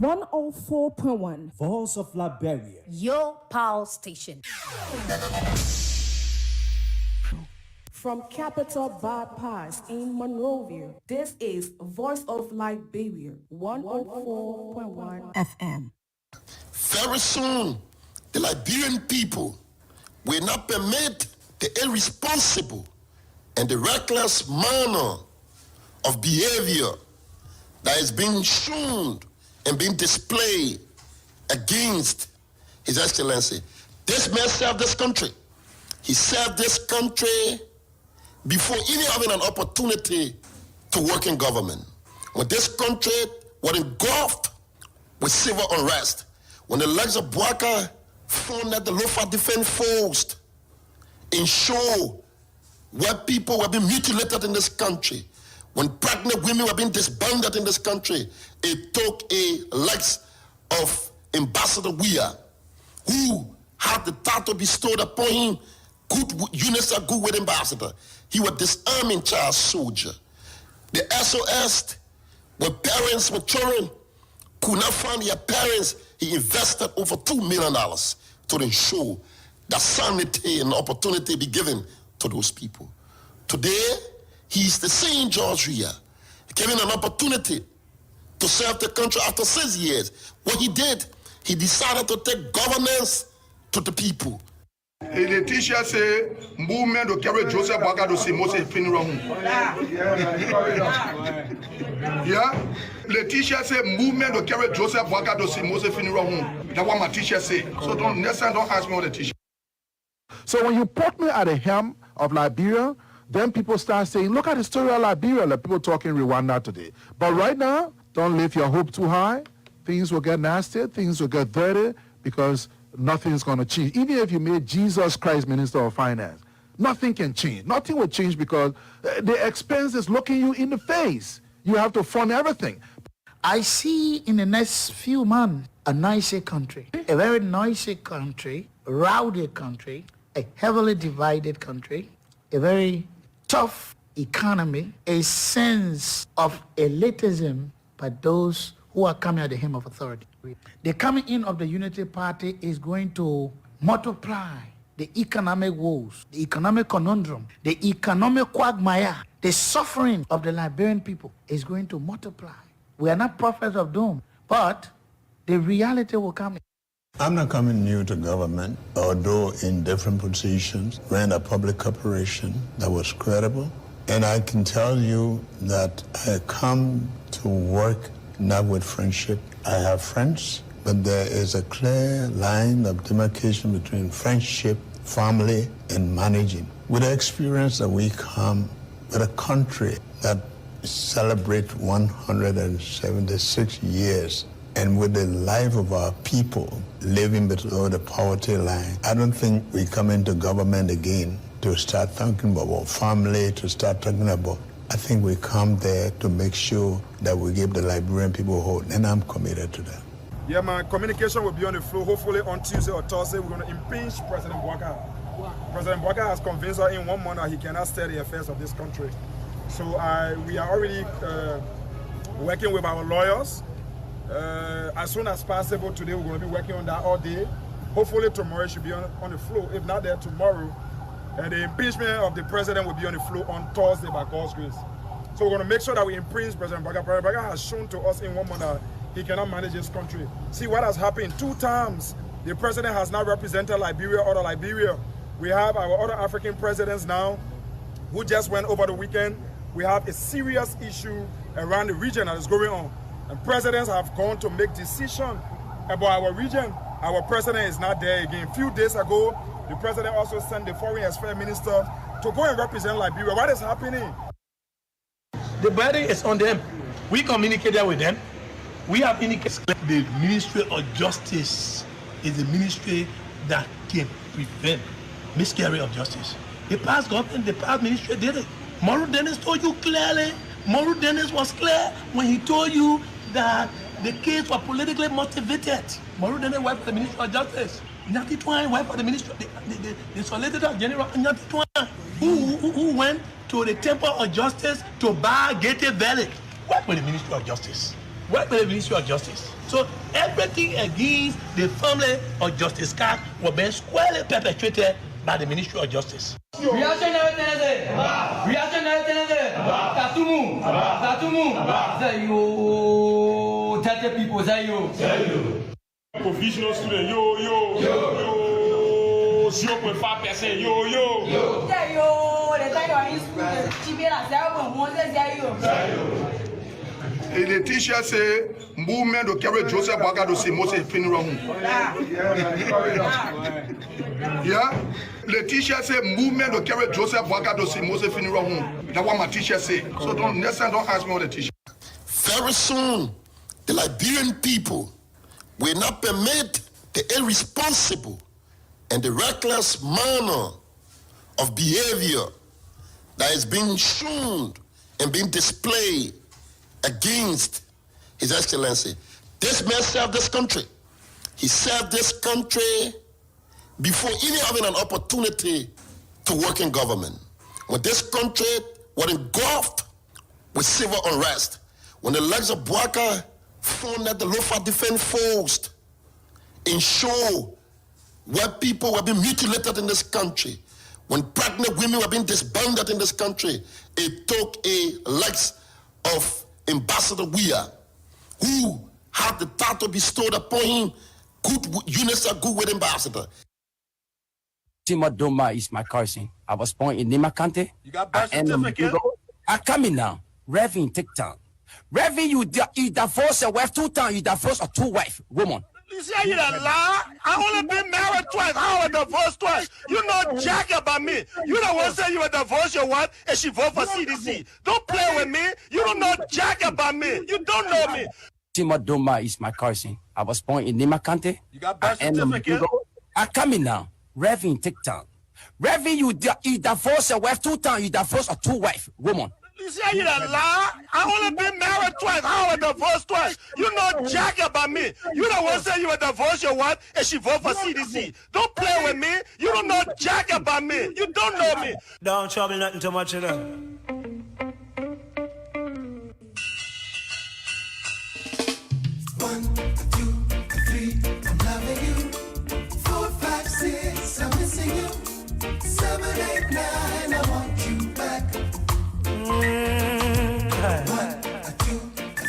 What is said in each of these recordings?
104.1 Voice of Liberia. Your power station. From Capital Bypass in Monrovia, this is Voice of Liberia, 104.1 FM. Very soon, the Liberian people will not permit the irresponsible and the reckless manner of behavior that is being shown and being displayed against His Excellency. This man served this country. He served this country before even having an opportunity to work in government. When this country was engulfed with civil unrest, when the legs of Bwaka found that the Lofa Defense Force in show where people were being mutilated in this country, when pregnant women were being disbanded in this country, it took a legs of Ambassador Weah, who had the title bestowed upon him, UNICEF Goodwill Ambassador. He was disarming child soldier. The SOS, when parents with children could not find their parents, he invested over $2 million to ensure that sanity and opportunity be given to those people. Today, he's the same George Weah, given an opportunity to serve the country after 6 years. What he did, he decided to take governance to the people. Et les t-shirts c'est mouvement de carré Joseph Bwaka de Simo c'est fini round. Yeah. Les t-shirts c'est mouvement de carré Joseph Bwaka de Simo c'est fini round. That's what my t-shirt say. So next time don't ask me what the t-shirt. So when you put me at the helm of Liberia, then people start saying, look at the story of Liberia, like people talking Rwanda today. But right now, don't lift your hope too high. Things will get nasty, things will get dirty, because nothing's going to change. Even if you made Jesus Christ Minister of Finance, nothing can change. Nothing will change because the expense is looking you in the face. You have to fund everything. I see in the next few months a noisy country, a very noisy country, rowdy country, a heavily divided country, a very tough economy, a sense of elitism by those who are coming at the helm of authority. The coming in of the Unity Party is going to multiply the economic woes, the economic conundrum, the economic quagmire, the suffering of the Liberian people is going to multiply. We are not prophets of doom, but the reality will come. I'm not coming new to government, although in different positions, ran a public corporation that was credible. And I can tell you that I come to work not with friendship. I have friends, but there is a clear line of demarcation between friendship, family, and managing. With the experience that we come with a country that celebrates 176 years, and with the life of our people living below the poverty line, I don't think we come into government again to start talking about our family, to start talking about. I think we come there to make sure that we give the Liberian people hope, and I'm committed to that. Yeah, my communication will be on the floor. Hopefully on Tuesday or Thursday, we're going to impeach President Bwaka. Wow. President Bwaka has convinced us in 1 month that he cannot steer the affairs of this country. So we are already working with our lawyers. As soon as possible today, we're going to be working on that all day. Hopefully tomorrow it should be on the floor. If not there tomorrow, and the impeachment of the president will be on the floor on Thursday by God's grace. So we're going to make sure that we impeach President Bwaka. President Bwaka has shown to us in 1 month that he cannot manage this country. See what has happened 2 times. The president has not represented Liberia or Liberia. We have our other African presidents now who just went over the weekend. We have a serious issue around the region that is going on. And presidents have gone to make decisions about our region. Our president is not there again. A few days ago, the president also sent the foreign affairs minister to go and represent Liberia. What is happening? The burden is on them. We communicated with them. We have indicated the Ministry of Justice is the ministry that can prevent miscarriage of justice. The past government, the past ministry did it. Mauro Dennis told you clearly. Mauro Dennis was clear when he told you that the case was politically motivated. Mauro Dennis worked for the Ministry of Justice. Nyati Twine worked for the Ministry, the Solicitor General Nyati Twine, who went to the Temple of Justice to buy gated verdict. Worked for the Ministry of Justice. work with the Ministry of Justice. So everything against the family of Justice Cat was being squarely perpetrated by the Ministry of Justice. Reactionary Tennessee! Reactionary Tennessee! Tatumu! Tatumu! Zayo! Tell the people, Zayo! Provisional student, yo, 0.5%, yo. Les tailles en school, Tibia, Zayo! Et les teachers say, movement de carry Joseph Boakai de Simo se finir on. Yeah? Les teachers say, movement de carry Joseph Boakai de Simo se finir on. That's what my teacher say. So next time don't ask me what the teacher. Very soon, the Liberian people will not permit the irresponsible and the reckless manner of behavior that is being shown and being displayed against His Excellency. This man served this country. He served this country before even having an opportunity to work in government. When this country was engulfed with civil unrest, when the legs of Boakai found that the Lofa Defense Force ensured where people were being mutilated in this country, when pregnant women were being disbanded in this country, it took a legs of Ambassador Weah, who had the title bestowed upon him, good UNICEF Goodwill Ambassador. Doma is my cousin. I was born in Nimakante. You got birth certificate? I come in now. Reverend, take time. Reverend, you divorce a wife 2 times. You divorce a 2 wife woman. You see how you done lie? I only been married twice. I was divorced twice. You know jack about me. You don't want to say you would divorce your wife and she vote for CDC. Don't play with me. You don't know jack about me. You don't know me. Doma is my cousin. I was born in Nimakante. You got birth certificate? I come in now. Reverend, take time. Reverend, you divorce a wife 2 times. You divorce a 2 wife woman. You see how you done lie? I only been married twice. I was divorced twice. You know jack about me. You don't want to say you would divorce your wife and she vote for CDC. Don't play with me. You don't know jack about me. You don't know me. Don't trouble nothing too much, you know. 1, 2, 3, I'm loving you. 4, 5, 6, I'm missing you. 7, 8, 9, I want you back. 1, 2,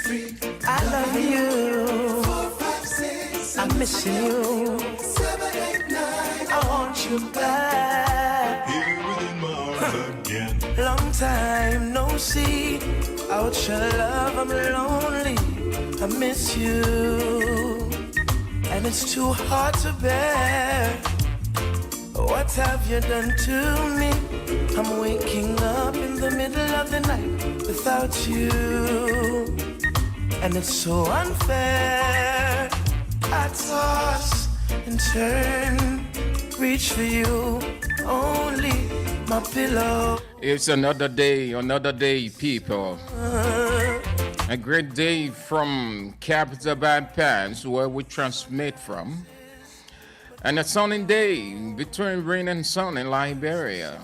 3, I love you. 4, 5, 6, I'm missing you. 7, 8, 9, I want you back. Here within my arms again. Long time no see. Out your love, I'm lonely. I miss you, and it's too hard to bear. What have you done to me? I'm waking up in the middle of the night without you, and it's so unfair. I toss and turn, reach for you, only my pillow. It's another day, people. A great day from Capital Bad Pants, where we transmit from. And a sunny day between rain and sun in Liberia.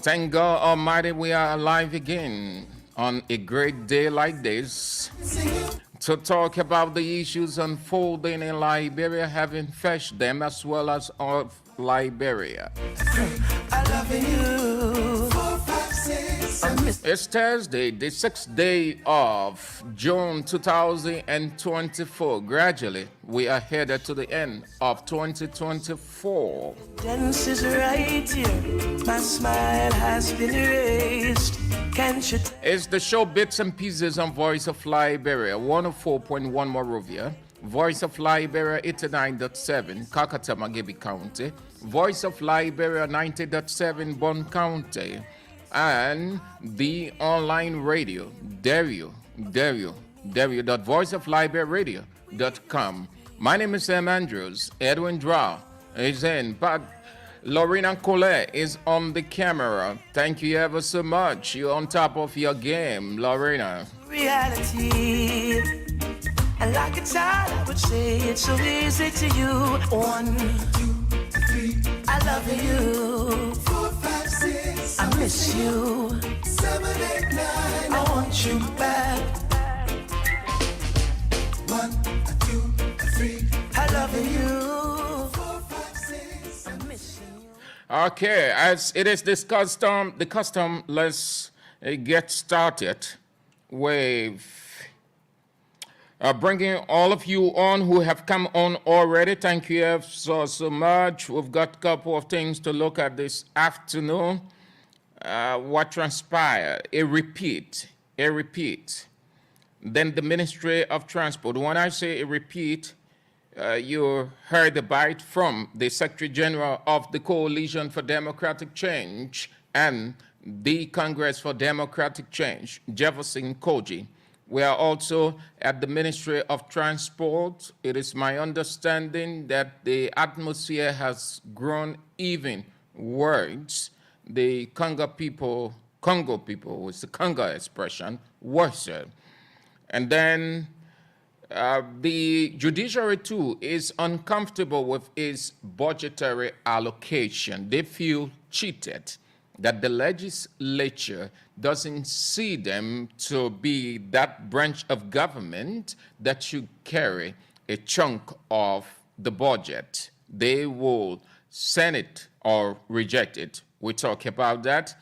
Thank God Almighty we are alive again on a great day like this to talk about the issues unfolding in Liberia, having fetched them as well as of Liberia. I love you. 4, 5, 6, It's Thursday, the 6th day of June 2024. Gradually, we are headed to the end of 2024. Dance is right here. My smile has been erased. Can't you It's the show Bits and Pieces on Voice of Liberia, 104.1 Monrovia, Voice of Liberia 89.7, Kakata Gibi County, Voice of Liberia 90.7, Bon County, and the online radio, www.voiceofliberiaradio.com. My name is Sam Andrews. Edwin Draw is in, but Lorena Collet is on the camera. Thank you ever so much. You're on top of your game, Lorena. reality? And like a child, I would say it's so easy to you. 1, 2, 3, I love you. 4, 5, 6, I miss you. 789, I want you back. 1, 2, 3, I love you. 4, 5, 6, I'm missing you. Okay, as it is this custom, let's get started with bringing all of you on who have come on already. Thank you so much. We've got a couple of things to look at this afternoon. What transpired, a repeat. Then the Ministry of Transport. When I say a repeat, you heard the bite from the Secretary General of the Coalition for Democratic Change and the Congress for Democratic Change, Jefferson Koji. We are also at the Ministry of Transport. It is my understanding that the atmosphere has grown even worse. The Congo people, is the Congo expression, worse. And then the judiciary too is uncomfortable with its budgetary allocation. They feel cheated, that the legislature doesn't see them to be that branch of government that should carry a chunk of the budget. They will send it or reject it. We talk about that.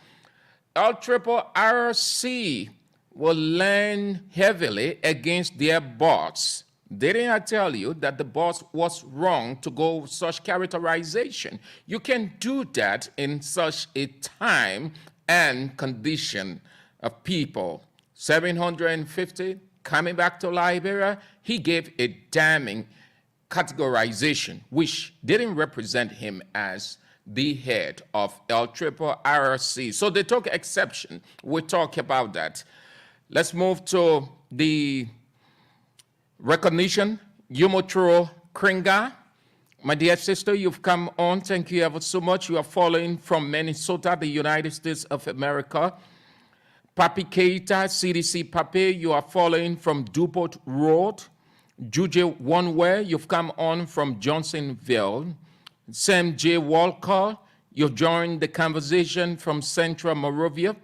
RRC will lean heavily against their boss. Didn't I tell you that the boss was wrong to go with such characterization? You can do that in such a time and condition of people. 750 coming back to Liberia, he gave a damning categorization which didn't represent him as the head of RRC. So they took exception. We'll talk about that. Let's move to the recognition. Yumotro Kringa, my dear sister, you've come on. Thank you ever so much. You are following from Minnesota, the United States of America. Papi Keita, CDC Papi, you are following from Dupont Road. Juje Oneway, you've come on from Johnsonville. Sam J. Walker, you've joined the conversation from Central Monrovia.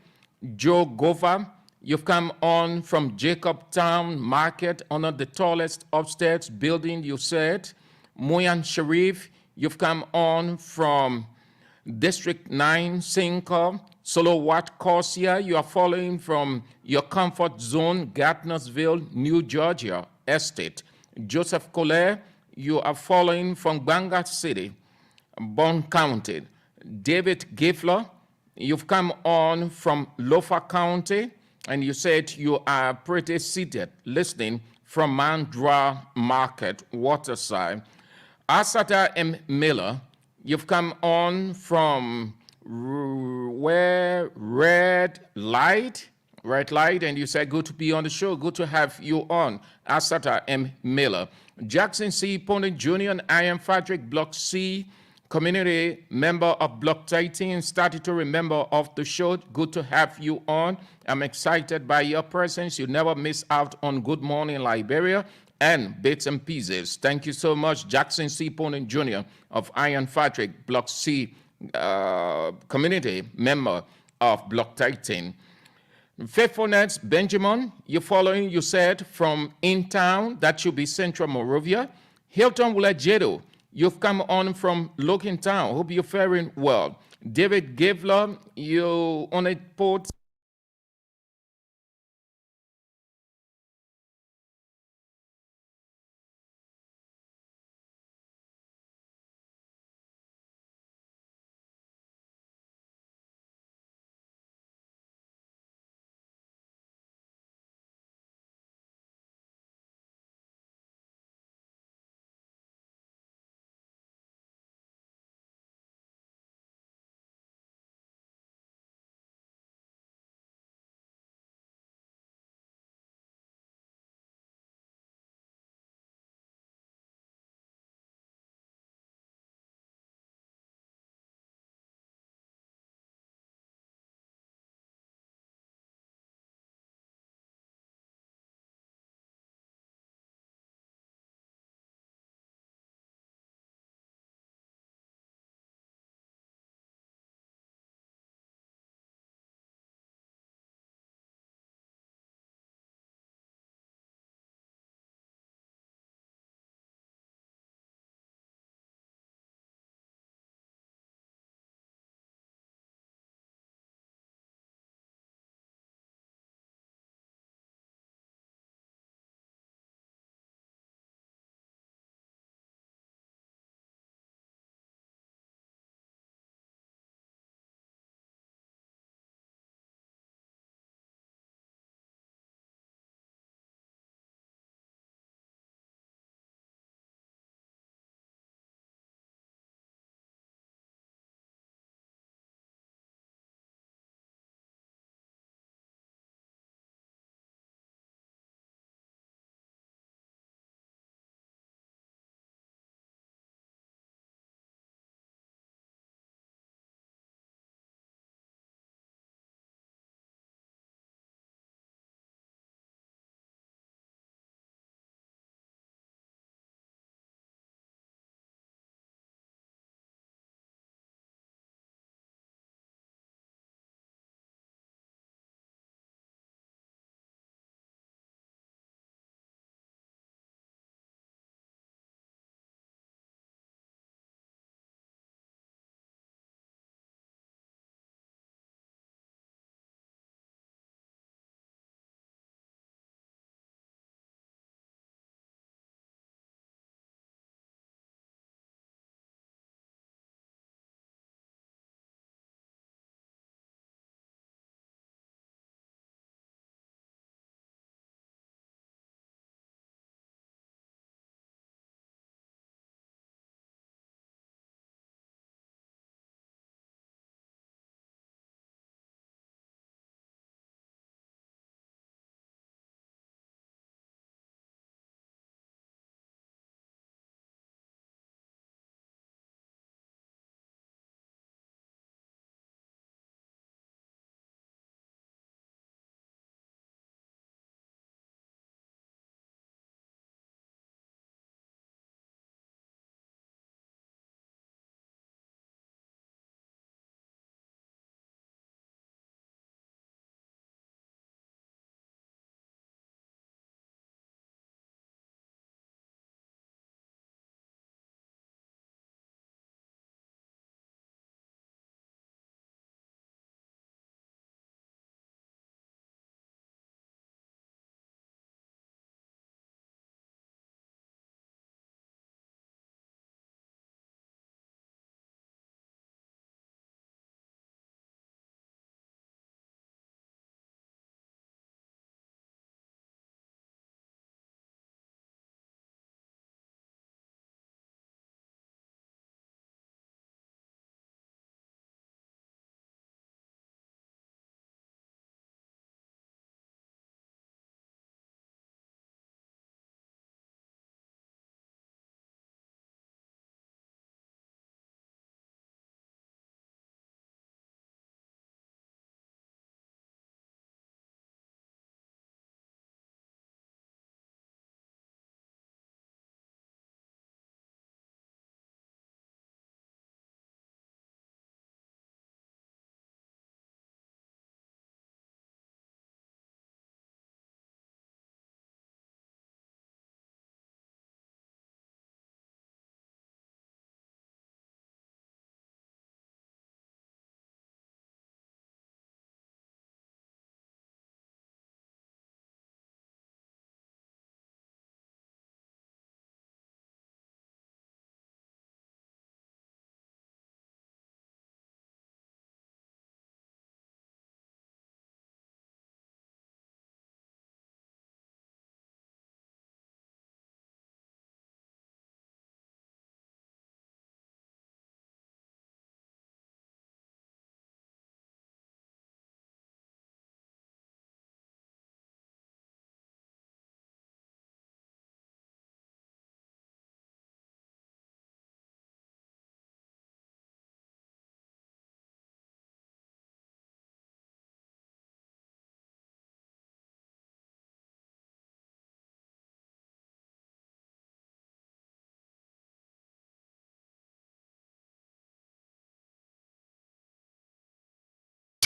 Joe Gova, you've come on from Jacobtown Market under the tallest upstairs building, you said. Muyan Sharif, you've come on from District 9, Cinco. Solowat Corsia, you are following from your comfort zone, Gardnersville, New Georgia Estate. Joseph Collet, you are following from Banga City, Bond County. David Gifler, you've come on from Lofa County, and you said you are pretty seated listening from Mandra Market, Waterside. Asata M. Miller, you've come on from where Red Light, and you said good to be on the show, good to have you on. Asata M. Miller. Jackson C. Pony Jr. and I am Frederick Block C, community member of Block 13, statutory member of the show. Good to have you on. I'm excited by your presence. You never miss out on Good Morning Liberia and Bits and Pieces. Thank you so much, Jackson C. Pony Jr. of Iron Frederick Block C, community member of Block 13. Faithfulness Benjamin, you're following, you said, from in town, that should be Central Monrovia. Hilton Wulajedo, you've come on from Looking Town. Hope you're faring well. David Gavler, you on a port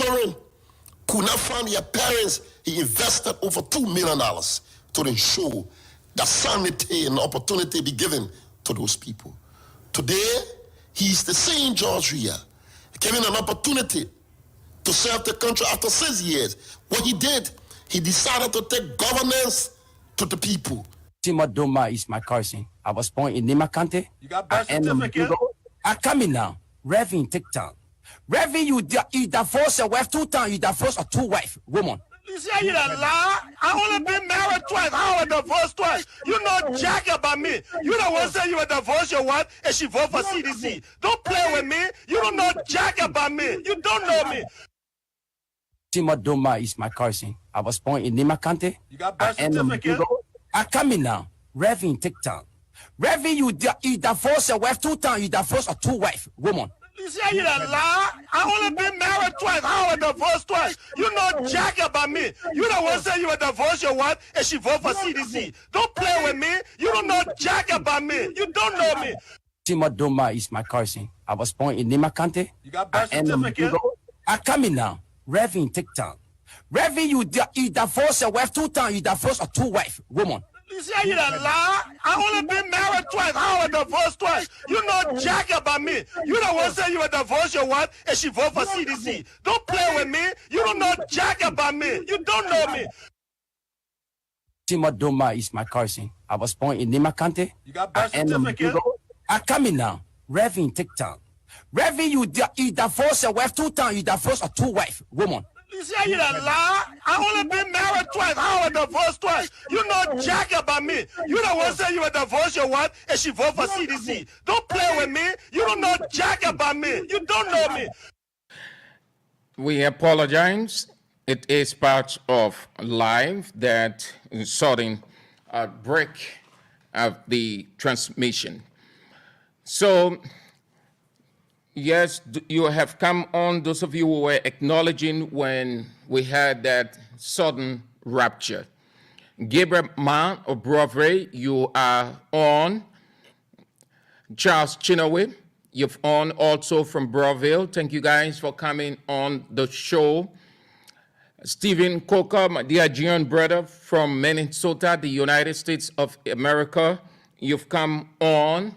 historian, could not find their parents. He invested over $2 million to ensure that sanity and opportunity be given to those people. Today, he's the same George here, given an opportunity to serve the country after 6 years. What he did, he decided to take governance to the people. Doma is my cousin. I was born in Nimakante. You got birth certificate? I come in now. Reverend TikTok. Reverend, you divorce your wife 2 times. You divorce a 2 wife woman. You say you a lie? I only been married twice. I was divorced twice. You know jack about me. You don't want to say you would divorce your wife and she vote for CDC. Don't play with me. You don't know jack about me. You don't know me. Doma is my cousin. I was born in Nimakante. You got birth certificate? I come in now. Reverend TikTok. Reverend, you divorce your wife 2 times. You divorce a 2 wife woman. You say you a lie? I only been married twice. I was divorced twice. You know jack about me. You don't want to say you would divorce your wife and she vote for CDC. Don't play with me. You don't know jack about me. You don't know me. Doma is my cousin. I was born in Nimakante. You got birth certificate? I come in now. Reverend TikTok. Reverend, you divorce your wife 2 times. You divorce a 2 wife woman. You say you a lie? I only been married twice. I was divorced twice. You know jack about me. You don't want to say you would divorce your wife and she vote for CDC. Don't play with me. You don't know jack about me. You don't know me. Doma is my cousin. I was born in Nimakante. You got birth certificate? I come in now. Reverend TikTok. Reverend, you divorce your wife 2 times. You divorce a 2 wife woman. You say you a lie? I only been married twice. I was divorced twice. You know jack about me. You don't want to say you would divorce your wife and she vote for CDC. Don't play with me. You don't know jack about me. You don't know me. We apologize. It is part of live that sudden break of the transmission. So, yes, you have come on, those of you who were acknowledging when we had that sudden rapture. Gabriel Ma of Broadway, you are on. Charles Chinaway, you've on also from Broadville. Thank you guys for coming on the show. Stephen Coker, my dear Gian brother from Minnesota, the United States of America, you've come on.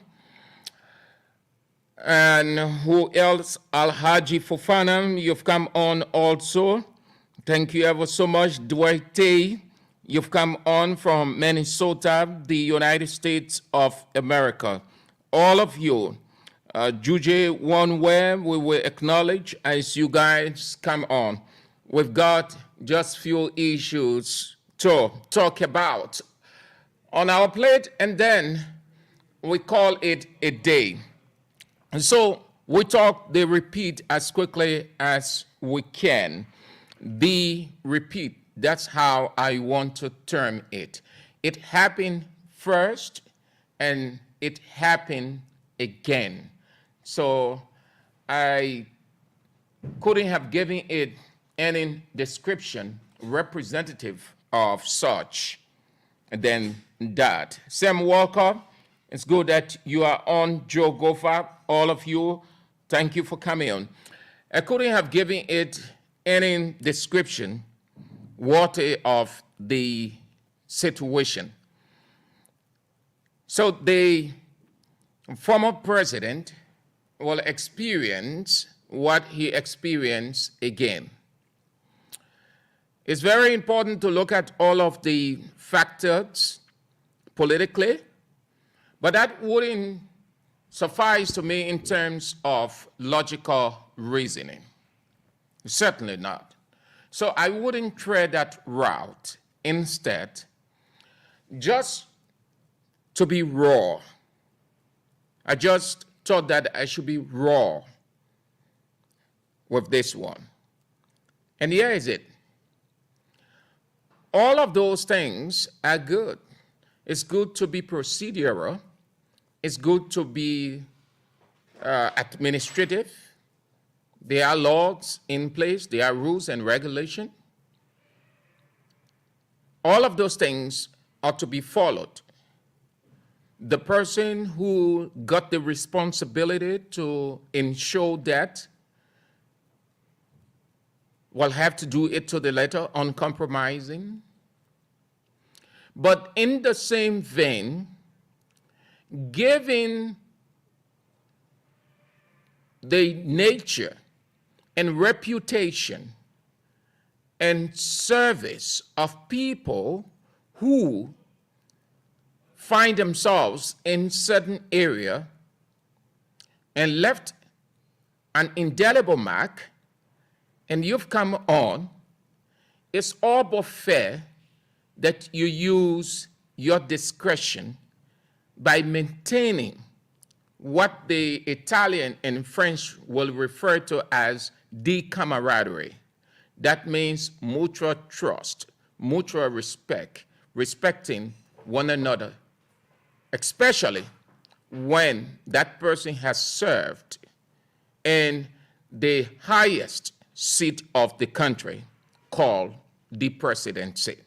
And who else? Alhaji Fofana, you've come on also. Thank you ever so much. Duarte, you've come on from Minnesota, the United States of America. All of you, Juje Onwe, we will acknowledge as you guys come on. We've got just few issues to talk about on our plate, and then we call it a day. And so we talk the repeat as quickly as we can. The repeat, that's how I want to term it. It happened first and it happened again. So I couldn't have given it any description representative of such than that. Sam Walker, it's good that you are on. Joe Gofa, all of you, thank you for coming on. I couldn't have given it any description worthy of the situation. So the former president will experience what he experienced again. It's very important to look at all of the factors politically, but that wouldn't suffice to me in terms of logical reasoning. Certainly not. So I wouldn't tread that route. Instead, just to be raw. I just thought that I should be raw with this one. And here is it. All of those things are good. It's good to be procedural. It's good to be administrative. There are laws in place. There are rules and regulations. All of those things are to be followed. The person who got the responsibility to ensure that will have to do it to the letter, uncompromising. But in the same vein, given the nature and reputation and service of people who find themselves in certain area and left an indelible mark, and you've come on, it's all but fair that you use your discretion by maintaining what the Italian and French will refer to as the camaraderie. That means mutual trust, mutual respect, respecting one another, especially when that person has served in the highest seat of the country, called the presidency.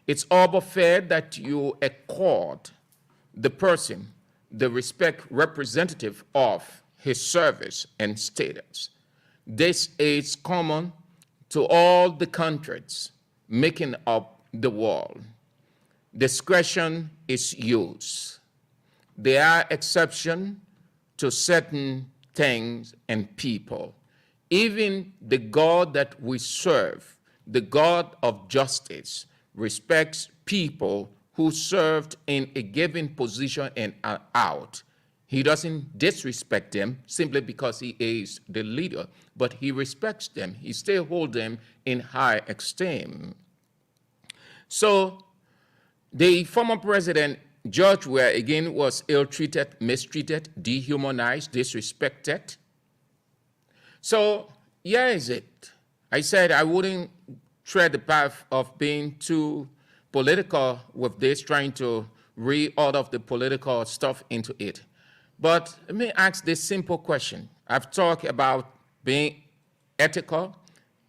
It's all but fair that you accord the person the respect representative of his service and status. This is common to all the countries making up the world. Discretion is used. There are exceptions to certain things and people. Even the God that we serve, the God of justice, respects people who served in a given position and are out. He doesn't disrespect them simply because he is the leader, but he respects them. He still holds them in high esteem. So the former president, George Weah, again, was ill-treated, mistreated, dehumanized, disrespected. So here is it. I said I wouldn't tread the path of being too political with this, trying to read all of the political stuff into it. But let me ask this simple question. I've talked about being ethical,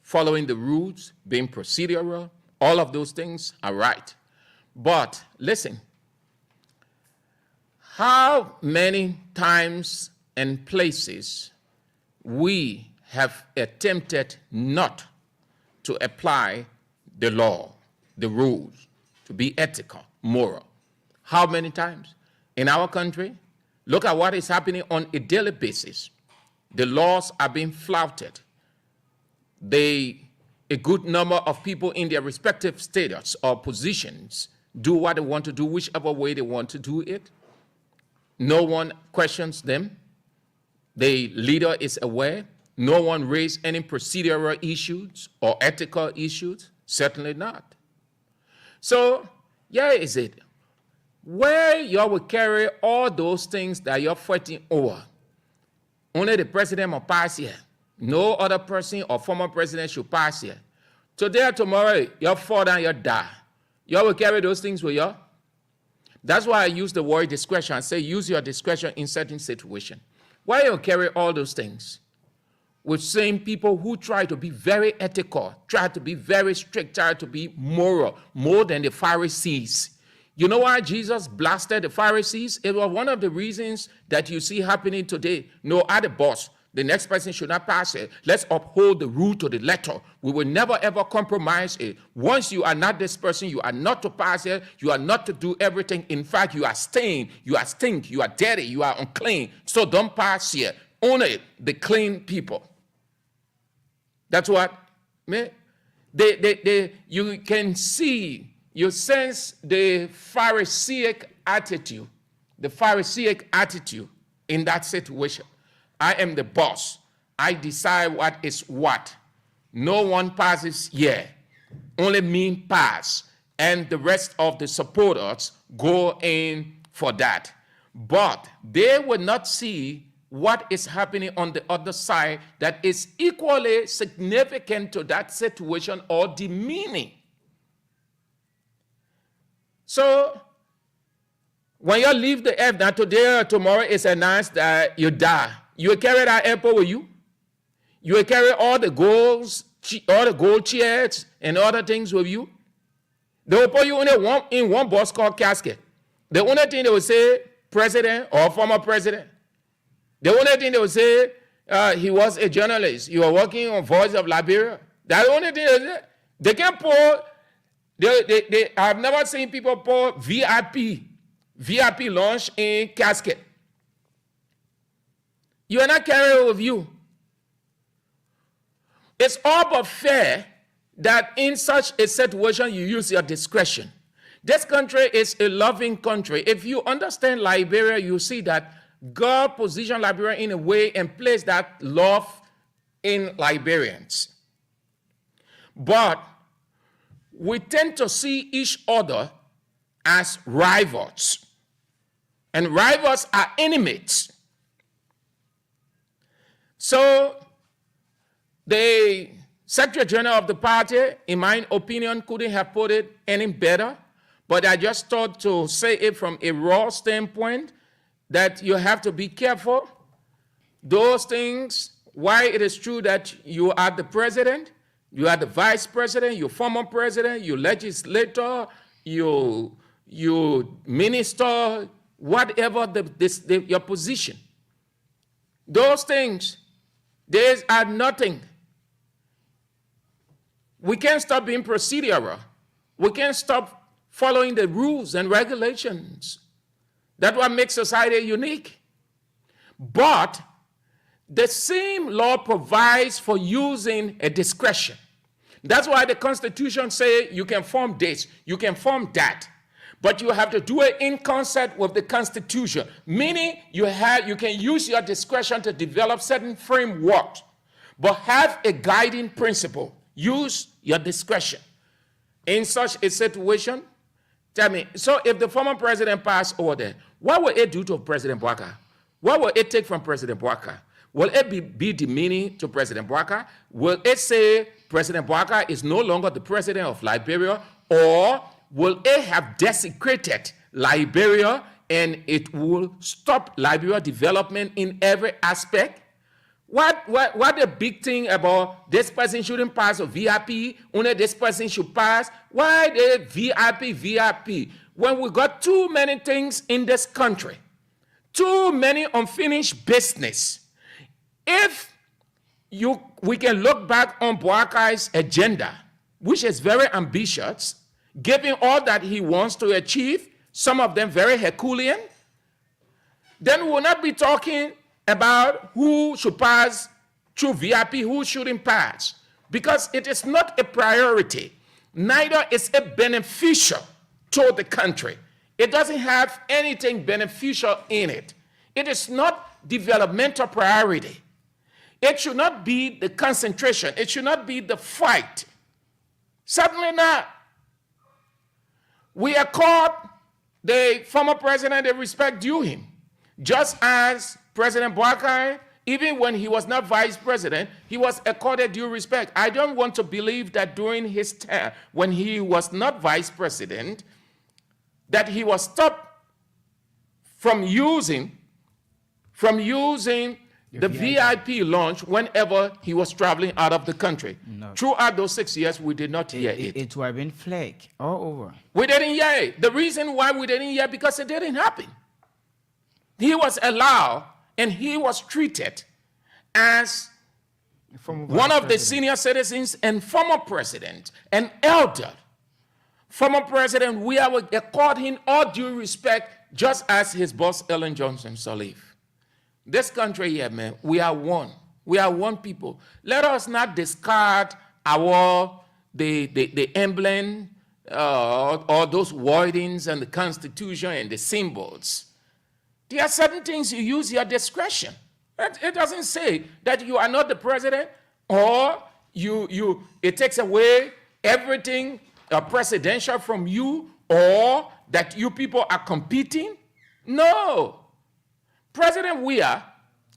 following the rules, being procedural. All of those things are right. But listen, how many times and places we have attempted not to apply the law, the rules, to be ethical, moral. How many times? In our country, look at what is happening on a daily basis. The laws are being flouted. A good number of people in their respective status or positions do what they want to do, whichever way they want to do it. No one questions them. The leader is aware. No one raised any procedural issues or ethical issues. Certainly not. So, yeah, is it. Where you will carry all those things that you're fighting over, only the president will pass here. No other person or former president should pass here. Today or tomorrow, you'll fall down, you'll die. You will carry those things with you. That's why I use the word discretion. I say use your discretion in certain situations. Why you carry all those things? With same people who try to be very ethical, try to be very strict, try to be moral, more than the Pharisees. You know why Jesus blasted the Pharisees? It was one of the reasons that you see happening today. No, I'm the boss. The next person should not pass it. Let's uphold the rule to the letter. We will never, ever compromise it. Once you are not this person, you are not to pass it. You are not to do everything. In fact, you are stained, you are stink, you are dirty, you are unclean. So don't pass here. Only the clean people. That's what, man. You can see, you sense the Pharisaic attitude in that situation. I am the boss. I decide what is what. No one passes here. Only me pass. And the rest of the supporters go in for that. But they will not see what is happening on the other side that is equally significant to that situation or demeaning. So, when you leave the earth, now today or tomorrow it's announced that you die. You will carry that airport with you. You will carry all the gold chairs and other things with you. They will put you in one box called casket. The only thing they will say, president or former president. The only thing they will say, he was a journalist. You were working on Voice of Liberia. That only thing is they can pour. They I've never seen people pour VIP lunch in casket. You are not carrying it with you. It's all but fair that in such a situation you use your discretion. This country is a loving country. If you understand Liberia, you see that God positioned Liberia in a way and placed that love in Liberians. But we tend to see each other as rivals. And rivals are enemies. So the Secretary General of the party, in my opinion, couldn't have put it any better. But I just thought to say it from a raw standpoint that you have to be careful. Those things, why it is true that you are the president, you are the vice president, you former president, you legislator, you minister, whatever your position. Those things, these are nothing. We can't stop being procedural. We can't stop following the rules and regulations. That's what makes society unique. But the same law provides for using a discretion. That's why the Constitution says you can form this, you can form that. But you have to do it in concert with the Constitution, meaning you can use your discretion to develop certain frameworks, but have a guiding principle. Use your discretion. In such a situation, tell me, so if the former president passed order, what will it do to President Bouaka? What will it take from President Bouaka? Will it be demeaning to President Bouaka? Will it say President Bouaka is no longer the president of Liberia? Or will it have desecrated Liberia and it will stop Liberia development in every aspect? What the big thing about this person shouldn't pass a VIP, only this person should pass? Why the VIP? When we got too many things in this country, too many unfinished business. If we can look back on Bouaka's agenda, which is very ambitious, given all that he wants to achieve, some of them very Herculean, then we will not be talking about who should pass through VIP, who shouldn't pass, because it is not a priority. Neither is it beneficial to the country. It doesn't have anything beneficial in it. It is not developmental priority. It should not be the concentration. It should not be the fight. Certainly not. We accord the former president the respect due him, just as President Bouaka, even when he was not vice president, he was accorded due respect. I don't want to believe that during his term, when he was not vice president, that he was stopped from using the VIP launch whenever he was traveling out of the country. No. Throughout those 6 years, we did not hear it. It would have been flagged all over. We didn't hear it. The reason why we didn't hear it, because it didn't happen. He was allowed and he was treated as one of the senior citizens and former president, an elder. Former president, we are accord him all due respect, just as his boss, Ellen Johnson Sirleaf. This country here, man, we are one. We are one people. Let us not discard the emblem or those wordings and the Constitution and the symbols. There are certain things you use your discretion. It doesn't say that you are not the president or it takes away everything presidential from you or that you people are competing. No. President Weah,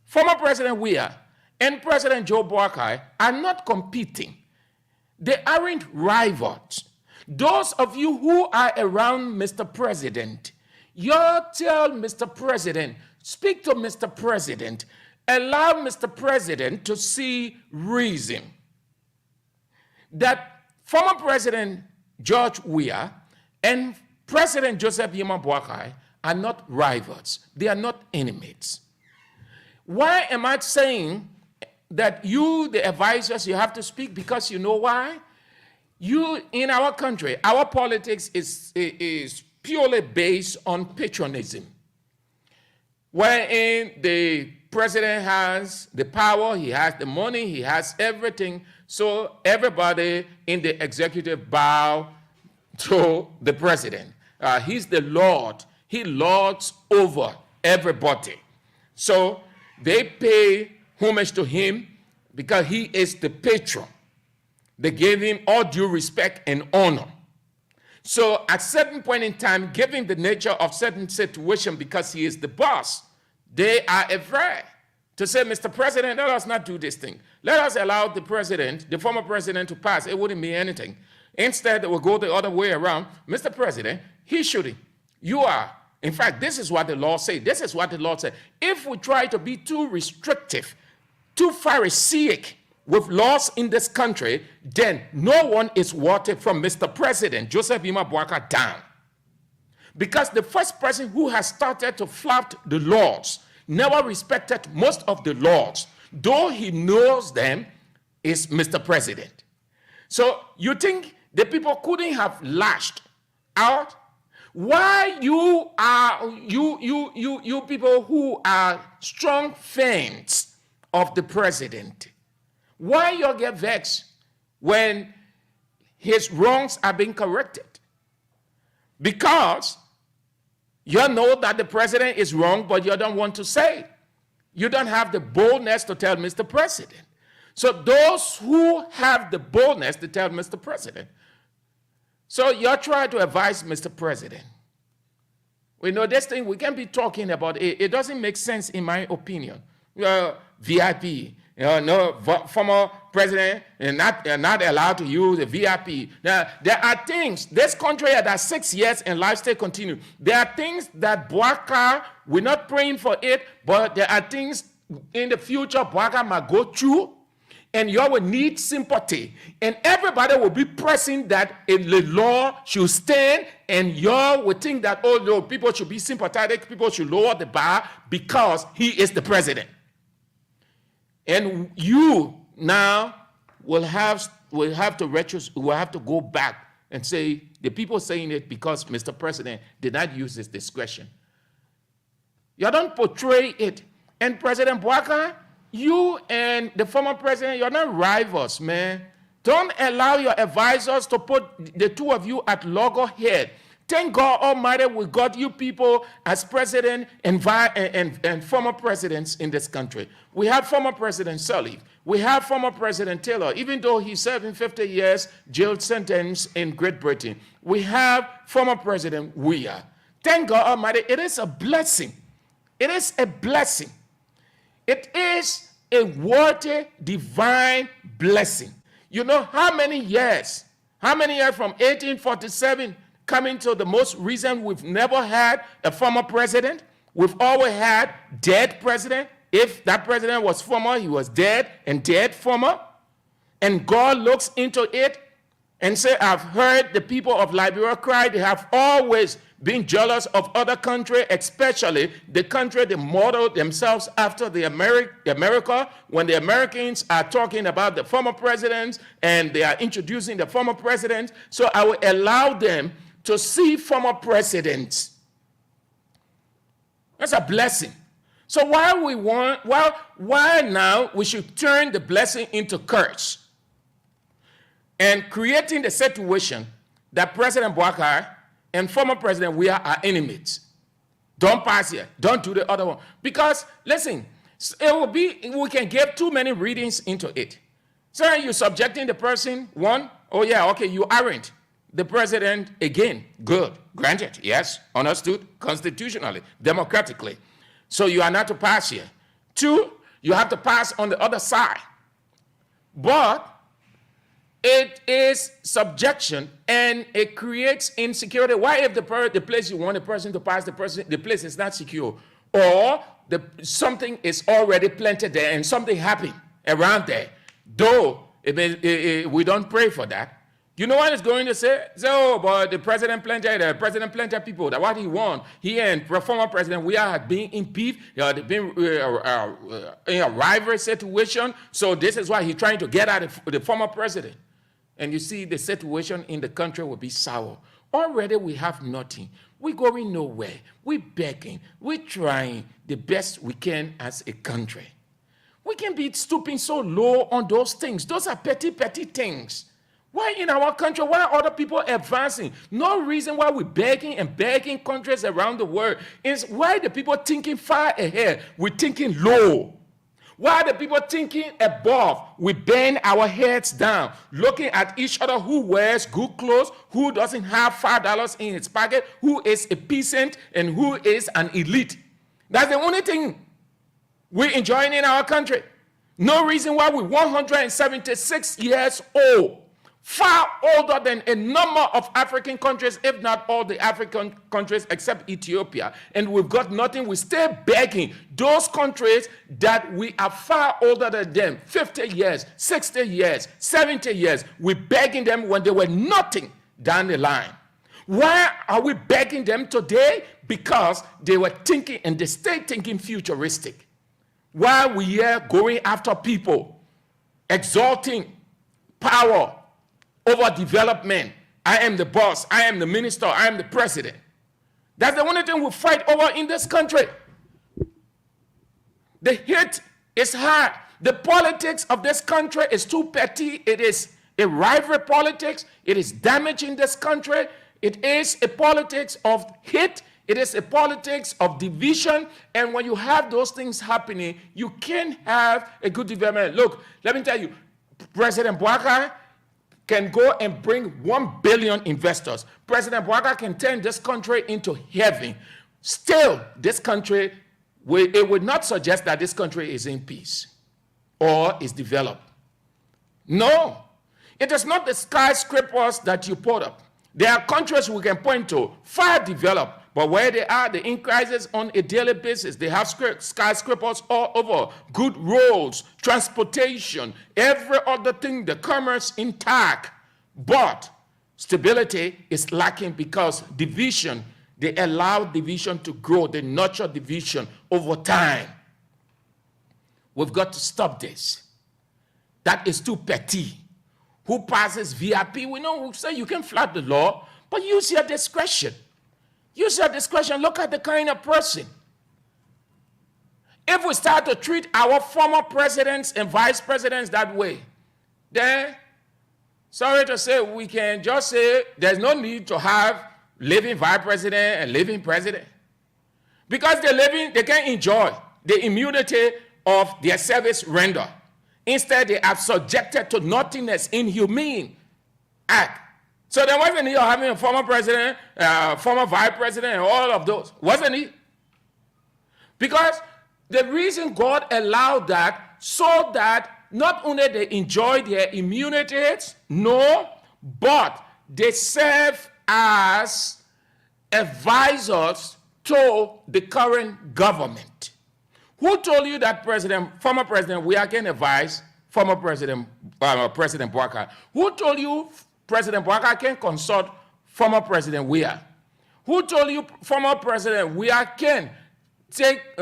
former President Weah, and President Joe Bouaka are not competing. They aren't rivals. Those of you who are around Mr. President, you tell Mr. President, speak to Mr. President, allow Mr. President to see reason that former President George Weah and President Joseph Yema Bouaka are not rivals. They are not enemies. Why am I saying that you, the advisors, you have to speak because you know why? You, in our country, our politics is purely based on patriotism, wherein the president has the power, he has the money, he has everything, so everybody in the executive bow to the president. He's the Lord. He lords over everybody. So they pay homage to him because he is the patron. They gave him all due respect and honor. So at certain point in time, given the nature of certain situation, because he is the boss, they are afraid to say, Mr. President, let us not do this thing. Let us allow the president, the former president, to pass. It wouldn't mean anything. Instead, they will go the other way around. Mr. President, he shouldn't. You are. In fact, this is what the law says. This is what the law says. If we try to be too restrictive, too Pharisaic with laws in this country, then no one is worthy from Mr. President Joseph Bima Bouaka down. Because the first person who has started to flout the laws, never respected most of the laws, though he knows them, is Mr. President. So you think the people couldn't have lashed out? Why you people who are strong fans of the president, why you get vexed when his wrongs are being corrected? Because you know that the president is wrong, but you don't want to say it. You don't have the boldness to tell Mr. President. So those who have the boldness to tell Mr. President, so you're trying to advise Mr. President. We know this thing, we can be talking about it. It doesn't make sense in my opinion. VIP, no former president are not allowed to use the VIP. Now, there are things, this country had 6 years and life still continue. There are things that Bouaka, we're not praying for it, but there are things in the future Bouaka might go through, and you will need sympathy. And everybody will be pressing that the law should stand, and you will think that, oh no, people should be sympathetic, people should lower the bar because he is the president. And you now will have to go back and say, the people saying it because Mr. President did not use his discretion. You don't portray it. And President Bouaka, you and the former president, you're not rivals, man. Don't allow your advisors to put the two of you at loggerhead. Thank God Almighty we got you people as president and former presidents in this country. We have former President Sirleaf. We have former President Taylor, even though he's serving 50 years jail sentence in Great Britain. We have former President Weah. Thank God Almighty, it is a blessing. It is a blessing. It is a worthy, divine blessing. You know how many years from 1847 coming to the most recent, we've never had a former president. We've always had dead president. If that president was former, he was dead and dead former. And God looks into it and say, I've heard the people of Liberia cry. They have always been jealous of other countries, especially the country they model themselves after the America. When the Americans are talking about the former presidents and they are introducing the former presidents, so I will allow them to see former presidents. That's a blessing. So why now we should turn the blessing into curse and creating the situation that President Bouaka and former President we are enemies. Don't pass here. Don't do the other one. Because, listen, it will be, we can give too many readings into it. So you're subjecting the person, one, oh yeah, okay, you aren't. The president, again, good, granted, yes, understood, constitutionally, democratically. So you are not to pass here. Two, you have to pass on the other side. But it is subjection and it creates insecurity. Why if the place you want a person to pass, the place is not secure? Or something is already planted there and something happened around there. Though we don't pray for that. You know what it's going to say? Say, oh, but the president planted people. That what he want. He and former president, we are being impeached. They've been in a rivalry situation. So this is why he's trying to get at the former president. And you see, the situation in the country will be sour. Already we have nothing. We're going nowhere. We're begging. We're trying the best we can as a country. We can be stooping so low on those things. Those are petty, petty things. Why in our country? Why are other people advancing? No reason why we're begging and begging countries around the world. Is why the people thinking far ahead, we're thinking low. Why the people thinking above, we bend our heads down, looking at each other who wears good clothes, who doesn't have $5 in his pocket, who is a peasant, and who is an elite. That's the only thing we're enjoying in our country. No reason why we're 176 years old. Far older than a number of African countries, if not all the African countries except Ethiopia. And we've got nothing. We stay begging those countries that we are far older than them, 50 years, 60 years, 70 years. We're begging them when they were nothing down the line. Why are we begging them today? Because they were thinking and they stay thinking futuristic. Why we are going after people, exalting power over development. I am the boss. I am the minister. I am the president. That's the only thing we fight over in this country. The hit is hard. The politics of this country is too petty. It is a rivalry politics. It is damaging this country. It is a politics of hate. It is a politics of division. And when you have those things happening, you can't have a good development. Look, let me tell you, President Bouhaka can go and bring 1 billion investors. President Bouhaka can turn this country into heaven. Still, this country, it would not suggest that this country is in peace or is developed. No, it is not the skyscrapers that you put up. There are countries we can point to, far developed, but where they are, they're in crisis on a daily basis. They have skyscrapers all over, good roads, transportation, every other thing, the commerce intact. But stability is lacking because division, they allow division to grow, they nurture division over time. We've got to stop this. That is too petty. Who passes VIP? We know we say you can flout the law, but use your discretion. Use your discretion. Look at the kind of person. If we start to treat our former presidents and vice presidents that way, then, sorry to say, we can just say there's no need to have living vice president and living president. Because they can enjoy the immunity of their service render. Instead, they are subjected to nothingness, inhumane act. So there wasn't he having a former president, former vice president, and all of those, wasn't he? Because the reason God allowed that, so that not only they enjoy their immunities, no, but they serve as advisors to the current government. Who told you that former President Weah can advise former President Bouhaka? Who told you President Bouhaka can consult former President Weah? Who told you former President Weah can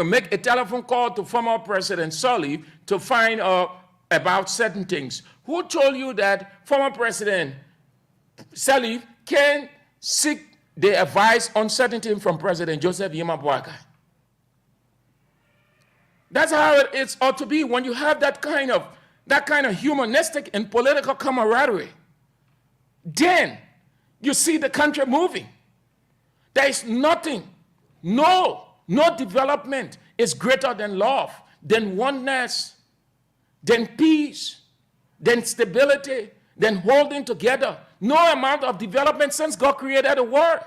make a telephone call to former President Sirleaf to find out about certain things? Who told you that former President Sirleaf can seek the advice on certain things from President Joseph Yema Bouhaka? That's how it ought to be when you have that kind of humanistic and political camaraderie. Then you see the country moving. There is nothing, no development is greater than love, than oneness, than peace, than stability, than holding together. No amount of development since God created the world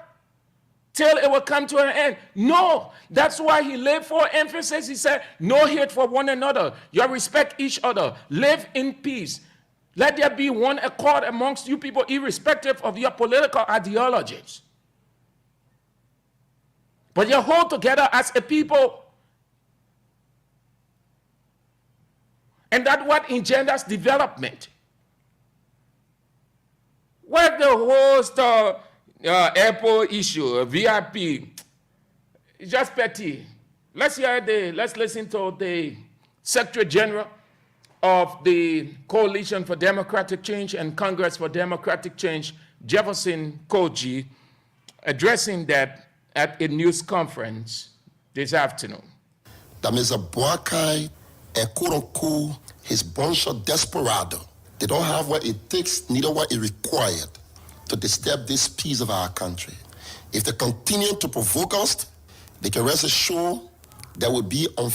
till it will come to an end. No, that's why he laid for emphasis. He said, no hate for one another. You respect each other. Live in peace. Let there be one accord amongst you people, irrespective of your political ideologies. But you hold together as a people. And that's what engenders development. What the whole airport issue, VIP, it's just petty. Let's listen to the Secretary General of the Coalition for Democratic Change and Congress for Democratic Change, Jefferson Koji, addressing that at a news conference this afternoon. That Mr. Boakai and quote-unquote his bunch of desperado, they don't have what it takes, neither what is required to disturb this peace of our country. If they continue to provoke us, they can rest assured there will be a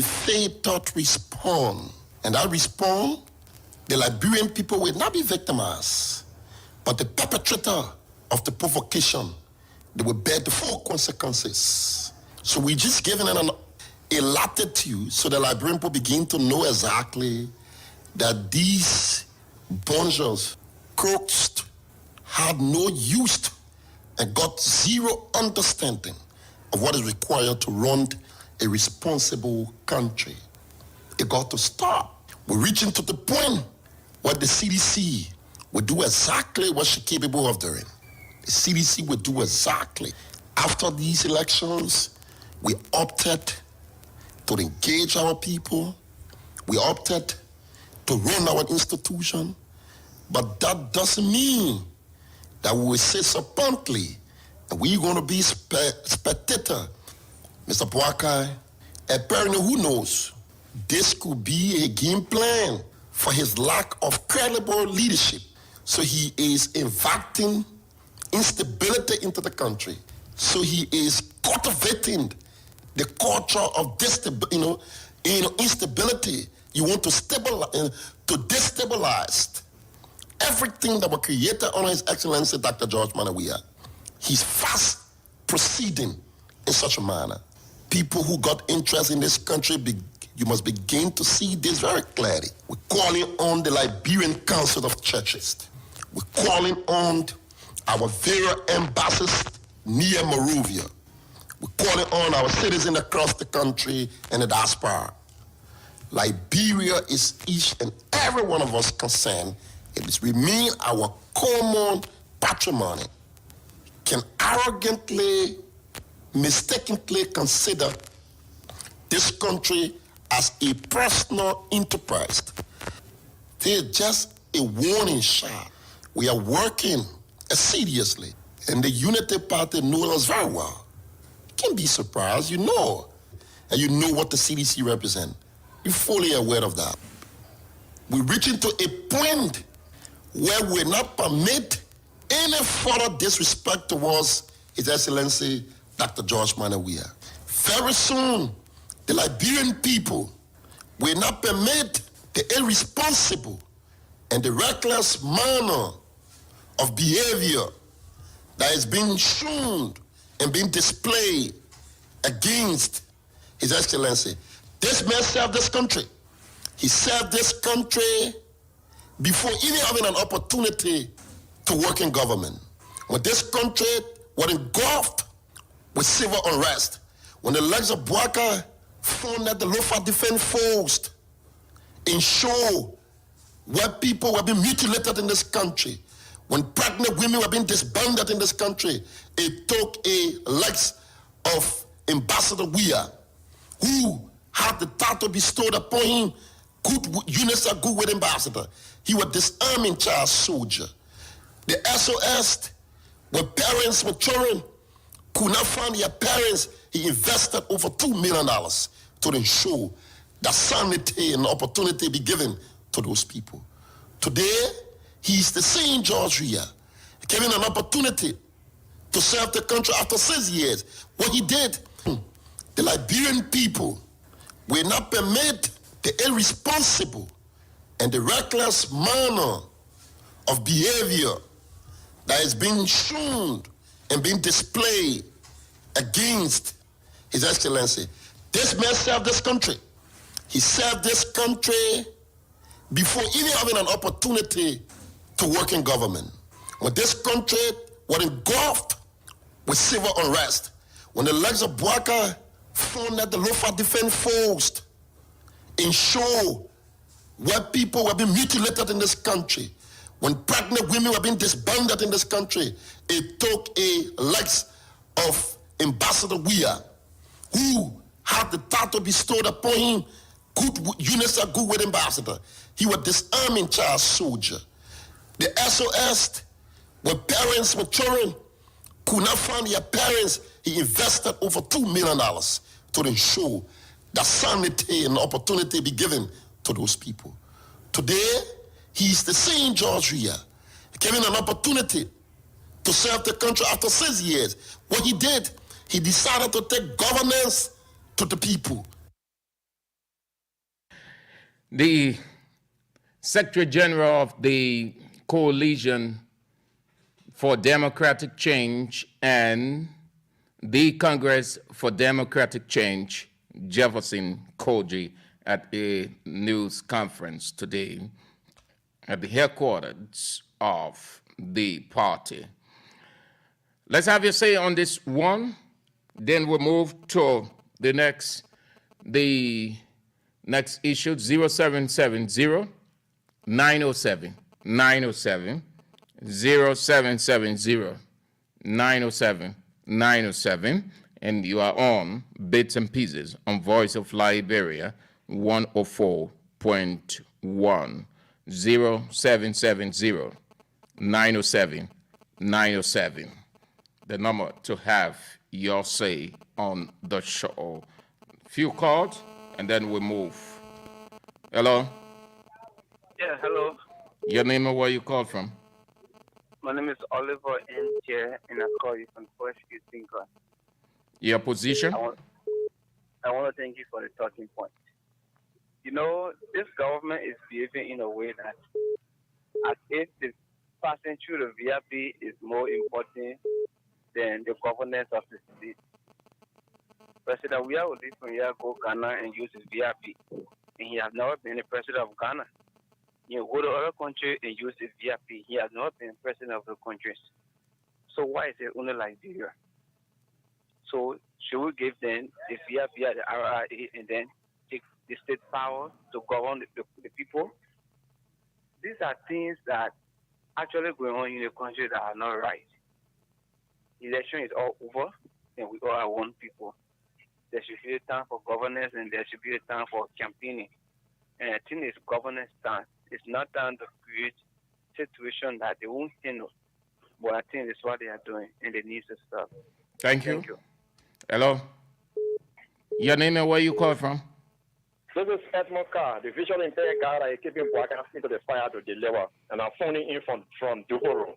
fatal response. And that response, the Liberian people will not be victimized, but the perpetrator of the provocation, they will bear the full consequences. So we just giving them a latitude so the Liberian people begin to know exactly that these bunch of crooks had no use and got zero understanding of what is required to run a responsible country. It got to stop. We're reaching to the point where the CDC will do exactly what she's capable of doing. The CDC will do exactly. After these elections, we opted to engage our people. We opted to run our institution. But that doesn't mean that we will sit supposedly and we're going to be spectator. Mr. Boakai, apparently who knows, this could be a game plan for his lack of credible leadership. So he is inviting instability into the country. So he is cultivating the culture of instability. You want to stabilize, to destabilize everything that was created under His Excellency Dr. George Manawia. He's fast proceeding in such a manner. People who got interest in this country, you must begin to see this very clearly. We're calling on the Liberian Council of Churches. We're calling on our various ambassadors near Monrovia. We're calling on our citizens across the country and the diaspora. Liberia is each and every one of us concerned. It is remain our common patrimony. Can arrogantly, mistakenly consider this country as a personal enterprise. They're just a warning shot. We are working assiduously, and the Unity Party knows us very well. You can't be surprised, you know. And you know what the CDC represents. You're fully aware of that. We're reaching to a point where we will not permit any further disrespect towards His Excellency Dr. George Manawia. Very soon, the Liberian people will not permit the irresponsible and the reckless manner of behavior that is being shown and being displayed against His Excellency. This man served this country. He served this country before even having an opportunity to work in government. When this country was engulfed with civil unrest, when the legs of Boakai found that the Lofa Defense Force ensured where people were being mutilated in this country, when pregnant women were being disbanded in this country, it took a legs of Ambassador Weah, who had the title bestowed upon him, good UNICEF Goodwill Ambassador. He was disarming child soldier. The SOS, where parents with children could not find their parents, he invested over $2 million to ensure that sanity and opportunity be given to those people. Today, he's the same George Weah, given an opportunity to serve the country after 6 years. What he did, the Liberian people will not permit the irresponsible and the reckless manner of behavior that is being shown and being displayed against His Excellency. This man served this country. He served this country before even having an opportunity to work in government. When this country was engulfed with civil unrest, when the legs of Boakai found that the Lofa Defense Force ensured where people were being mutilated in this country, When pregnant women were being disbanded in this country, it took a likes of Ambassador Weir, who had the title bestowed upon him, good UNICEF Goodwill Ambassador. He was disarming child soldier. The SOS, where parents with children could not find their parents, he invested over $2 million to ensure that sanity and opportunity be given to those people. Today, he's the same George Weir, given an opportunity to serve the country after 6 years. What he did, he decided to take governance to the people. The Secretary General of the Coalition for Democratic Change and the Congress for Democratic Change, Jefferson Koji, at a news conference today at the headquarters of the party. Let's have your say on this one. Then we'll move to the next issue, 0770 907 907 0770 907 907, and you are on Bits and Pieces on Voice of Liberia 104.1 0770 907 907. The number to have your say on the show. Few calls, and then we move. Hello? Yeah, hello. Your name and where you call from? My name is Oliver N. Chair, and I call you from First Youth Thinker. Your position? I want to thank you for the talking point. You know, this government is behaving in a way that as if the passing through the VIP is more important than the governance of the state. President Weir will leave from here, go Ghana and use his VIP. And he has never been the president of Ghana. You go to other countries and use his VIP. He has not been president of the countries. So why is it only Liberia? So should we give them the VIP at the RRA and then take the state power to govern the people? These are things that actually going on in the country that are not right. Election is all over, and we all are one people. There should be a time for governance, and there should be a time for campaigning. And I think it's governance time. It's not time to create situation that they won't handle. But I think it's what they are doing, and they need to stop. Thank you. Hello? Your name and where you call from? This is Edmond Carr, the visual entire guy that is keeping broadcasting into the fire to deliver, and I'm phoning in from Duhoro.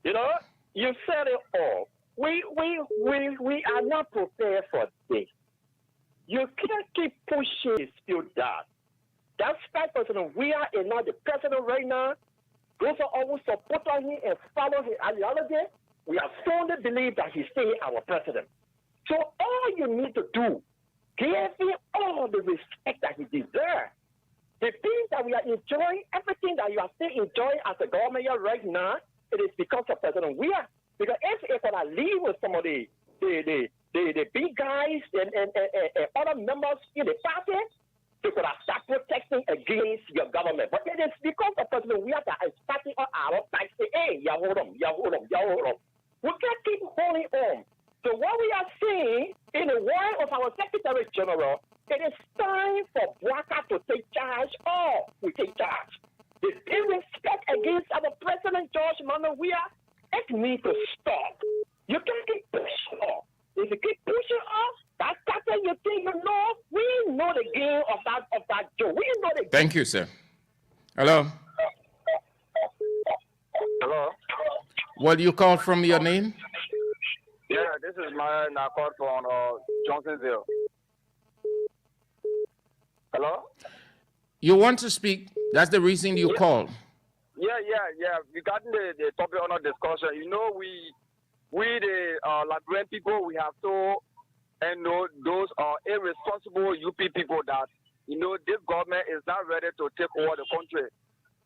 You know, you said it all. We are not prepared for this. You can't keep pushing still that. That's why President Weir is not the president right now. Those are always support him and follow his ideology. We are strongly believe that he's still our president. So all you need to do, give him all the respect that he deserves. The things that we are enjoying, everything that you are still enjoying as a government right now, it is because of President Weir. Because if I leave with some of the big guys and other members in the party, they could have started protesting against your government. But it is because of President Weir that is starting on our side. Say, hey, you hold on. We can't keep holding on. So what we are seeing in the word of our Secretary General, it is time for Bwaka to take charge, or we take charge. The disrespect against our President George Manuel Weir, it needs to stop. You can't keep pushing off. If you keep pushing off, that's something you think you know. We know the game of that Joe. We know the game. Thank you, sir. Hello? Hello? What do you call from your name? Yeah, this is my call from Johnsonville. Hello? You want to speak? That's the reason you call. Yeah. Regarding the topic on our discussion, you know, we the Liberian people, we have to know those are irresponsible UP people that, you know, this government is not ready to take over the country.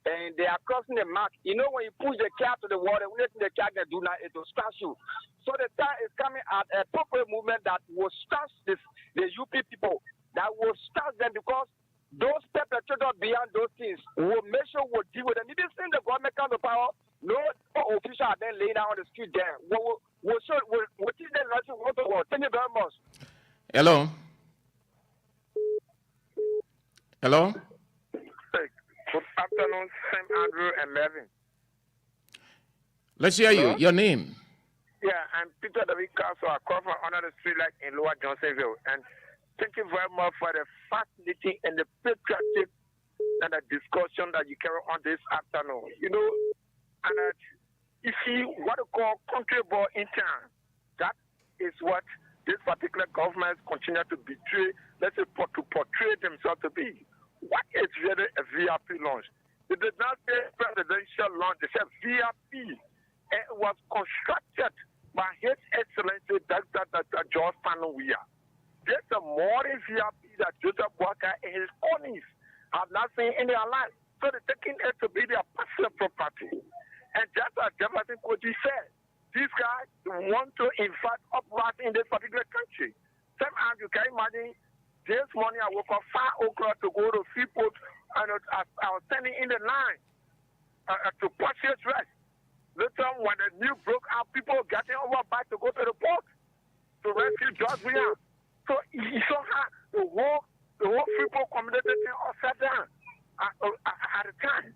And they are crossing the mark. You know, when you push the cat to the water, when the cat can do that, it will scratch you. So the time is coming at a proper movement that will scratch the UP people, that will scratch them, because those perpetrators beyond those things. We'll make sure we'll deal with them. You didn't think the government comes to power, no official are then laying down on the street there. We'll teach them nothing. Thank you very much. Hello. Hello. Good afternoon, Sam, Andrew, and Melvin. Let's hear you. Your name. Yeah, I'm Peter David Castle. I come from under the street light in Lower Johnsonville. And thank you very much for the fascinating and the patriotic and the discussion that you carry on this afternoon. You know, and you see what we call country boy in town. That is what this particular government continue to betray, let's say, to portray themselves to be. What is really a VIP launch? They did not say presidential launch, they said VIP. And it was constructed by His Excellency Dr. George Weah. There's a modern VIP that Joseph Walker and his colleagues have not seen in their life. So they're taking it to be their personal property. And just as Jefferson Koji said, these guys want to invite uprising in this particular country. Sometimes you can imagine this morning I woke up 5 o'clock to go to Freeport and I was standing in the line to purchase rest. Later, when the news broke out, people getting over back to go to the port to rescue George Weah. So you saw how the whole Freeport community thing all sat down at the time.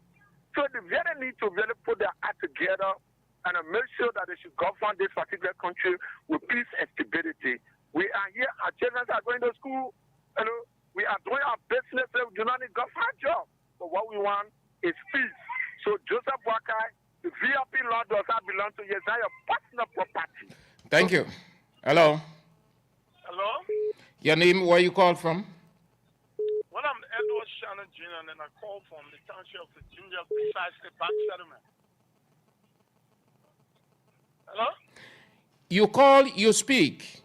So they really need to really put their act together and make sure that they should govern this particular country with peace and stability. We are here, our children are going to school, you know, we are doing our business, we do not need government job. But what we want is peace. So Joseph Boakai, the VIP law does not belong to you. It's not your personal property. Thank you. Hello. Hello? Your name, where you call from? Well, I'm Edward Shannon Jr., and I call from the township of the Ginger besides the back settlement. Hello? You call, you speak.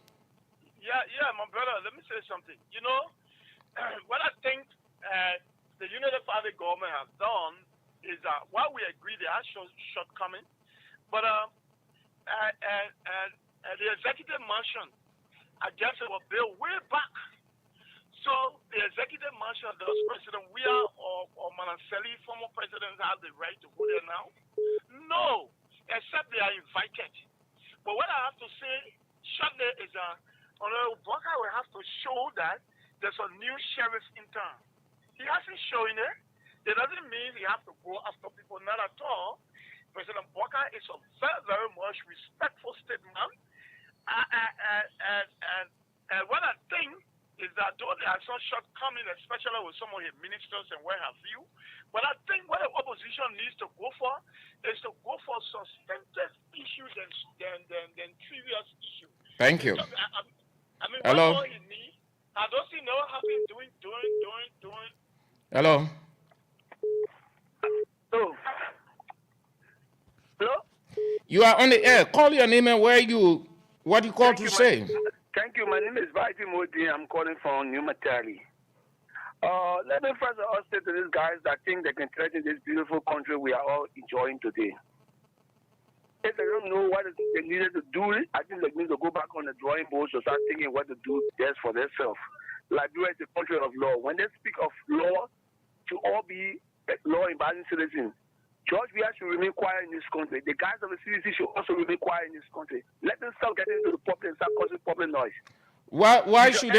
Yeah, my brother, let me say something. You know, what I think the Unity Party government has done is that while we agree there are shortcomings, but the executive mansion, I guess it was built way back. So the executive mansion, does President Weah or Manaseli, former presidents, have the right to go there now? No, except they are invited. But what I have to say shortly is that Honorable Boakai will have to show that there's a new sheriff in town. He hasn't shown it. That doesn't mean he has to go after people, not at all. President Boakai is a very, very much respectful statement. And what I think is that though there are some shortcomings, especially with some of his ministers and where have you, but I think what the opposition needs to go for is to go for substantive issues than trivial issues. Thank you. I mean, Hello. what more he needs? I don't see no have been doing. Hello. Hello. Hello? You are on the air. Call your name and what you call to say. Thank you. My name is Vaiti Modi. I'm calling from New Matari. Let me first of all say to these guys that think they can threaten this beautiful country we are all enjoying today. If they don't know what they needed to do, I think they need to go back on the drawing board to start thinking what to do best for themselves. Liberia is a country of law. When they speak of law, to all be law-abiding citizens, George Weah should remain quiet in this country. The guys of the CDC should also remain quiet in this country. Let them stop getting into the public and start causing public noise. Why should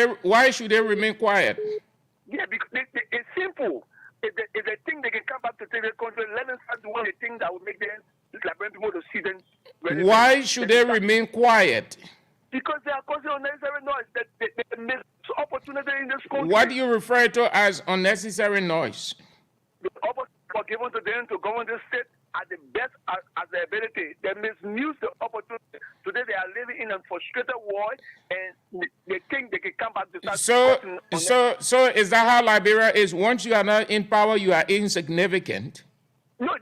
they remain quiet? Yeah, because it's simple. If they think they can come back to take the country, let them start doing the thing that will make them Liberian people to see them. Why should they remain quiet? Because they are causing unnecessary noise. They miss opportunity in this country. What do you refer to as unnecessary noise? The opportunity given to them to govern this state at the best as their ability. They misuse the opportunity. Today they are living in a frustrated world, and they think they can come back to start. So is that how Liberia is? Once you are not in power, you are insignificant. No,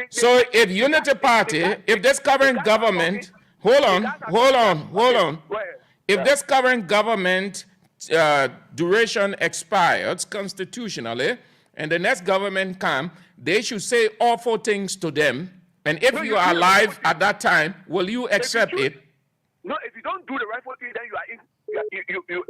so if Unity Party, if this current government, hold on. If this current government duration expires constitutionally, and the next government come, they should say awful things to them. And if you are alive at that time, will you accept it? No, if you don't do the rightful thing, then you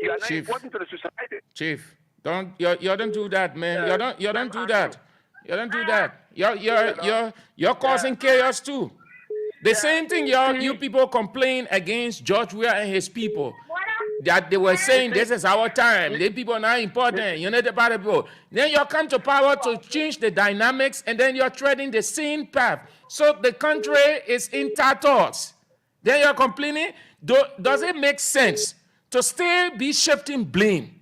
are not important to the society. Chief, Don't you don't do that, man. You don't do that. You don't do that. You're causing chaos too. The same thing you people complain against George Weah and his people. That they were saying this is our time. The people are not important. You know the people. Then you come to power to change the dynamics, and then you're treading the same path. So the country is in tatters. Then you're complaining. Does it make sense to still be shifting blame?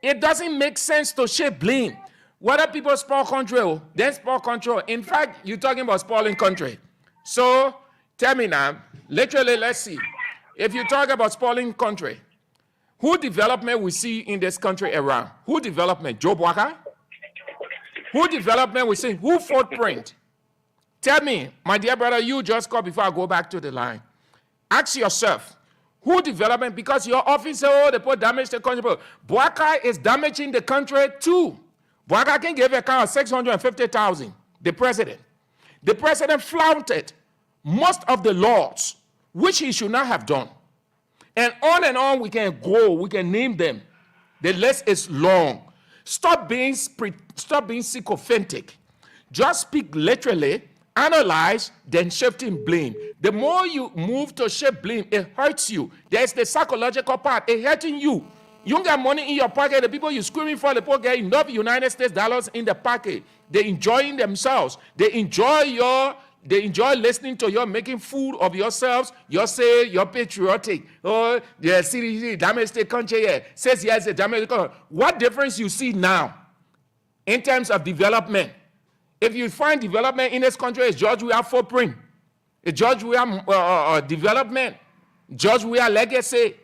It doesn't make sense to shift blame. Whether people spoil country, then spoil control. In fact, you're talking about spoiling country. So tell me now, literally, let's see. If you talk about spoiling country, who development we see in this country around? Who development? Joe Bwaka? Who development we see? Who footprint? Tell me, my dear brother, you just call before I go back to the line. Ask yourself, who development? Because your office, they put damage to the country. Bwaka is damaging the country too. Bwaka can give a count of 650,000. The president. The president flouted most of the laws, which he should not have done. And on we can go, we can name them. The list is long. Stop being sycophantic. Just speak literally, analyze, then shifting blame. The more you move to shift blame, it hurts you. There's the psychological part, it hurting you. You don't got money in your pocket. The people you screaming for, the people get enough United States dollars in the pocket. They're enjoying themselves. They enjoy listening to you making fool of yourselves. You say you're patriotic. Oh, the CDC, damage the country here. Says yes, the damage the country. What difference you see now in terms of development? If you find development in this country, it's George Weah footprint. It's George Weah development. George Weah legacy.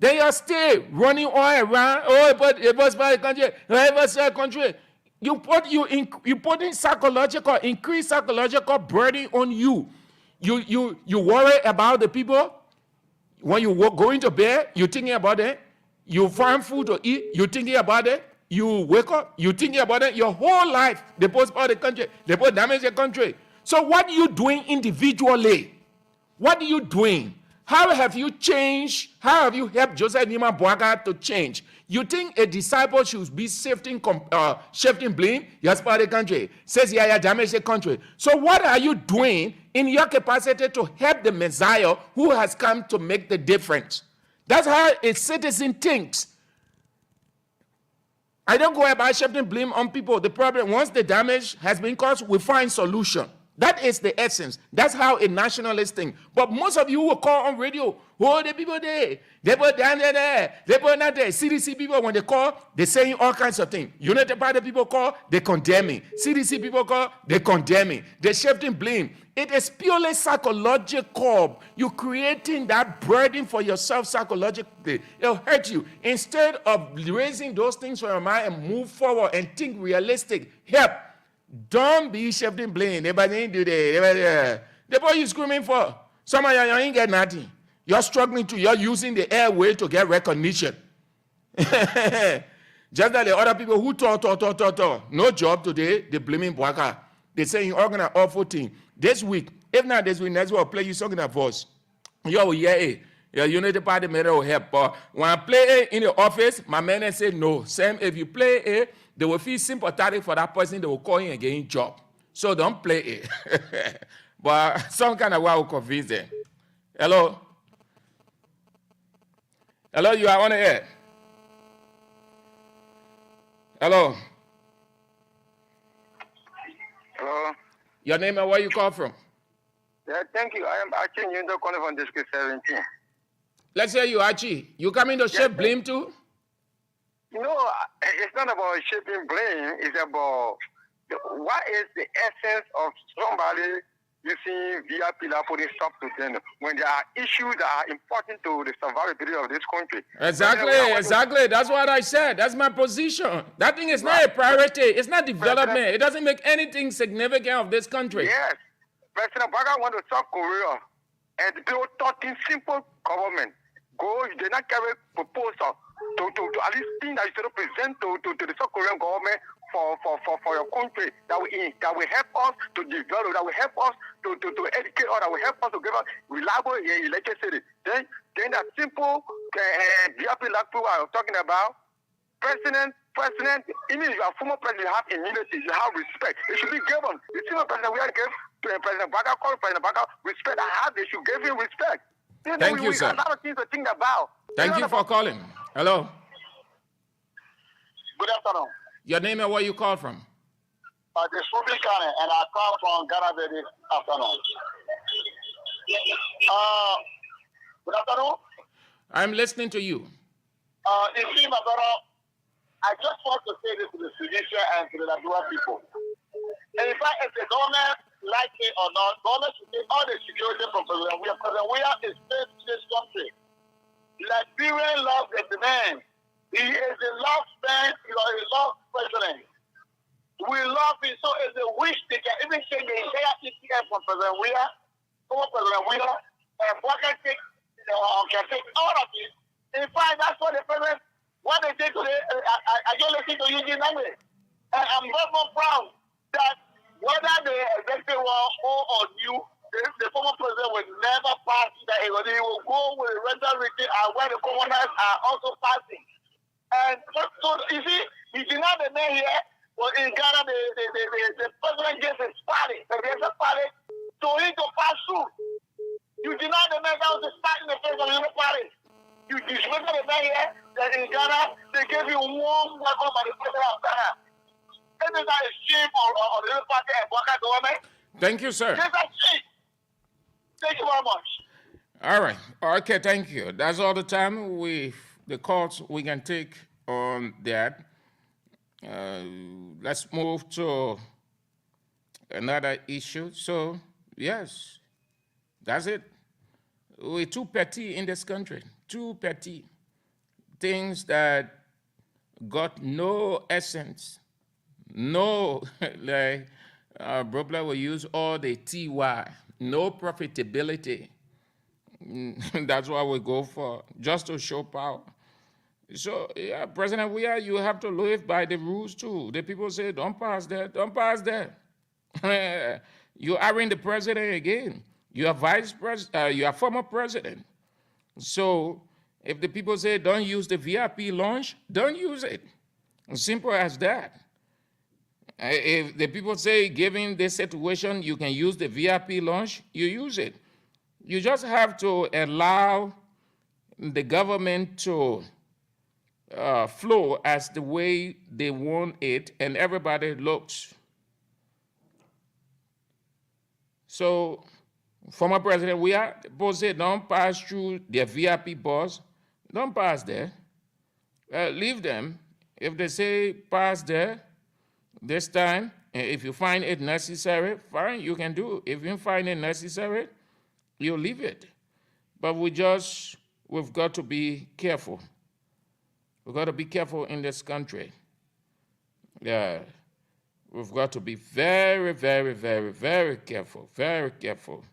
Then you're still running all around. Oh, but it was by the country. It was the country. You put in increased psychological burden on you. You worry about the people. When you go into bed, you're thinking about it. You find food to eat, you're thinking about it. You wake up, you're thinking about it. Your whole life, they put spoil the country. They put damage the country. So what are you doing individually? What are you doing? How have you changed? How have you helped Joseph Nima Bwaka to change? You think a disciple should be shifting blame? Yes, for the country. Says, yeah, damage the country. So what are you doing in your capacity to help the Messiah who has come to make the difference? That's how a citizen thinks. I don't go about shifting blame on people. The problem, once the damage has been caused, we find solution. That is the essence. That's how a nationalist thinks. But most of you will call on radio, oh, the people there, they put down there, they put not there. CDC people, when they call, they're saying all kinds of things. United Party people call, they condemn me. CDC people call, they condemn me. They're shifting blame. It is purely psychological. You're creating that burden for yourself psychologically. It'll hurt you. Instead of raising those things from your mind and move forward and think realistic, help. Don't be shifting blame. Nobody ain't do that. The boy you screaming for. Some of you ain't get nothing. You're struggling you're using the airway to get recognition. Just like the other people who talk. No job today, they blaming Bwaka. They say you organize awful thing. This week, if not this week, next week I'll play you something that voice. Yo, yeah, your United Party matter will help. But when I play it in the office, my man say no. Sam, if you play it, they will feel sympathetic for that person. They will call you and get in job. So don't play it. But some kind of way will convince them. Hello? Hello, you are on the air. Hello? Hello? Your name and where you call from? Yeah, thank you. I am Archie Nyundo calling from District 17. Let's say you, Archie. You coming to share blame too? No, it's not about shaping blame. It's about what is the essence of somebody using VIP putting stop to them when there are issues that are important to the survivability of this country. Exactly. That's what I said. That's my position. That thing is not a priority. It's not development. It doesn't make anything significant of this country. Yes. President Bwaka went to South Korea and they were talking simple government. Go, they not carry proposal to at least things that you should present to the South Korean government for your country that will help us to develop, that will help us to educate us, that will help us to give us reliable electricity. Then that simple VIP like people are talking about, President, even if you are former president, you have immunity, you have respect. It should be given. The senior president, we have to give President Baga, call President Baga respect. They should give him respect. Thank you, sir. We have a lot of things to think about. Thank you for calling. Hello. Good afternoon. Your name and where you call from? The Republican, and I come from Ghana this afternoon. Good afternoon. I'm listening to you. You see, my brother, I just want to say this to the Tunisia and to the Liberia people. And in fact, if the government like it or not, government should take all the security from President Weah. President Weah is faith to this country. Liberian love the man. He is the love man, he is the love president. We love him, so it's a wish they can even change the entire ETF from President Weah, former President Weah, and can take all of it. In fact, that's what the president, what they did today, I just listened to Eugene Nangwe. And I'm very, very proud that whether the executive or new, the former president will never pass that he will go with the rental rating and where the commoners are also passing. And so you see, he did not the man here, but in Ghana, the president gets his party, the rest party, so he to pass through. You did not the man that was starting the first of the party. You disrespect the man here, that in Ghana, they gave you warm welcome by the president of Ghana. That is not a shame on the other party and Bwaka government. Thank you, sir. That's a shame. Thank you very much. All right. Okay, thank you. That's all the time the calls we can take on that. Let's move to another issue. So, yes, that's it. We're too petty in this country. Too petty. Things that got no essence. No, like Brobla will use all the TY. No profitability. That's what we go for, just to show power. So, yeah, President Weah, you have to live by the rules too. The people say, don't pass that, don't pass that. You aren't the president again. You are vice president, you are former president. So, if the people say, don't use the VIP launch, don't use it. As simple as that. If the people say, given this situation, you can use the VIP launch, you use it. You just have to allow the government to flow as the way they want it, and everybody looks. So, former President Weah, both say don't pass through their VIP bus. Don't pass there. Leave them. If they say pass there this time, if you find it necessary, fine, you can do it. If you find it necessary, you leave it. But we've got to be careful. We've got to be careful in this country. Yeah. We've got to be very, very, very, very careful, very careful.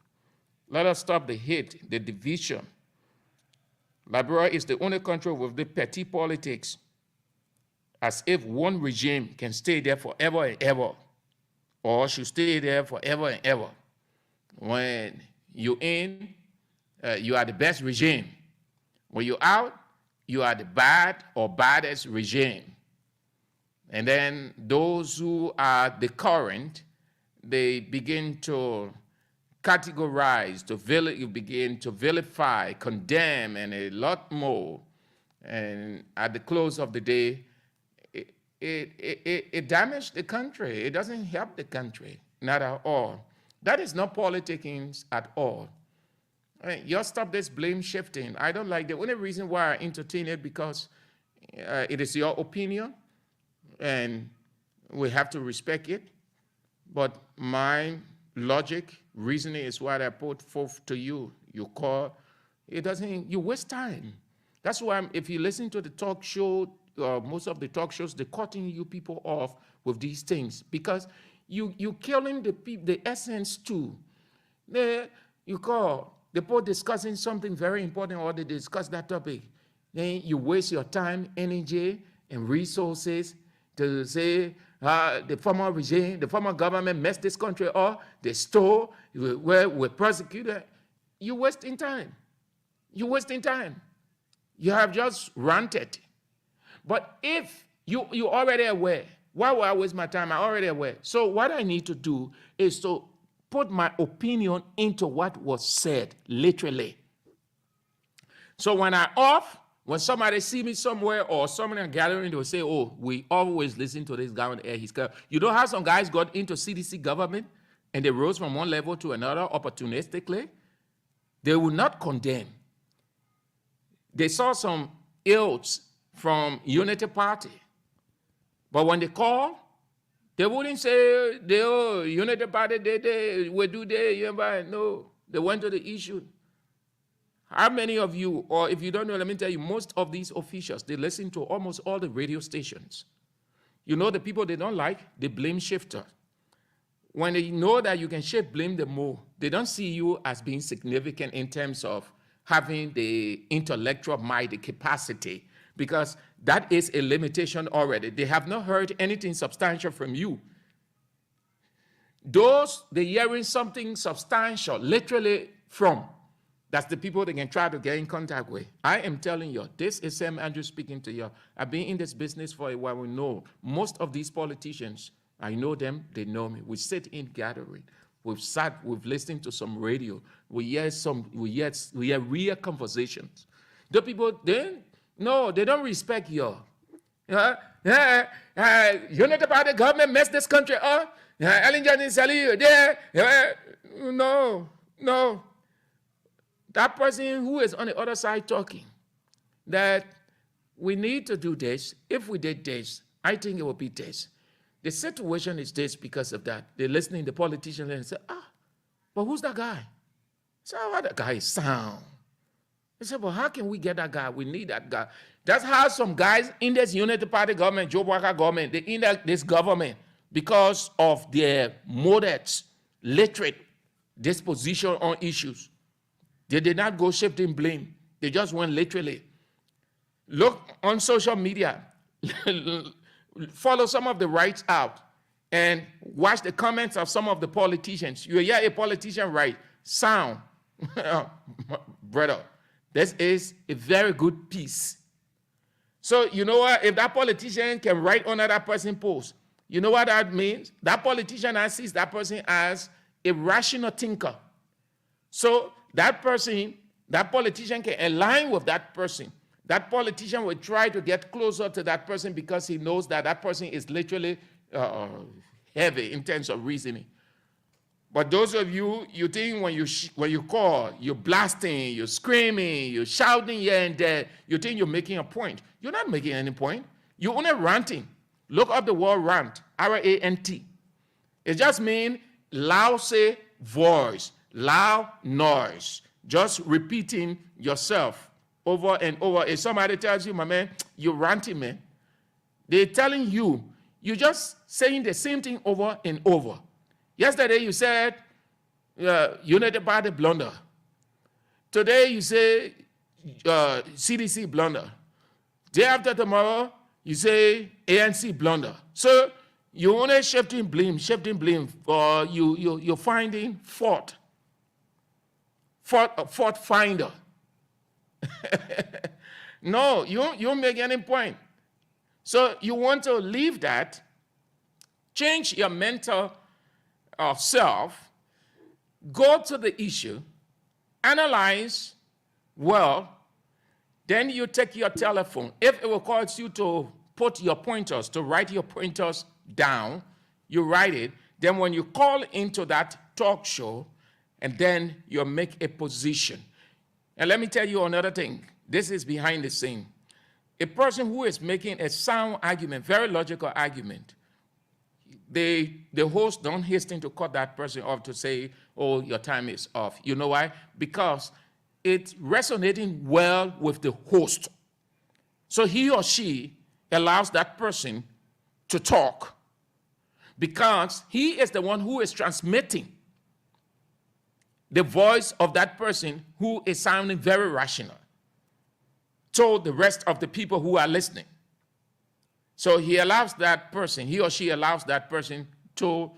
Let us stop the hate, the division. Liberia is the only country with the petty politics, as if one regime can stay there forever and ever, or should stay there forever and ever. When you're in, you are the best regime. When you're out, you are the bad or baddest regime. And then those who are the current, they begin to categorize, begin to vilify, condemn, and a lot more. And at the close of the day, it damaged the country. It doesn't help the country, not at all. That is not politicking at all. I mean, you stop this blame shifting. I don't like the only reason why I entertain it because it is your opinion, and we have to respect it. But my logic, reasoning is what I put forth to you. You call, it doesn't, you waste time. That's why if you listen to the talk show, most of the talk shows, they're cutting you people off with these things because you killing the essence too. You call, they're both discussing something very important or they discuss that topic. Then you waste your time, energy, and resources to say the former regime, the former government messed this country up, they stole, we're prosecuted. You're wasting time. You're wasting time. You have just ranted. But if you already aware, why would I waste my time? I'm already aware. So what I need to do is to put my opinion into what was said, literally. So when I off, when somebody see me somewhere or someone in a gathering, they will say, oh, we always listen to this guy on the air. You know how some guys got into CDC government and they rose from one level to another opportunistically? They will not condemn. They saw some ills from Unity Party. But when they call, they wouldn't say, Unity Party, they will do that. No, they went to the issue. How many of you, or if you don't know, let me tell you, most of these officials, they listen to almost all the radio stations. You know the people they don't like, they blame shifter. When they know that you can shift blame them more, they don't see you as being significant in terms of having the intellectual mind, the capacity, because that is a limitation already. They have not heard anything substantial from you. Those they're hearing something substantial, literally from, that's the people they can try to get in contact with. I am telling you, this is Sam Andrews speaking to you. I've been in this business for a while. We know most of these politicians, I know them, they know me. We sit in gathering. We've listened to some radio. We hear real conversations. The people, they don't respect you. Unity Party government messed this country up. Ellen Johnson Sally there. No. That person who is on the other side talking, that we need to do this. If we did this, I think it will be this. The situation is this because of that. They're listening to politicians and say, but who's that guy? So that guy is sound. They say, well, how can we get that guy? We need that guy. That's how some guys in this Unity Party government, Joe Walker government, they in this government because of their modest, literate disposition on issues. They did not go shifting blame. They just went literally. Look on social media. Follow some of the rights out and watch the comments of some of the politicians. You hear a politician right, sound. Brother, this is a very good piece. So you know what? If that politician can write under that person's post, you know what that means? That politician sees that person as a rational thinker. So that person, that politician can align with that person. That politician will try to get closer to that person because he knows that that person is literally heavy in terms of reasoning. But those of you, you think when you call, you're blasting, you're screaming, you're shouting here and there, you think you're making a point. You're not making any point. You're only ranting. Look up the word rant, R-A-N-T. It just means loud say voice, loud noise, just repeating yourself over and over. If somebody tells you, my man, you're ranting, man, they're telling you, you're just saying the same thing over and over. Yesterday you said, Unity Party blunder. Today you say, CDC blunder. Day after tomorrow, you say ANC blunder. So you're only shifting blame, or you're finding fault finder. No, you don't make any point. So you want to leave that, change your mental self, go to the issue, analyze well, then you take your telephone. If it requires you to put your pointers, to write your pointers down, you write it. Then when you call into that talk show, and then you make a position. And let me tell you another thing. This is behind the scene. A person who is making a sound argument, very logical argument, the host don't hasten to cut that person off to say, oh, your time is off. You know why? Because it's resonating well with the host. So he or she allows that person to talk because he is the one who is transmitting the voice of that person who is sounding very rational to the rest of the people who are listening. So he allows that person, he or she allows that person to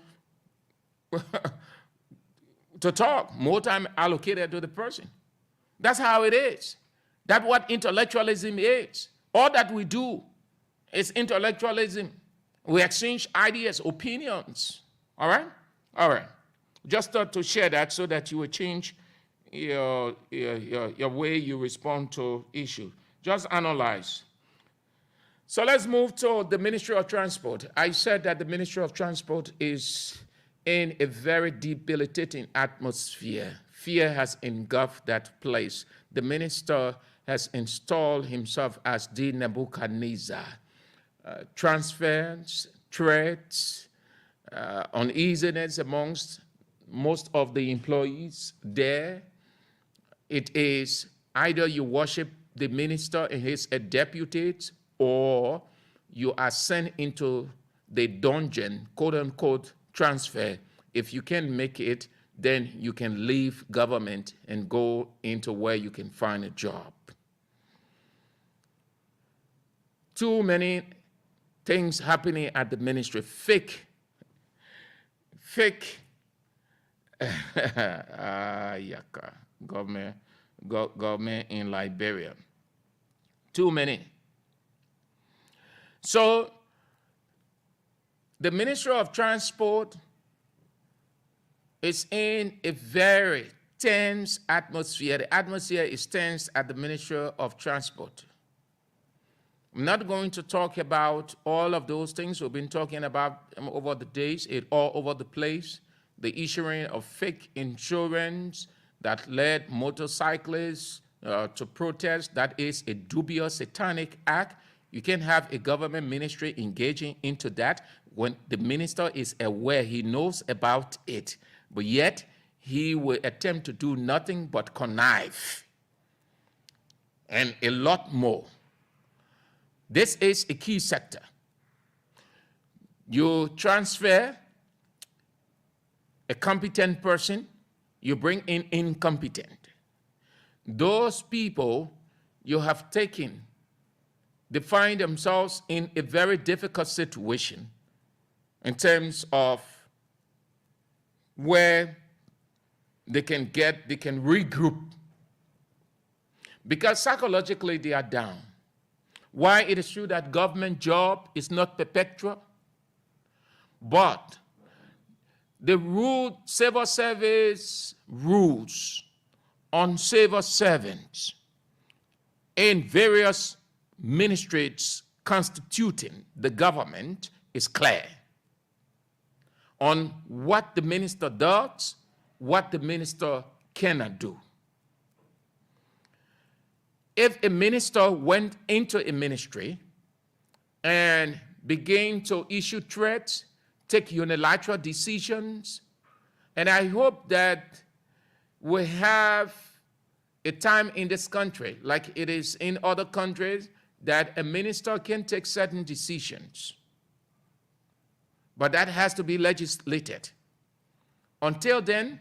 talk, more time allocated to the person. That's how it is. That's what intellectualism is. All that we do It's intellectualism. We exchange ideas, opinions. All right? All right. Just thought to share that so that you will change your way you respond to issues. Just analyze. So let's move to the Ministry of Transport. I said that the Ministry of Transport is in a very debilitating atmosphere. Fear has engulfed that place. The minister has installed himself as the Nebuchadnezzar. Transfers, threats, uneasiness amongst most of the employees there. It is either you worship the minister and his deputies, or you are sent into the dungeon, quote unquote, transfer. If you can make it, then you can leave government and go into where you can find a job. Too many things happening at the ministry. Fake. Government in Liberia. Too many. So the Ministry of Transport is in a very tense atmosphere. The atmosphere is tense at the Ministry of Transport. I'm not going to talk about all of those things we've been talking about over the days, all over the place. The issuing of fake insurance that led motorcyclists to protest. That is a dubious satanic act. You can't have a government ministry engaging into that when the minister is aware, he knows about it, but yet he will attempt to do nothing but connive and a lot more. This is a key sector. You transfer a competent person, you bring in incompetent. Those people you have taken, they find themselves in a very difficult situation in terms of where they can regroup. Because psychologically they are down. Why it is true that government job is not perpetual, but the civil service rules on civil servants in various ministries constituting the government is clear on what the minister does, what the minister cannot do. If a minister went into a ministry and began to issue threats, take unilateral decisions, and I hope that we have a time in this country, like it is in other countries, that a minister can take certain decisions. But that has to be legislated. Until then,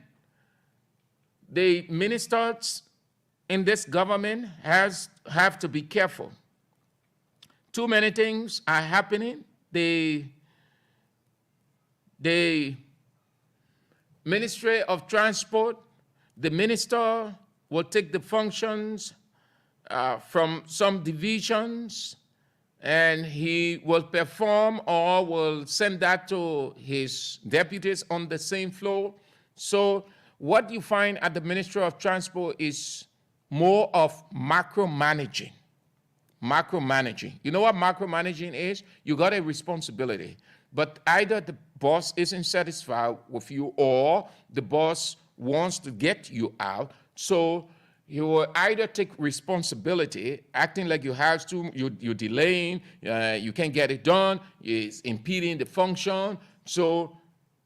the ministers in this government have to be careful. Too many things are happening. The Ministry of Transport, the minister will take the functions from some divisions, and he will perform or will send that to his deputies on the same floor. So what you find at the Ministry of Transport is more of macromanaging. Macromanaging. You know what macromanaging is? You got a responsibility, but either the boss isn't satisfied with you or the boss wants to get you out. So you will either take responsibility, acting like you have to, you're delaying, you can't get it done, it's impeding the function. So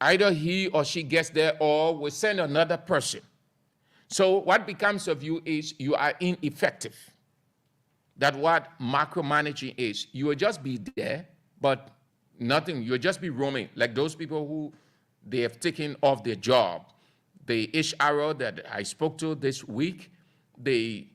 either he or she gets there or we send another person. So what becomes of you is you are ineffective. That's what macromanaging is. You will just be there, but nothing. You'll just be roaming, like those people who they have taken off their job. The HR that I spoke to this week, the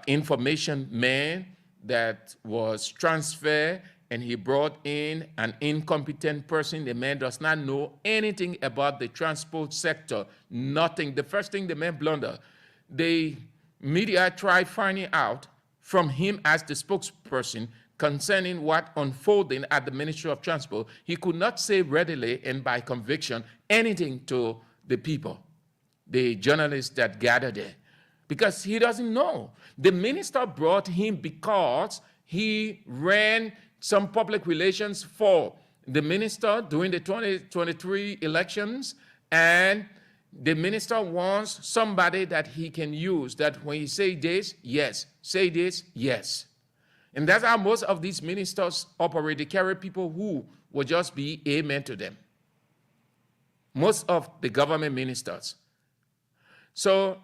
information man that was transferred, and he brought in an incompetent person. The man does not know anything about the transport sector, nothing. The first thing the man blundered, the media tried finding out from him as the spokesperson, concerning what unfolding at the Ministry of Transport, he could not say readily and by conviction anything to the people, the journalists that gathered there, because he doesn't know. The minister brought him because he ran some public relations for the minister during the 2023 elections, and the minister wants somebody that he can use, that when he say this, yes, say this, yes. And that's how most of these ministers operate. They carry people who will just be amen to them. Most of the government ministers. So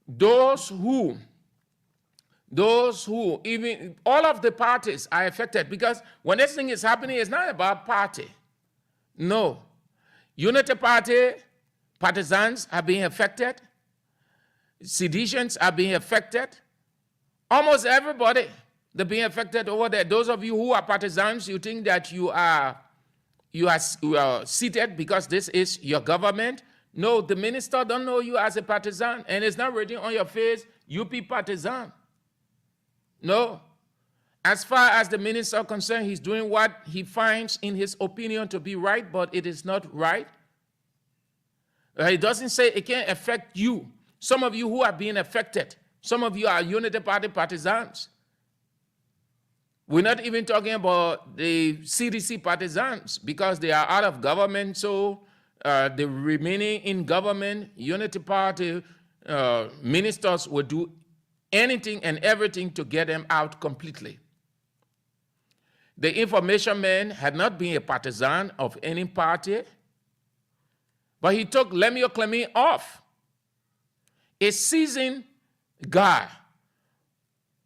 those who, even all of the parties are affected, because when this thing is happening, it's not about party. No. Unity Party partisans are being affected. Seditions are being affected. Almost everybody, they're being affected over there. Those of you who are partisans, you think that you are seated because this is your government. No, the minister don't know you as a partisan, and it's not written on your face, UP partisan. No. As far as the minister is concerned, he's doing what he finds in his opinion to be right, but it is not right. It doesn't say it can't affect you. Some of you who are being affected, some of you are Unity Party partisans. We're not even talking about the CDC partisans because they are out of government, so the remaining in government, Unity Party ministers will do anything and everything to get them out completely. The information man had not been a partisan of any party, but he took Lemuel Clement off. A seasoned guy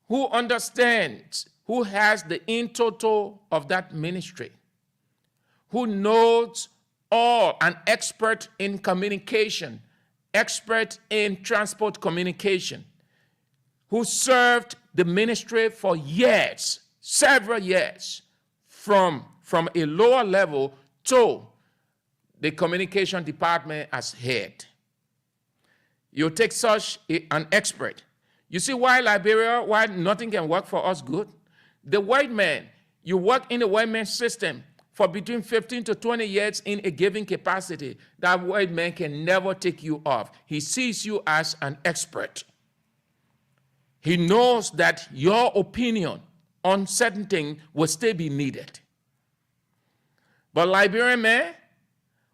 who understands, who has the in total of that ministry, who knows all, an expert in communication, expert in transport communication, who served the ministry for years, several years, from a lower level to the communication department as head. You take such an expert. You see why Liberia, why nothing can work for us good? The white man, you work in the white man system for between 15 to 20 years in a given capacity. That white man can never take you off. He sees you as an expert. He knows that your opinion on certain things will still be needed. But Liberian man,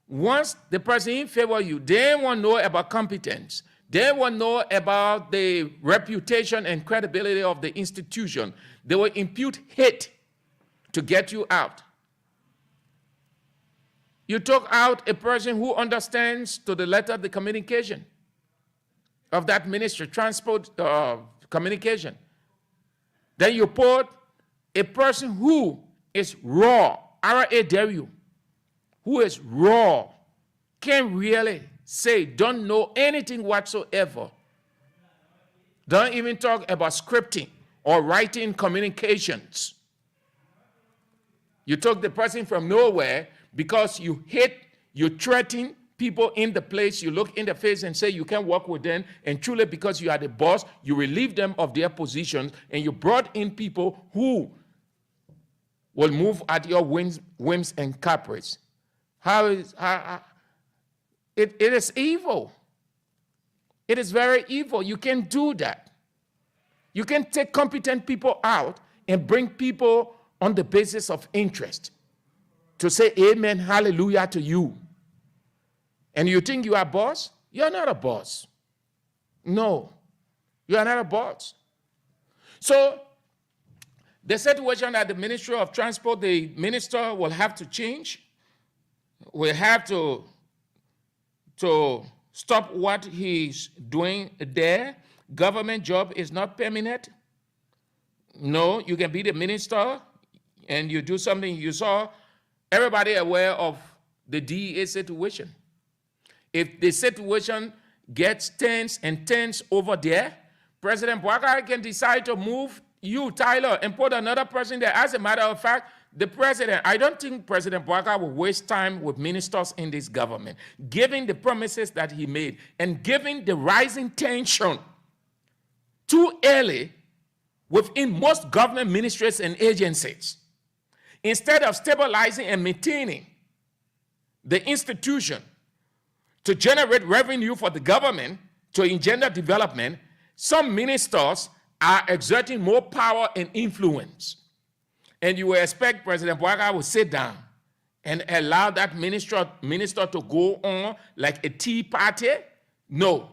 once the person in favor of you, they won't know about competence. They won't know about the reputation and credibility of the institution. They will impute hate to get you out. You took out a person who understands to the letter the communication of that ministry, transport communication. Then you put a person who is raw, R-A-W, who is raw, can't really say, don't know anything whatsoever. Don't even talk about scripting or writing communications. You took the person from nowhere because you hate, you threaten people in the place, you look in the face and say you can't work with them, and truly because you are the boss, you relieve them of their positions, and you brought in people who will move at your whims and caprice. It is evil. It is very evil. You can't do that. You can take competent people out and bring people on the basis of interest to say amen, hallelujah to you. And you think you are a boss? You're not a boss. No, you are not a boss. So the situation at the Ministry of Transport, the minister will have to change. Will have to stop what he's doing there. Government job is not permanent. No, you can be the minister and you do something. You saw everybody aware of the DEA situation. If the situation gets tense and tense over there, President Bwaka can decide to move you, Tyler, and put another person there. As a matter of fact, the president, I don't think President Bwaka will waste time with ministers in this government, given the promises that he made and given the rising tension too early within most government ministries and agencies. Instead of stabilizing and maintaining the institution to generate revenue for the government, to engender development, some ministers are exerting more power and influence. And you will expect President Bouaga will sit down and allow that minister to go on like a tea party? No.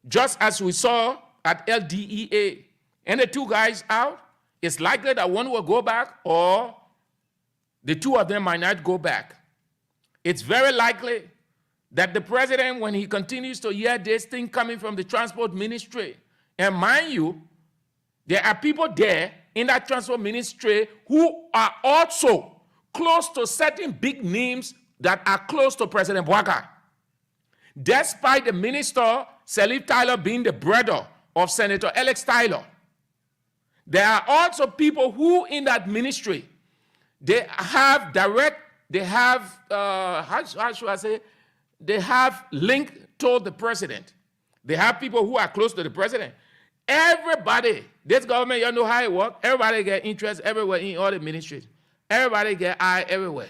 Just as we saw at LDEA, and the two guys out, it's likely that one will go back or the two of them might not go back. It's very likely that the president, when he continues to hear this thing coming from the transport ministry, and mind you, there are people there in that transport ministry who are also close to certain big names that are close to President Bouaga. Despite the minister, Salif Tyler, being the brother of Senator Alex Tyler, there are also people who in that ministry, they have link to the president. They have people who are close to the president. Everybody, this government, you know how it works. Everybody get interest everywhere in all the ministries. Everybody get eye everywhere.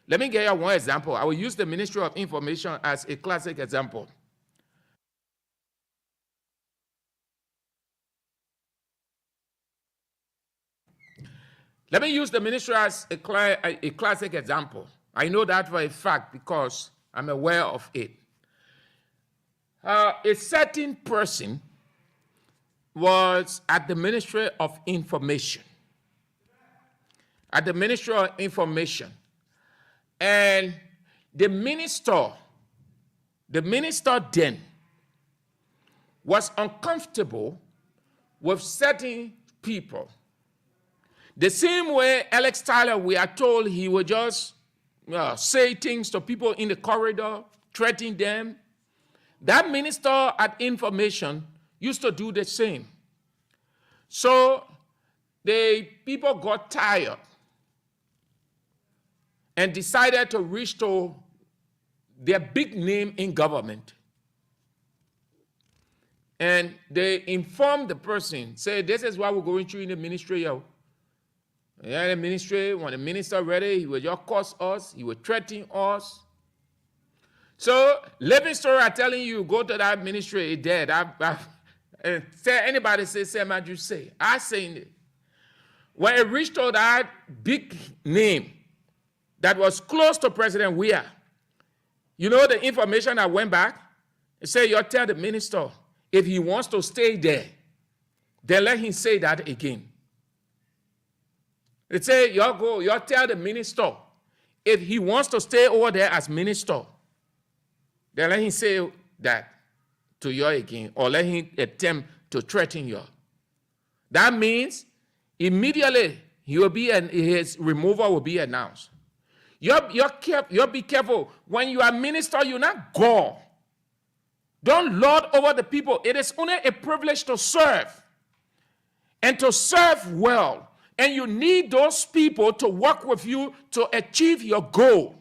Let me give you one example. I will use the Ministry of Information as a classic example. Let me use the ministry as a classic example. I know that for a fact because I'm aware of it. A certain person was at the Ministry of Information. At the Ministry of Information. And the minister then was uncomfortable with certain people. The same way Alex Tyler, we are told he would just say things to people in the corridor, threatening them. That minister at Information used to do the same. So the people got tired and decided to reach to their big name in government. And they informed the person, say, this is what we're going through in the ministry. Yeah, the ministry, when the minister ready, he will just curse us, he will threaten us. So, living story I'm telling you, go to that ministry, it's dead. Anybody say, man, you say. I saying it. When it reached to that big name that was close to President Weah, you know the information that went back? It said, you tell the minister, if he wants to stay there, then let him say that again. It said, you tell the minister, if he wants to stay over there as minister, then let him say that to you again, or let him attempt to threaten you. That means immediately his removal will be announced. You be careful. When you are minister, you're not God. Don't lord over the people. It is only a privilege to serve and to serve well. And you need those people to work with you to achieve your goal.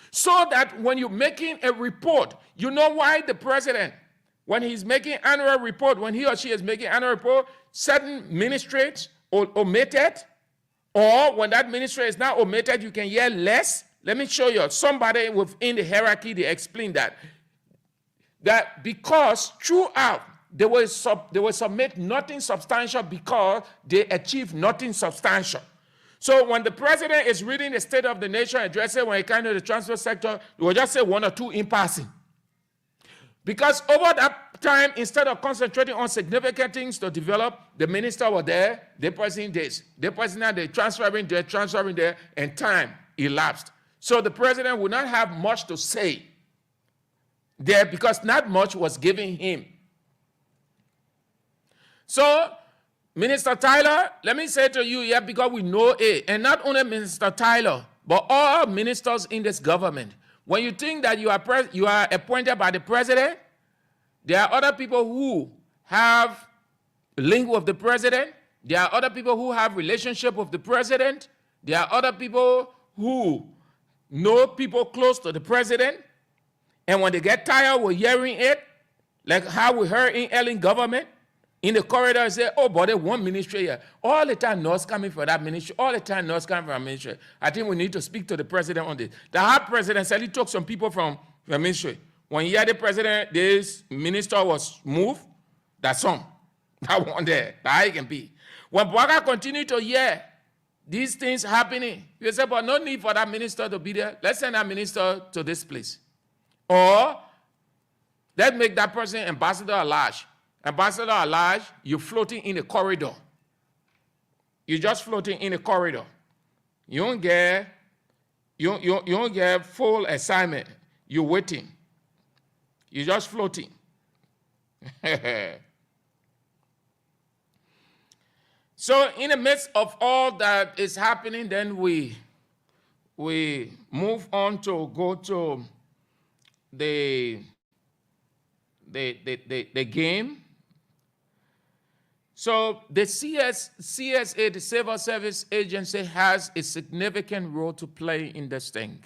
So that when you're making a report, you know why the president, when he's making annual report, when he or she is making annual report, certain ministries omitted, or when that ministry is not omitted, you can hear less. Let me show you. Somebody within the hierarchy, they explain that. That because throughout, they will submit nothing substantial because they achieve nothing substantial. So when the president is reading the State of the Nation address, when it comes to the transport sector, he will just say one or two in passing. Because over that time, instead of concentrating on significant things to develop, the minister was there, they pressing this, they pressing that, they transferring there, and time elapsed. So the president would not have much to say there because not much was given him. So, Minister Tyler, let me say to you, yeah, because we know it, and not only Minister Tyler, but all ministers in this government. When you think that you are appointed by the president, there are other people who have a link with the president. There are other people who have relationship with the president. There are other people who know people close to the president. And when they get tired with hearing it, like how we heard in Ellen government, in the corridor and say, oh, but they one ministry here. All the time, noise coming from that ministry. All the time, noise coming from that ministry. I think we need to speak to the president on this. The hard president said he took some people from the ministry. When he had the president, this minister was moved. That's some. That one there. That I can be. When Bwaga continued to hear these things happening, he said, but no need for that minister to be there. Let's send that minister to this place. Or let's make that person ambassador at large. Ambassador at large, you're floating in a corridor. You're just floating in a corridor. You don't get full assignment. You're waiting. You're just floating. So in the midst of all that is happening, then we move on to go to the game. So the CSA, the Civil Service Agency, has a significant role to play in this thing.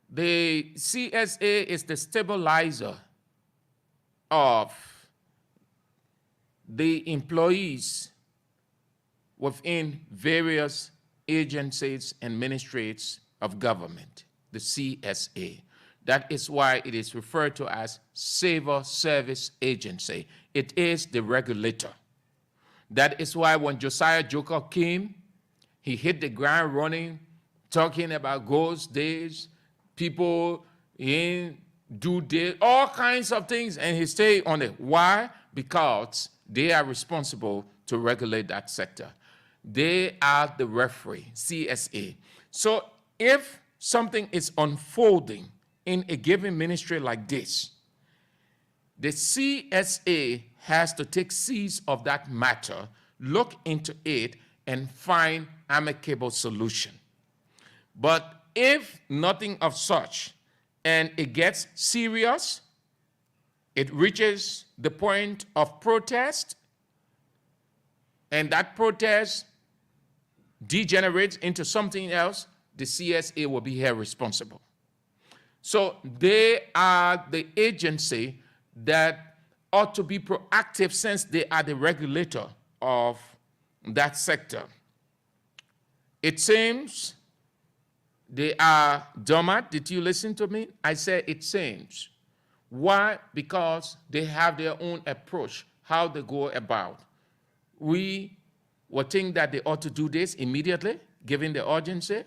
The CSA is the stabilizer of the employees within various agencies and ministries of government, the CSA. That is why it is referred to as Civil Service Agency. It is the regulator. That is why when Josiah Joker came, he hit the ground running, talking about ghost days, people in due date, all kinds of things, and he stayed on it. Why? Because they are responsible to regulate that sector. They are the referee, CSA. So if something is unfolding in a given ministry like this, the CSA has to take seize of that matter, look into it, and find amicable solution. But if nothing of such, and it gets serious, it reaches the point of protest, and that protest degenerates into something else, the CSA will be held responsible. So they are the agency that ought to be proactive since they are the regulator of that sector. It seems they are dormant. Did you listen to me? I said it seems. Why? Because they have their own approach, how they go about. We would think that they ought to do this immediately, given the urgency,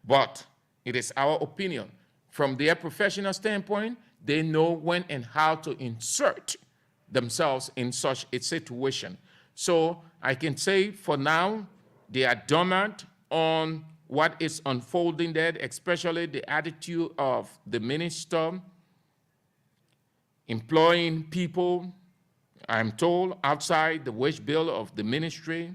but it is our opinion. From their professional standpoint, they know when and how to insert themselves in such a situation. So I can say for now, they are dormant on what is unfolding there, especially the attitude of the minister employing people, I'm told, outside the wage bill of the ministry,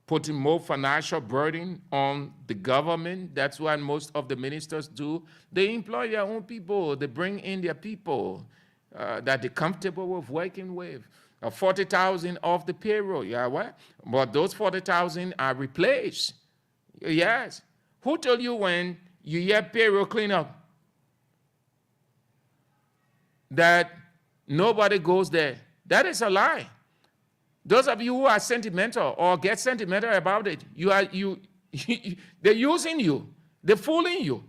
putting more financial burden on the government. That's what most of the ministers do. They employ their own people. They bring in their people that they're comfortable with working with. 40,000 off the payroll, yeah, what? But those 40,000 are replaced. Yes. Who told you when you hear payroll cleanup that nobody goes there? That is a lie. Those of you who are sentimental or get sentimental about it, they're using you. They're fooling you.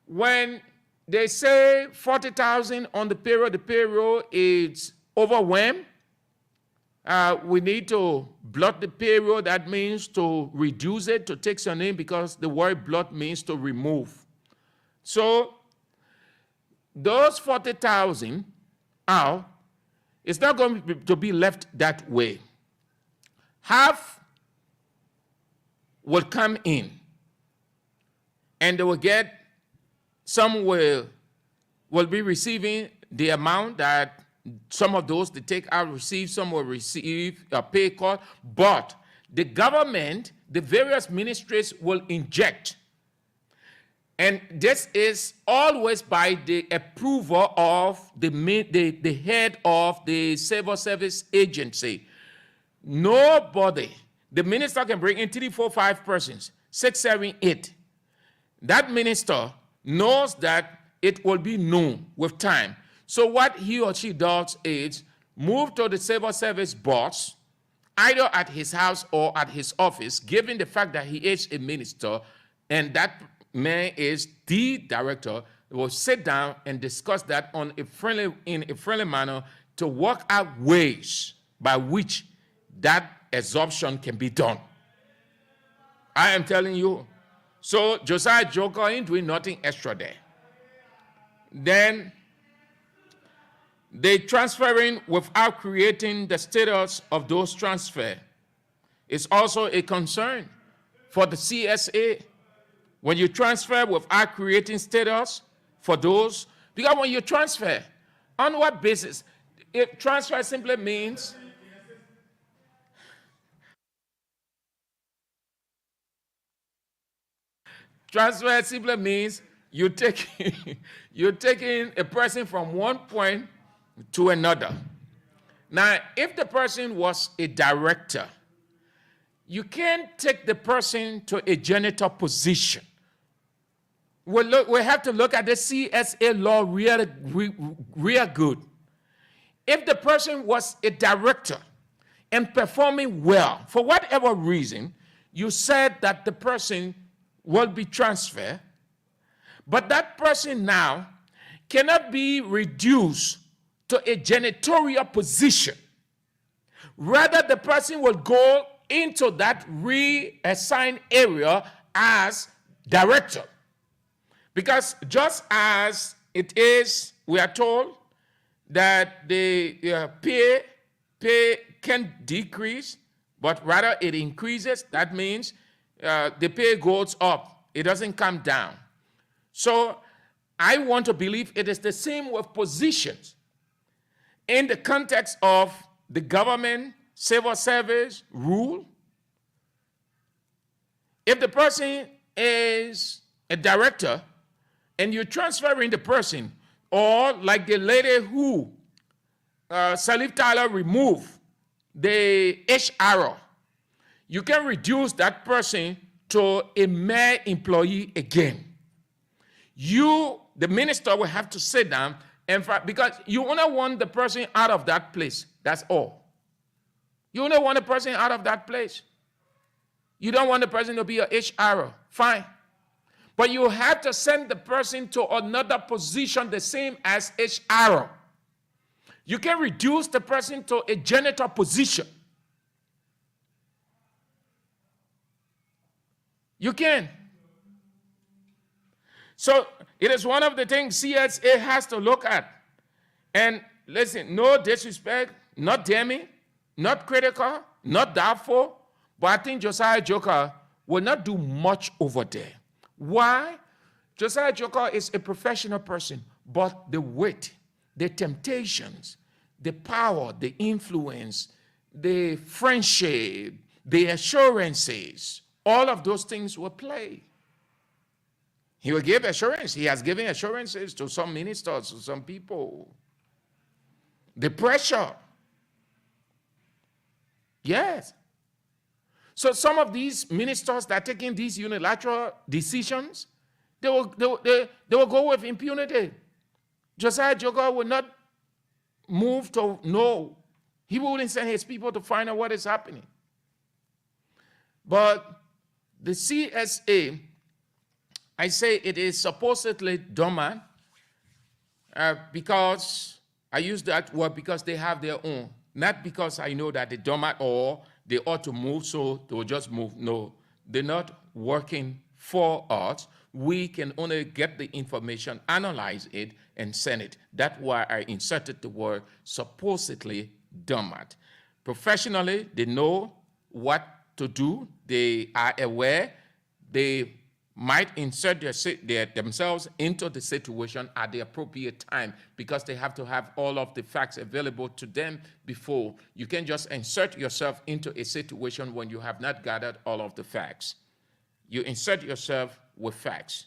When they say 40,000 on the payroll is overwhelmed, we need to blot the payroll. That means to reduce it, to take some name, because the word blot means to remove. So those 40,000 out, it's not going to be left that way. Half will come in, and they will get, some will be receiving the amount that some of those they take out receive, some will receive a pay cut, but the government, the various ministries will inject. And this is always by the approval of the head of the Civil Service Agency. Nobody, the minister can bring in 3, 4, 5 persons, 6, 7, 8. That minister knows that it will be known with time. So what he or she does is move to the civil service boss, either at his house or at his office, given the fact that he is a minister and that man is the director, will sit down and discuss that in a friendly manner to work out ways by which that absorption can be done. I am telling you. So Josiah Joker ain't doing nothing extra there. Then they transferring without creating the status of those transfer is also a concern for the CSA. When you transfer without creating status for those, because when you transfer, on what basis? If transfer simply means you're taking a person from one point to another. Now, if the person was a director, you can't take the person to a janitor position. We have to look at the CSA law real good. If the person was a director and performing well, for whatever reason, you said that the person will be transferred, but that person now cannot be reduced to a janitorial position. Rather, the person will go into that reassigned area as director. Because just as it is, we are told that the pay can decrease, but rather it increases. That means the pay goes up. It doesn't come down. So I want to believe it is the same with positions. In the context of the government civil service rule, if the person is a director and you're transferring the person, or like the lady who Salif Tyler removed, the HR, you can reduce that person to a mere employee again. You, the minister, will have to sit down and because you only want the person out of that place. That's all. You only want the person out of that place. You don't want the person to be a HR. Fine. But you have to send the person to another position the same as HR. You can reduce the person to a janitor position. You can. So it is one of the things CSA has to look at. And listen, no disrespect, not damning, not critical, not doubtful, but I think Josiah Joker will not do much over there. Why? Josiah Joker is a professional person, but the weight, the temptations, the power, the influence, the friendship, the assurances, all of those things will play. He will give assurance. He has given assurances to some ministers, to some people. The pressure. Yes. So some of these ministers that are taking these unilateral decisions, they will go with impunity. Josiah Joker will not move to know. He wouldn't send his people to find out what is happening. But the CSA, I say it is supposedly dormant because, I use that word because they have their own. Not because I know that they're dormant or they ought to move, so they will just move. No, they're not working for us. We can only get the information, analyze it, and send it. That's why I inserted the word supposedly dormant. Professionally, they know what to do. They are aware. They might insert themselves into the situation at the appropriate time because they have to have all of the facts available to them before. You can just insert yourself into a situation when you have not gathered all of the facts. You insert yourself with facts.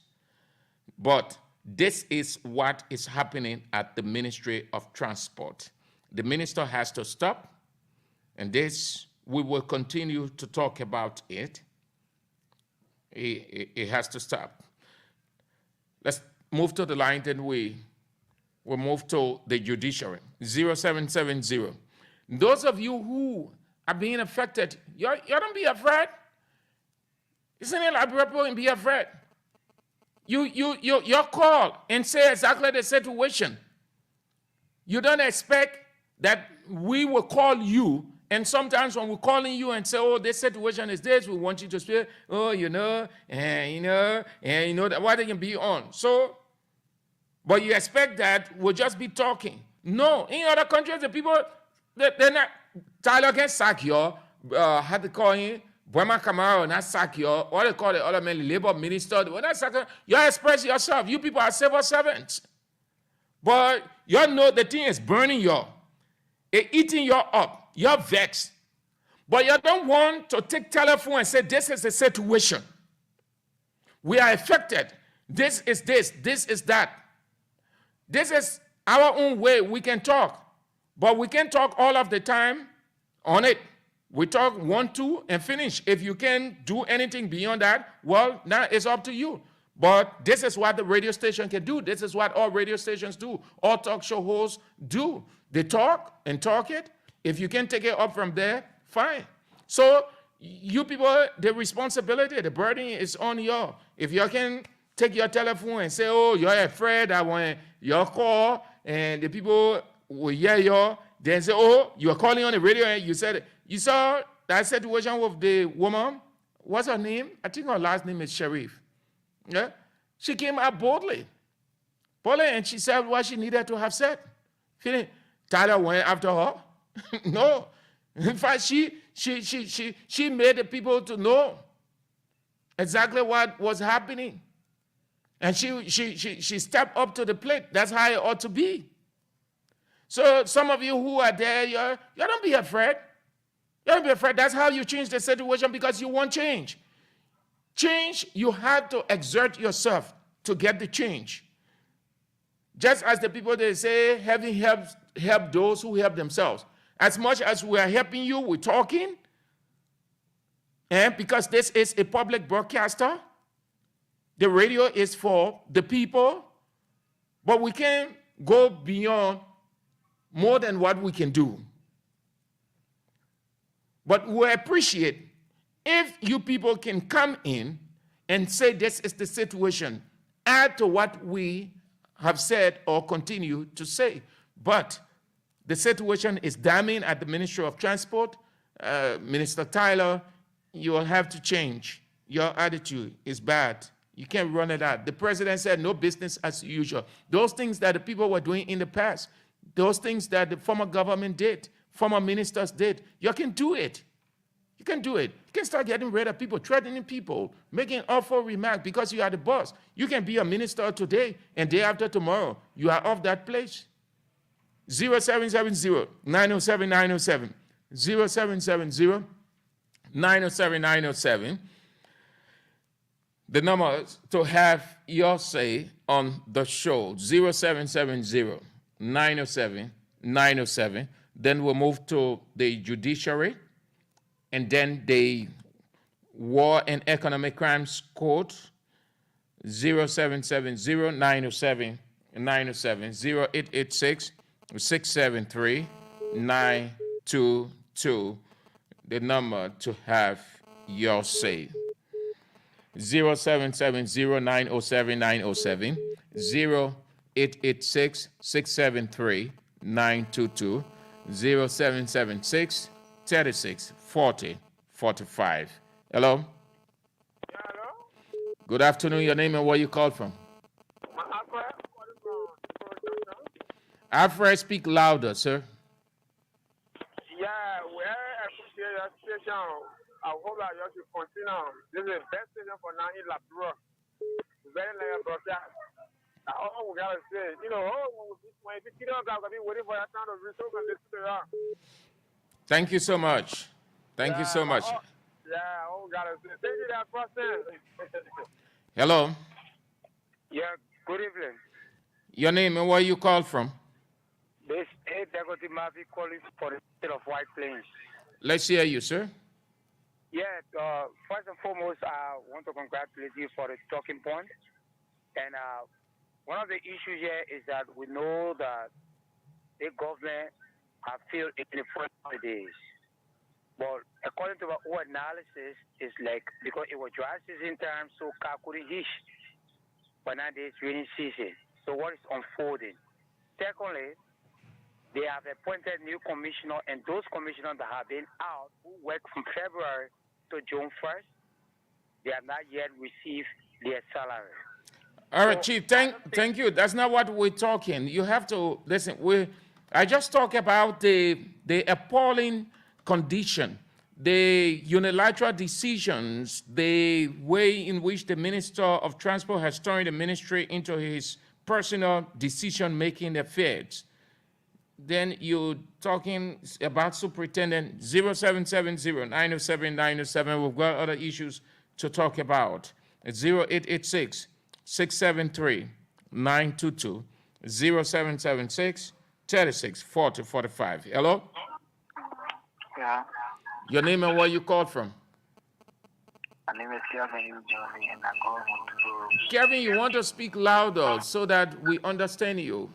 But this is what is happening at the Ministry of Transport. The minister has to stop, and this, we will continue to talk about it. It has to stop. Let's move to the line, then we we'll move to the judiciary. 0770. Those of you who are being affected, you don't be afraid. Isn't it like people and be afraid? You call and say exactly the situation. You don't expect that we will call you, and sometimes when we're calling you and say, oh, this situation is this, we want you to say, oh, that why they can be on. So, but you expect that we'll just be talking. No, in other countries, the people, they're not, Tyler can sack you, had to call him, Buema Camaro, not sack you, or they call the other man, labor minister, when I sack you express yourself. You people are civil servants. But you know the thing is burning you. It's eating you up. You're vexed. But you don't want to take telephone and say, this is the situation. We are affected. This is this. This is that. This is our own way we can talk. But we can't talk all of the time on it. We talk 1, 2, and finish. If you can't do anything beyond that, well, now it's up to you. But this is what the radio station can do. This is what all radio stations do. All talk show hosts do. They talk and talk it. If you can take it up from there, fine. So you people, the responsibility, the burden is on you. If you can take your telephone and say, oh, you're afraid, I want your call, and the people will hear you, then say, oh, you're calling on the radio, and you said, you saw that situation with the woman, what's her name? I think her last name is Sharif. Yeah? She came out boldly, and she said what she needed to have said. Tyler went after her. No. In fact, she made the people to know exactly what was happening. And she stepped up to the plate. That's how it ought to be. So some of you who are there, you don't be afraid. You don't be afraid. That's how you change the situation, because you want change. Change, you have to exert yourself to get the change. Just as the people, they say, having help those who help themselves. As much as we are helping you, we're talking. And because this is a public broadcaster, the radio is for the people, but we can go beyond more than what we can do. But we appreciate if you people can come in and say this is the situation, add to what we have said or continue to say. But the situation is damning at the Ministry of Transport. Minister Tyler, you will have to change. Your attitude is bad. You can't run it out. The president said no business as usual. Those things that the people were doing in the past, those things that the former government did, former ministers did, you can do it. You can do it. You can start getting rid of people, threatening people, making awful remarks because you are the boss. You can be a minister today, and day after tomorrow, you are off that place. 0770-907-907. 0770-907-907. The number to have your say on the show, 0770-907-907. Then we'll move to the judiciary, and then the War and Economic Crimes Court, 0770-907-907, 0886-673-922, the number to have your say. 0770-907-907, 0886-673-922, 0776-3640-45. Hello? Hello? Good afternoon. Your name and where you call from? Alfred, speak louder, sir. Yeah, well, I appreciate your station. I hope that you should continue. This is the best station for now in Liberia. Very like broadcast. All we gotta say, when you get up, I'll be waiting for your time to reach out and listen to you. Thank you so much. Thank you so much. All we gotta say. Thank you, that person. Hello. Yeah, good evening. Your name and where you call from? This is Deputy Murphy calling for the state of White Plains. Let's hear you, sir. Yeah, first and foremost, I want to congratulate you for the talking point. And One of the issues here is that we know that the government have failed in the first days. But according to our analysis, it's like because it was dry season time, so car couldn't hitch. But now it's rainy season. So what is unfolding? Secondly, they have appointed new commissioner, and those commissioners that have been out who work from February to June 1st, they have not yet received their salary. All right, Chief, thank you. That's not what we're talking. You have to listen. I just talk about the appalling condition, the unilateral decisions, the way in which the Minister of Transport has turned the ministry into his personal decision-making affairs. Then you're talking about Superintendent 0770-907-907. We've got other issues to talk about. It's 0886-673-922, 0776-364045. Hello? Yeah. Your name and where you called from? My name is Kevin Johnny, and I call from Tugoro. Kevin, you want to speak louder so that we understand you.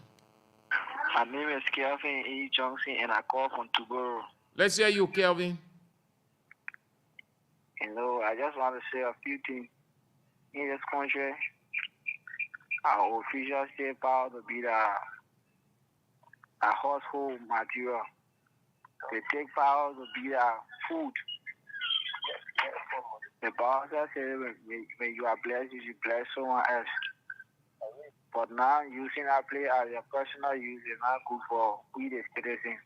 My name is Kelvin E. Johnson, and I call from Tugoro. Let's hear you, Kelvin. Hello, I just want to say a few things. In this country, our officials take power to be the household material. They take power to be the food. The boss says when you are blessed, you should bless someone else. But now using that play as your personal use is not good for we the citizens.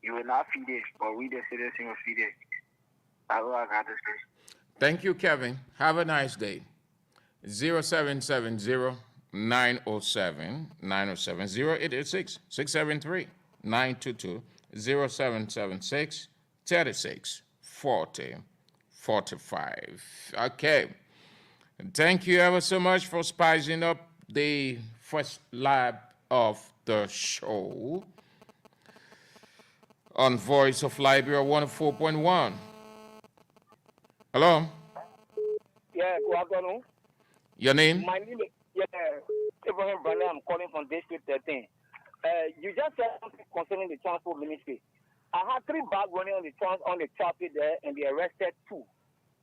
You will not feed it, but we the citizens will feed it. That's all I got to say. Thank you, Kevin. Have a nice day. 0770-907-907, 0886-673-922, 0776-364045. Okay. Thank you ever so much for spicing up the first lap of the show on Voice of Liberia 104.1. Hello? Yeah, good afternoon. Your name? My name is Abraham Brandon. I'm calling from District 13. You just said something concerning the transport ministry. I had 3 bags running on the traffic there, and they arrested 2.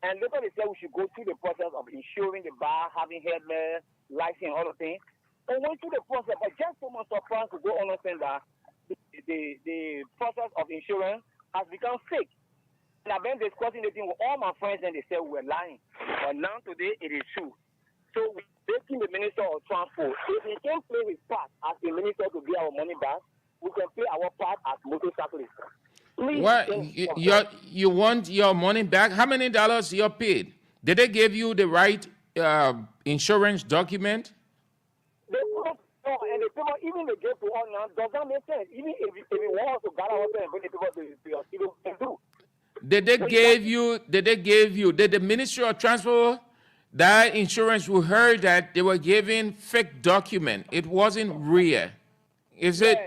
And later they said we should go through the process of insuring the bar, having helmet, license, all the things. And went through the process, but just so much surprised to go understand that the process of insurance has become fake. And I've been discussing the thing with all my friends, and they said we were lying. But now today it is true. So we're asking the Minister of Transport, if he can play his part as the minister to get our money back, we can play our part as motorcyclists. What? You want your money back? How many dollars you paid? Did they give you the right insurance document? They put and the people, even they gave to us now, does that make sense? Even if we want to gather ourselves and bring the people to your can do. Did the Ministry of Transport, that insurance, we heard that they were giving fake document. It wasn't real. Is it?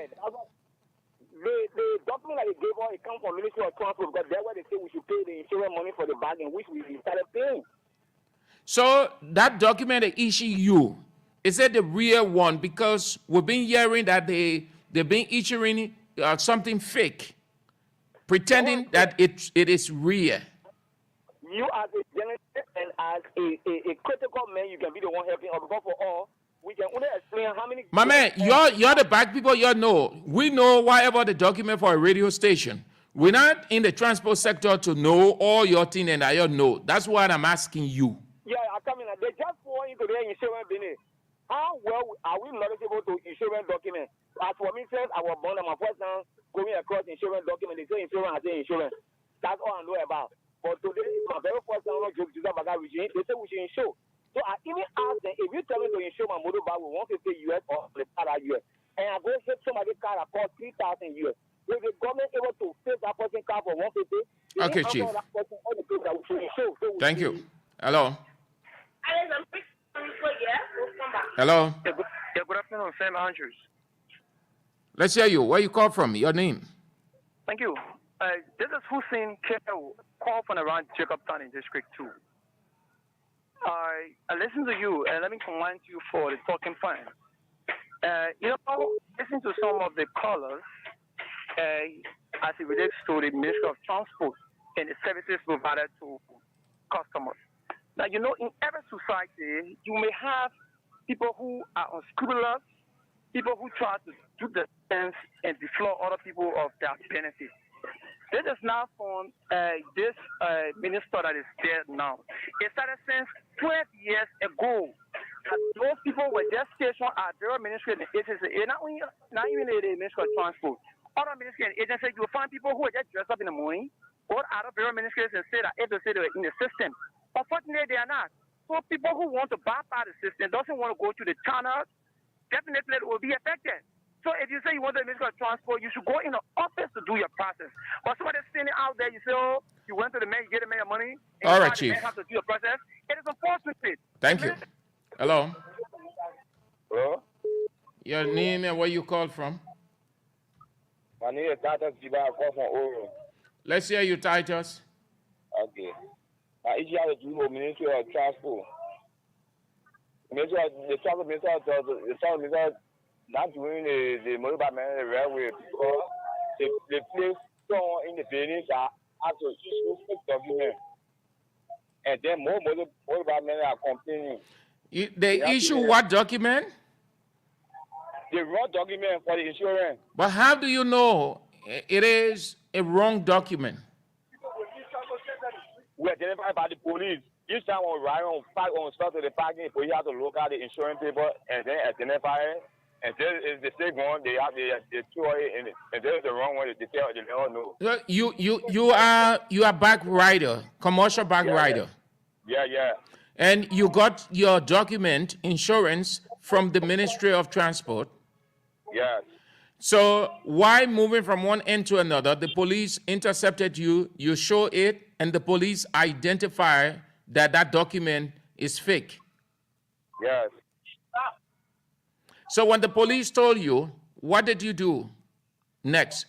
The document that they gave us, it comes from Ministry of Transport because that's where they say we should pay the insurance money for the bag in which we started paying. So that document they issue you, is it the real one? Because we've been hearing that they've been issuing something fake, pretending that it is real. You as a journalist and as a critical man, you can be the one helping us. Because for all, we can only explain how many. My man, you're the back people. You know, we know whatever the document for a radio station. We're not in the transport sector to know all your thing and I don't know. That's what I'm asking you. Yeah, I come in. They just want into their insurance business. How well are we knowledgeable to insurance documents? As for me, says I was born on my first time going across insurance documents. They say insurance, I say insurance. That's all I know about. But today, my very first time, they say we should insure. So I even asked them, if you tell me to insure my motorbike with $150 or the car US, and I go hit somebody's car that costs $3,000 US, will the government able to fix that person's car for $150? Okay, Chief. Thank you. Hello. Hello. Good afternoon, St. Andrews. Let's hear you. Where you call from? Your name? Thank you. This is Hussein Keto, call from around Jacobtown in District 2. I listened to you, and let me commend you for the talking point. Listen to some of the callers as it relates to the Ministry of Transport and the services provided to customers. Now, in every society, you may have people who are unscrupulous, people who try to do the things and defraud other people of their benefits. This is now from this minister that is there now. It started since 12 years ago. Those people were just stationed at their ministry and agency, not even the Ministry of Transport. Other ministry and agencies, you'll find people who are just dressed up in the morning, or other bureau ministries and say that they were in the system. Unfortunately, they are not. So people who want to bypass the system, doesn't want to go to the channels, definitely will be affected. So if you say you want the Ministry of Transport, you should go in the office to do your process. But somebody standing out there, you say, oh, you went to the mayor, you get the mayor money, and all right, the Chief. mayor has to do your process. It is unfortunate. Thank you. Hello. Hello? Your name and where you call from? My name is Titus Jiba. I call from Oro. Let's hear you, Titus. Okay. My issue has to do with Ministry of Transport. The transport minister not doing the mobile man railway because they place someone in the building that has to issue fake document. And then more mobile men are complaining. They issue what document? The wrong document for the insurance. But how do you know it is a wrong document? We are identified by the police. Each time on ride on start to the parking, you have to look at the insurance paper and then identify it. And then if they say one, they throw it, and there's the wrong one. They tell they don't know. You are back rider, commercial back rider. Yeah. And you got your document insurance from the Ministry of Transport. Yes. So why moving from one end to another? The police intercepted you. You show it, and the police identify that document is fake. Yes. So when the police told you, what did you do next?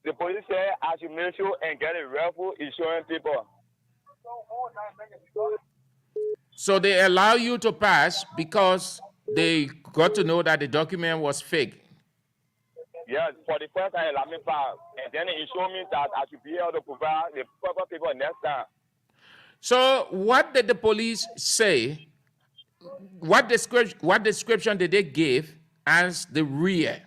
The police said I should make sure and get a raffle insurance paper. So they allow you to pass because they got to know that the document was fake. Yes, for the first time, let me pass. And then it showed me that I should be able to provide the proper paper next time. So what did the police say? What description did they give as the rear?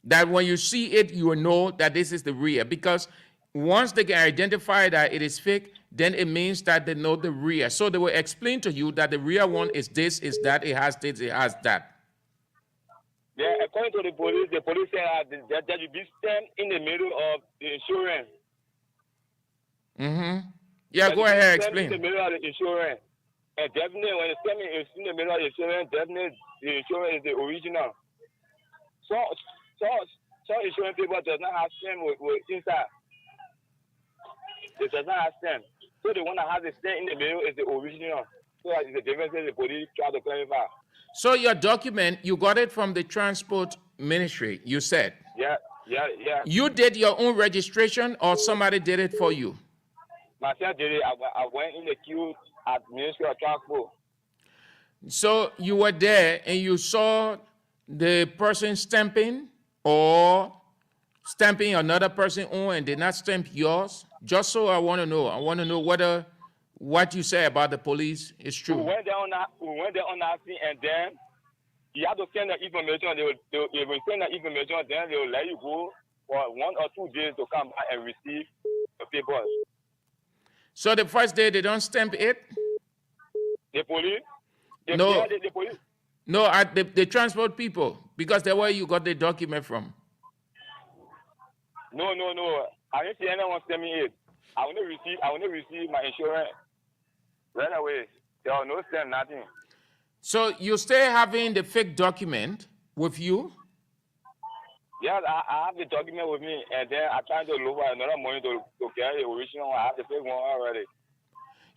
That when you see it, you will know that this is the rear. Because once they can identify that it is fake, then it means that they know the rear. So they will explain to you that the rear one is this, is that, it has this, it has that. Yeah, according to the police said that you be stamped in the middle of the insurance. Mm-hmm. Yeah, go ahead, explain. In the middle of the insurance. And definitely when the stamp is in the middle of the insurance, definitely the insurance is the original. So insurance people does not have stamp with inside. It does not have stamp. So the one that has the stamp in the middle is the original. So that is the difference the police try to clarify. So your document, you got it from the transport ministry, you said? Yeah. You did your own registration or somebody did it for you? Myself did it. I went in the queue at Ministry of Transport. So you were there and you saw the person stamping or stamping another person on and did not stamp yours? Just so I want to know. I want to know whether what you say about the police is true. We went there on that scene, and then you have to send the information. They will send the information, then they will let you go for 1 or 2 days to come back and receive the papers. So the first day they don't stamp it? The police? No. The police? No, the transport people, because that's where you got the document from. No. I didn't see anyone send me it. I only receive my insurance right away. There was no stamp, nothing. So you stay having the fake document with you? Yes, I have the document with me, and then I try to look for another money to get the original one. I have the fake one already.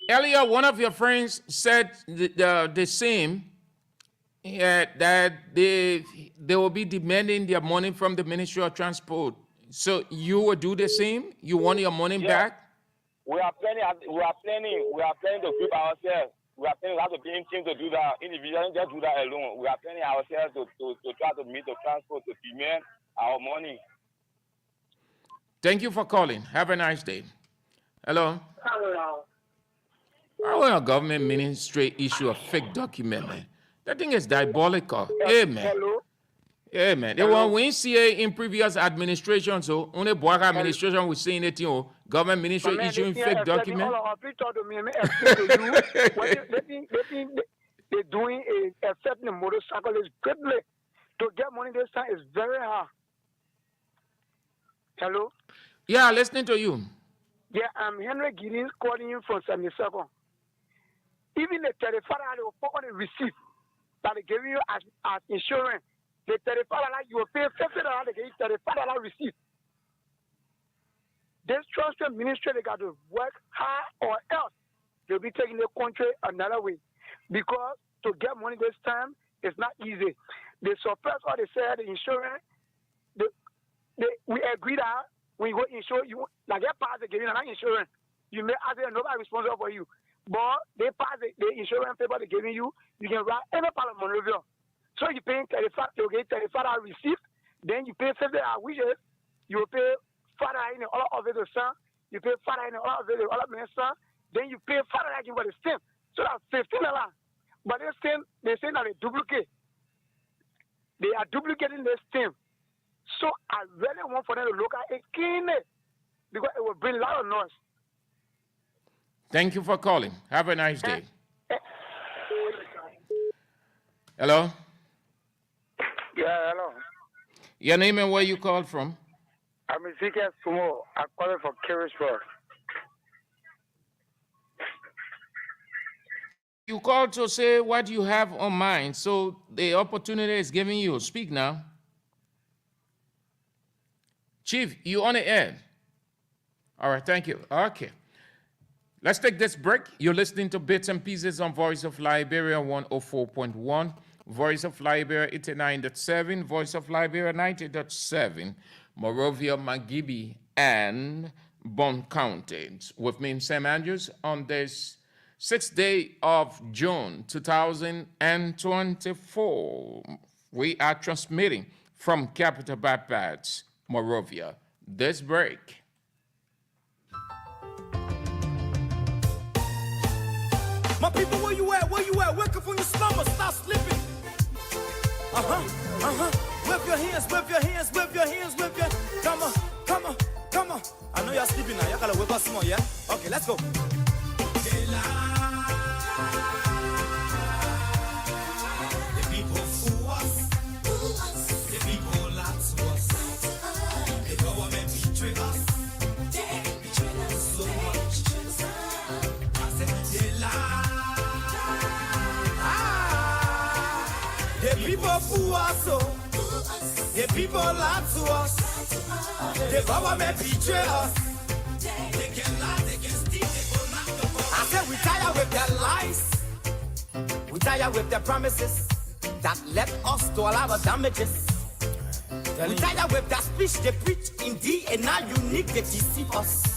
Earlier, one of your friends said the same, that they will be demanding their money from the Ministry of Transport. So you will do the same? You want your money back? We are planning to keep ourselves. we are planning how to be in team to do that. Individually, just do that alone. We are planning ourselves to try to meet the transport to demand our money. Thank you for calling. Have a nice day. Hello. Hello. How will a government ministry issue a fake document, man? That thing is diabolical. Hey, man. Hello. Yeah, man. The one we see in previous administrations, so only Bwaka administration was saying it, government ministry issuing fake document. They're doing a accepting the motorcycle is greatly. To get money this time is very hard. Hello? Yeah, listening to you. Yeah, I'm Henry Giddens calling you from 72nd. Even the 35 they will put on the receipt that they give you as insurance. The 35 you will pay $50, they give you $35 receipt. This transport ministry, they got to work hard or else they'll be taking the country another way. Because to get money this time is not easy. They suppress all they say, the insurance. We agree that when you go insure, you like that pass they give you not insurance. You may ask them, nobody responsible for you. But they pass the insurance paper they're giving you, you can write any part of Monrovia. So you pay 35, you get 35 receipt, then you pay $50 wages, you will pay $5 in all of it the sun, you pay $5 in all of it all of the sun, then you pay $5 for the stamp. So that's $15. But they say that they duplicate. They are duplicating the stamp. So I really want for them to look at it keenly because it will bring a lot of noise. Thank you for calling. Have a nice day. Hello? Yeah, hello. Your name and where you called from? I'm Ezekiel Sumo. I'm calling from Carisburg. You called to say what you have on mind, so the opportunity is giving you. Speak now. Chief, you on the air? All right, thank you. Okay. Let's take this break. You're listening to Bits and Pieces on Voice of Liberia 104.1, Voice of Liberia 89.7, Voice of Liberia 90.7, Monrovia, Magibi, and Bond counties. With me, Sam Andrews, on this 6th day of June 2024. We are transmitting from Capital Baptist, Monrovia. This break. My people, where you at? Where you at? Wake up from your slumber, stop sleeping. Whip your hands, whip your hands, whip your hands, whip your. Come on, come on, come on. I know y'all sleeping now. Y'all gotta whip us some more, yeah? Okay, let's go. The people fool us. The people lie to us. The government betray us. They betray us so much. I said they lie. The people fool us, oh. The people lie to us. The government betray us. They can lie, they can steal, they will not go. I said we tired with their lies. We tired with their promises that led us to all our damages. We tired with their speech they preach indeed and not unique they deceive us.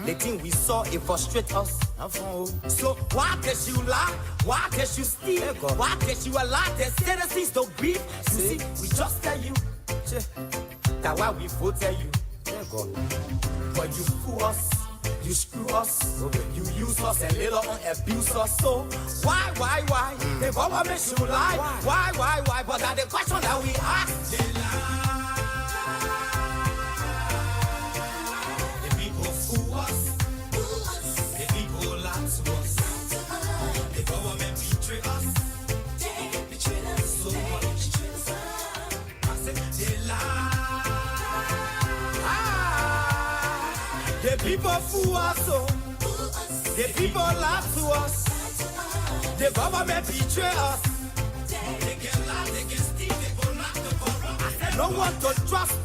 The thing we saw, it frustrate us. So why did you lie? Why did you steal? Why did you allow the citizens to grieve? You see, we just tell you that why we voted you. But you fool us, you screw us, you use us and later on abuse us. So why? The government should lie. Why? But that's the question that we ask. They lie. The people fool us, oh. The people lie to us. The government betray us. They can lie, they can steal, they will not the corrupt. I said no one to trust.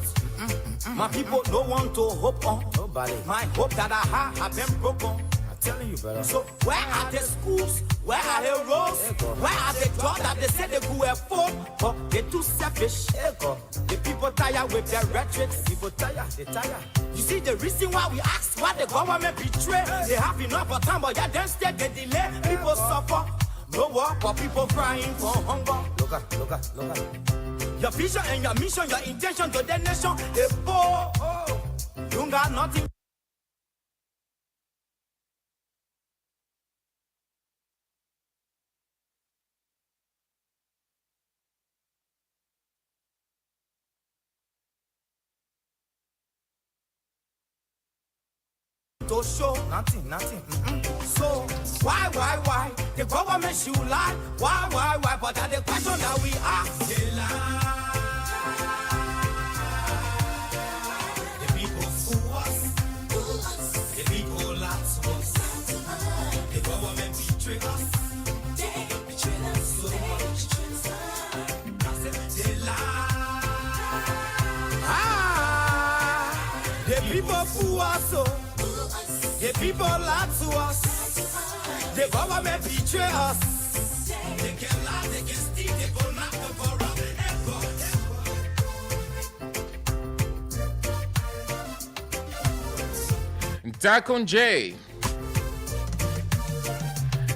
My people no one to hope on. Nobody. My hope that I have been broken. I'm telling you, brother. So where are the schools? Where are heroes? Where are the God that they say they could afford? But they too selfish. The people tired with their rhetoric. People tired, they tired. You see the reason why we ask why the government betray. They have enough of time, but yeah, then still they delay. People suffer. No work, but people crying for hunger. Look at. Your vision and your mission, your intention to the nation, they poor. You got nothing. To show nothing. So why? The government should lie. Why? But that's the question that we ask. They lie. The people fool us. The people lie to us. The government betray us. They betray us so much. I said they lie. The people fool us so. The people lie to us. The government betray us. They can lie, they can steal, they go knock the corrupt. Dakon J.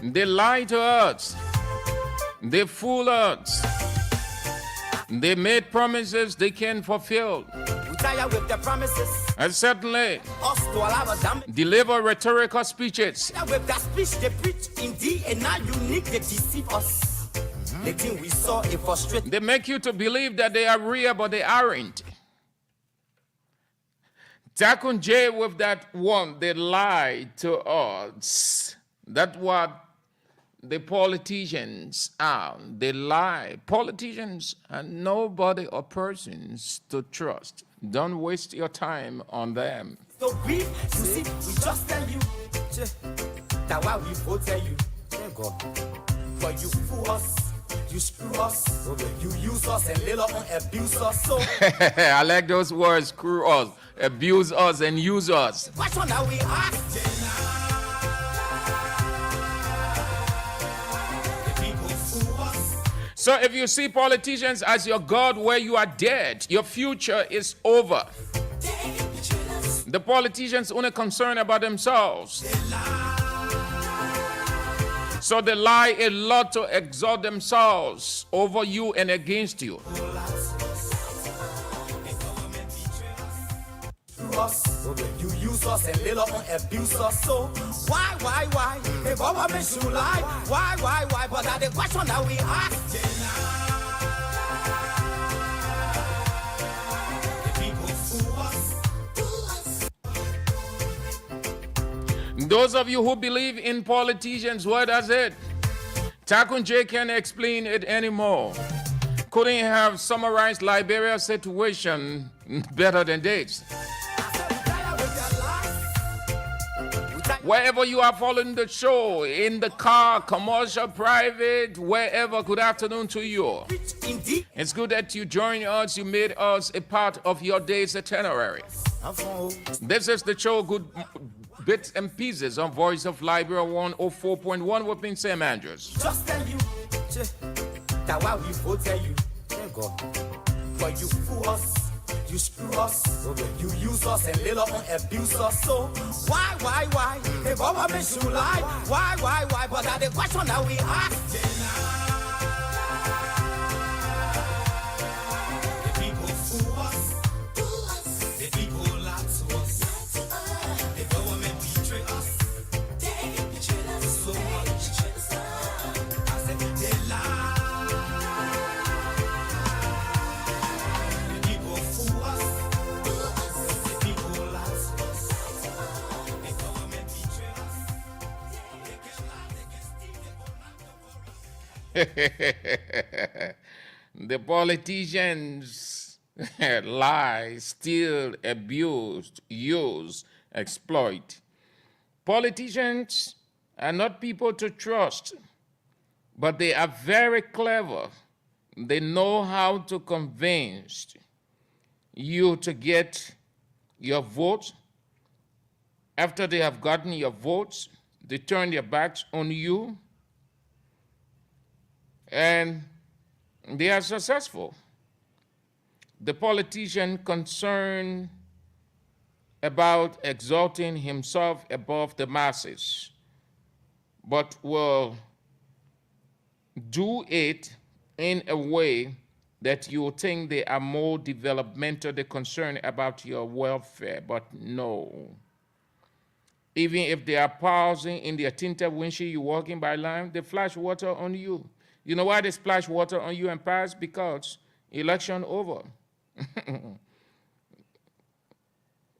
They lie to us. They fool us. They made promises they can't fulfill. We tired with the promises. And certainly deliver rhetorical speeches. With that speech they preach indeed and not unique, they deceive us. The thing we saw it frustrated. They make you to believe that they are real, but they aren't. Dakon J with that one, they lie to us. That's what the politicians are. They lie. Politicians are nobody or persons to trust. Don't waste your time on them. So you see, we just tell you. That's why we vote tell you. But you fool us, you screw us, you use us and later on abuse us. So I like those words, screw us, abuse us, and use us. What one that we ask? So if you see politicians as your God where you are dead, your future is over. The politicians only concerned about themselves. So they lie a lot to exalt themselves over you and against you. You use us and later on abuse us. So why? The government should lie. Why? But that's the question that we ask. Those of you who believe in politicians, what does it? Dakon J can't explain it anymore. Couldn't have summarized Liberia's situation better than this. Wherever you are following the show, in the car, commercial, private, wherever, good afternoon to you. It's good that you joined us. You made us a part of your day's itinerary. This is the show, Good Bits and Pieces on Voice of Liberia 104.1 within St. Andrews. Just tell you, that's why we vote tell you. But you fool us. You screw us, you use us and later on abuse us. So why? The government should lie. Why? But that's the question that we ask. The people fool us. The people lie to us. The government betray us. They betray us so much. I said they lie. The politicians lie, steal, abuse, use, exploit. Politicians are not people to trust, but they are very clever. They know how to convince you to get your vote. After they have gotten your votes, they turn their backs on you And they are successful. The politician concerned about exalting himself above the masses, but will do it in a way that you think they are more developmental, they're concerned about your welfare, but no. Even if they are pausing in their tinted windshield, you're walking by line, they flash water on you. You know why they splash water on you and pass? Because election over.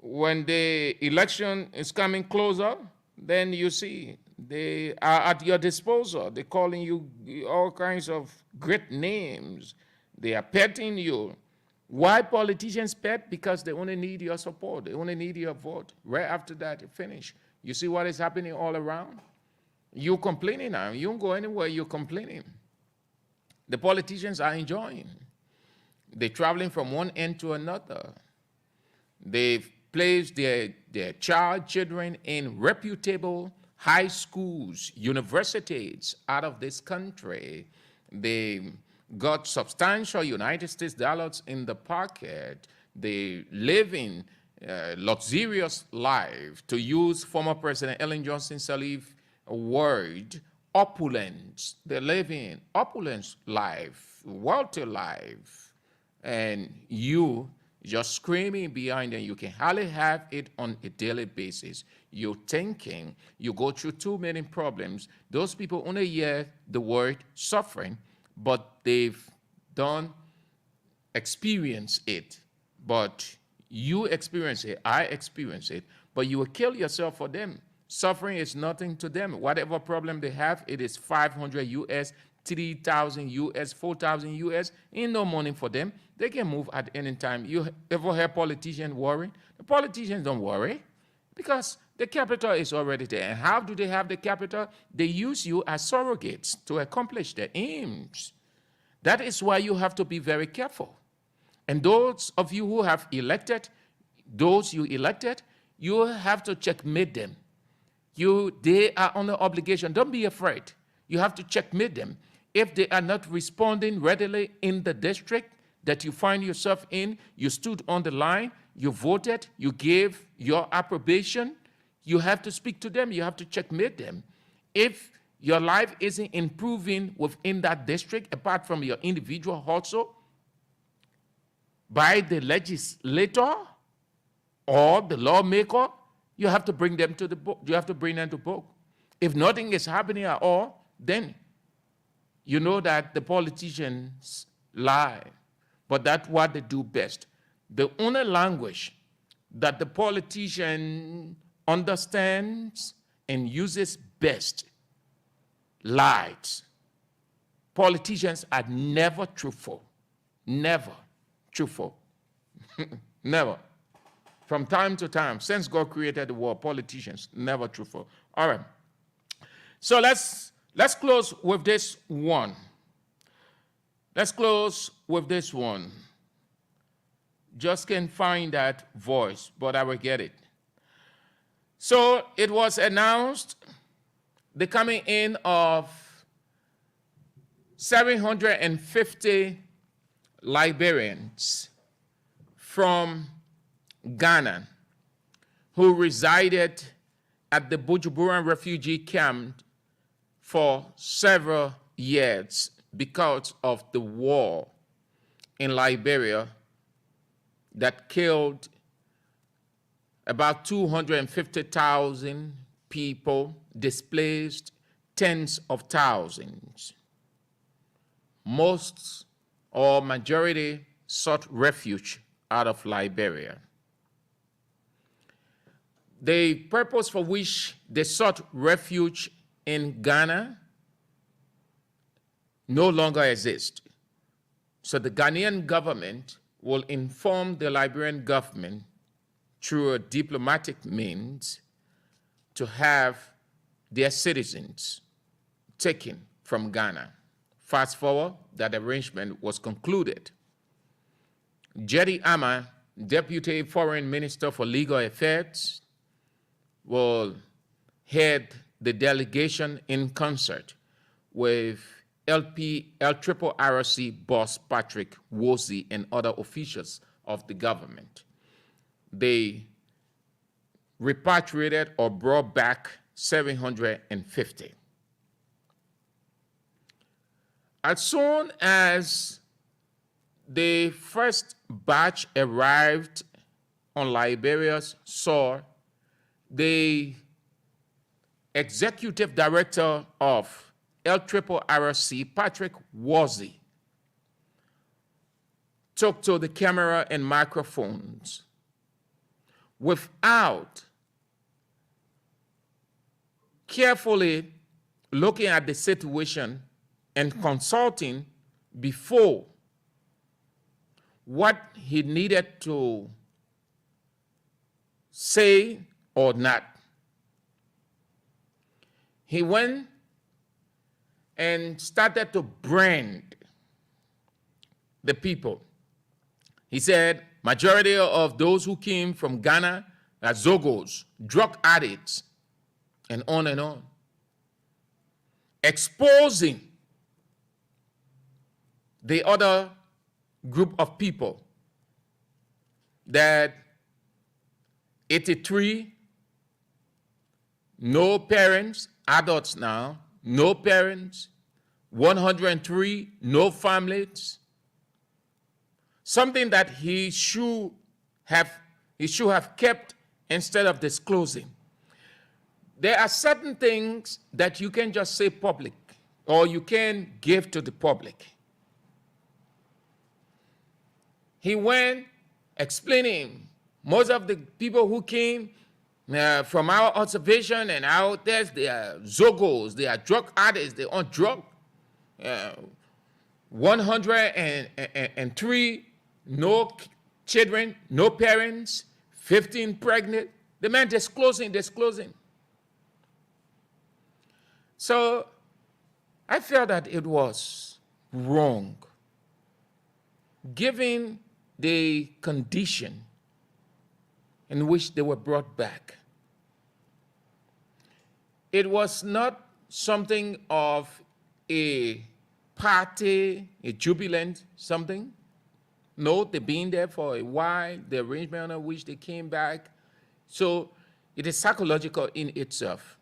When the election is coming closer, then you see they are at your disposal. They're calling you all kinds of great names. They are petting you. Why politicians pet? Because they only need your support. They only need your vote. Right after that, you finish. You see what is happening all around? You're complaining now. You don't go anywhere, you're complaining. The politicians are enjoying. They're traveling from one end to another. They've placed their children in reputable high schools, universities out of this country. They got substantial United States dollars in the pocket. They live in luxurious life, to use former President Ellen Johnson Sirleaf's word, opulence. They live in opulence life, wealthy life. And you just screaming behind them. You can hardly have it on a daily basis. You're thinking, you go through too many problems. Those people only hear the word suffering, but they've don't experience it. But you experience it, I experience it, but you will kill yourself for them. Suffering is nothing to them. Whatever problem they have, it is 500 US, 3,000 US, 4,000 US, ain't no money for them. They can move at any time. You ever hear politicians worry? The politicians don't worry because the capital is already there. And how do they have the capital? They use you as surrogates to accomplish their aims. That is why you have to be very careful. And those of you who have elected, those you elected, you have to checkmate them. They are under obligation. Don't be afraid. You have to checkmate them. If they are not responding readily in the district that you find yourself in, you stood on the line, you voted, you gave your approbation, you have to speak to them, you have to checkmate them. If your life isn't improving within that district, apart from your individual hustle, by the legislator or the lawmaker, you have to bring them to the book. You have to bring them to book. If nothing is happening at all, then you know that the politicians lie. But that's what they do best. The only language that the politician understands and uses best, lies. Politicians are never truthful. Never truthful. Never. From time to time, since God created the world, politicians never truthful. All right. So let's close with this one. Let's close with this one. Just can't find that voice, but I will get it. So it was announced the coming in of 750 Liberians from Ghana who resided at the Bujumbura refugee camp for several years because of the war in Liberia that killed about 250,000 people, displaced tens of thousands. Most or majority sought refuge out of Liberia. The purpose for which they sought refuge in Ghana no longer exists. So the Ghanaian government will inform the Liberian government through a diplomatic means to have their citizens taken from Ghana. Fast forward, that arrangement was concluded. Jerry Ama, Deputy Foreign Minister for Legal Affairs, will head the delegation in concert with LRRC boss Patrick Woolsey and other officials of the government. They repatriated or brought back 750. As soon as the first batch arrived on Liberia's soil, the executive director of LRRC, Patrick Woolsey, took to the camera and microphones without carefully looking at the situation and consulting before what he needed to say or not. He went and started to brand the people. He said, majority of those who came from Ghana are Zogos, drug addicts, and on, exposing the other group of people that 83, no parents, adults now, no parents, 103, no families, something that he should have kept instead of disclosing. There are certain things that you can just say public or you can give to the public. He went explaining most of the people who came from our observation and our test, they are Zogos, they are drug addicts, they're on drug. 103, no children, no parents, 15 pregnant. The man disclosing. So I felt that it was wrong, given the condition in which they were brought back. It was not something of a party, a jubilant something. No, they've been there for a while, the arrangement on which they came back. So it is psychological in itself.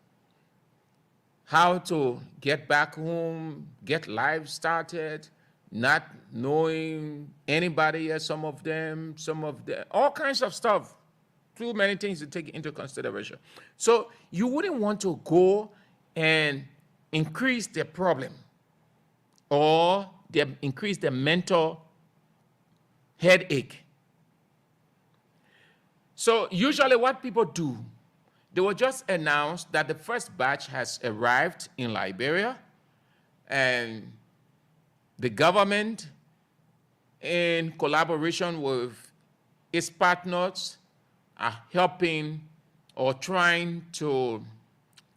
How to get back home, get life started, not knowing anybody, some of them, all kinds of stuff. Too many things to take into consideration. So you wouldn't want to go and increase the problem or increase the mental headache. So usually what people do, they will just announce that the first batch has arrived in Liberia and the government, in collaboration with its partners, are helping or trying to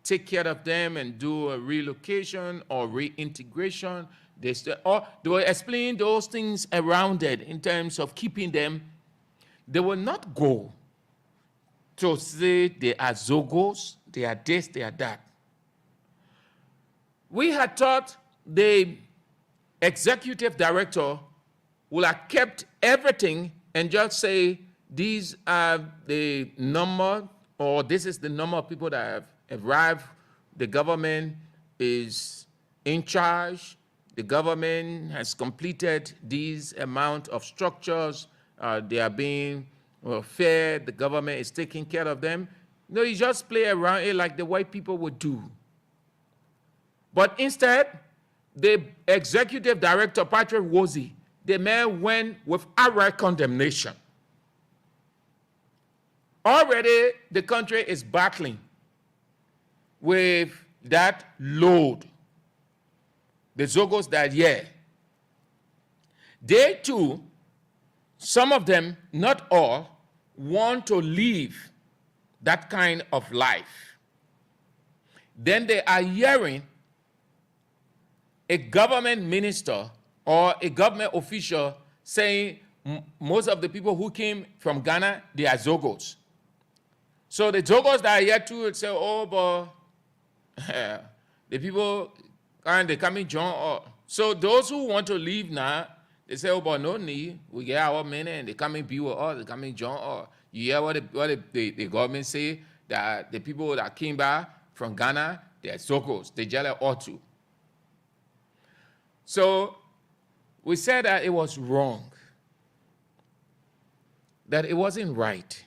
take care of them and do a relocation or reintegration. They will explain those things around it in terms of keeping them. They will not go to say they are Zogos, they are this, they are that. We had thought the executive director would have kept everything and just say, these are the number, or this is the number of people that have arrived. The government is in charge. The government has completed these amount of structures. They are being fed. The government is taking care of them. No, you just play around it like the white people would do. But instead, the executive director, Patrick Woolsey, the man went with outright condemnation. Already, the country is battling with that load. The Zogos that year. They too, some of them, not all, want to live that kind of life. Then they are hearing a government minister or a government official saying most of the people who came from Ghana, they are Zogos. So the Zogos that are here too would say, oh, but the people, and they come in John, or So those who want to leave now, they say, oh, but no need. We get our money and they come and be with us, they come and join us. You hear what the government say, that the people that came back from Ghana, they're Sokos, they jelly or two. So we said that it was wrong, that it wasn't right.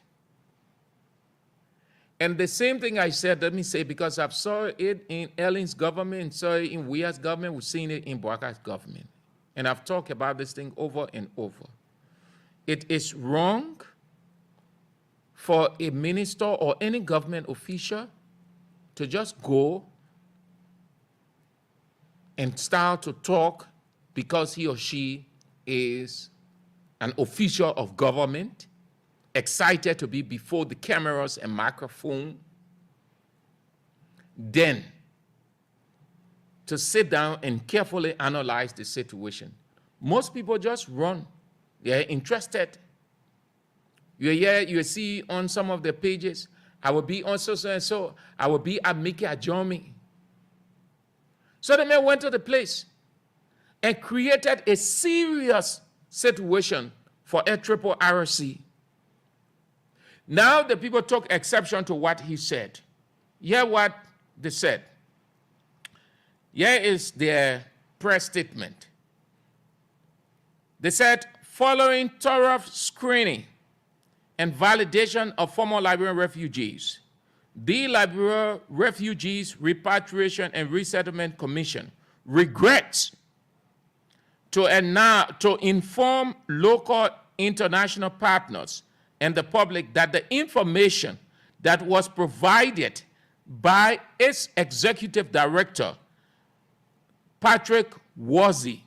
And the same thing I said, let me say, because I've saw it in Ellen's government, saw it in Weah's government, we've seen it in Bwaka's government. And I've talked about this thing over and over. It is wrong for a minister or any government official to just go and start to talk because he or she is an official of government, excited to be before the cameras and microphone, then to sit down and carefully analyze the situation. Most people just run. They're interested. You see on some of the pages, I will be on so and so, I will be at Mickey Ajomi. So the man went to the place and created a serious situation for RRC. Now the people took exception to what he said. Hear what they said. Here is their press statement. They said, following thorough screening and validation of former Liberian refugees, the Liberia Refugees Repatriation and Resettlement Commission regrets to inform local international partners and the public that the information that was provided by its executive director, Patrick Wazee,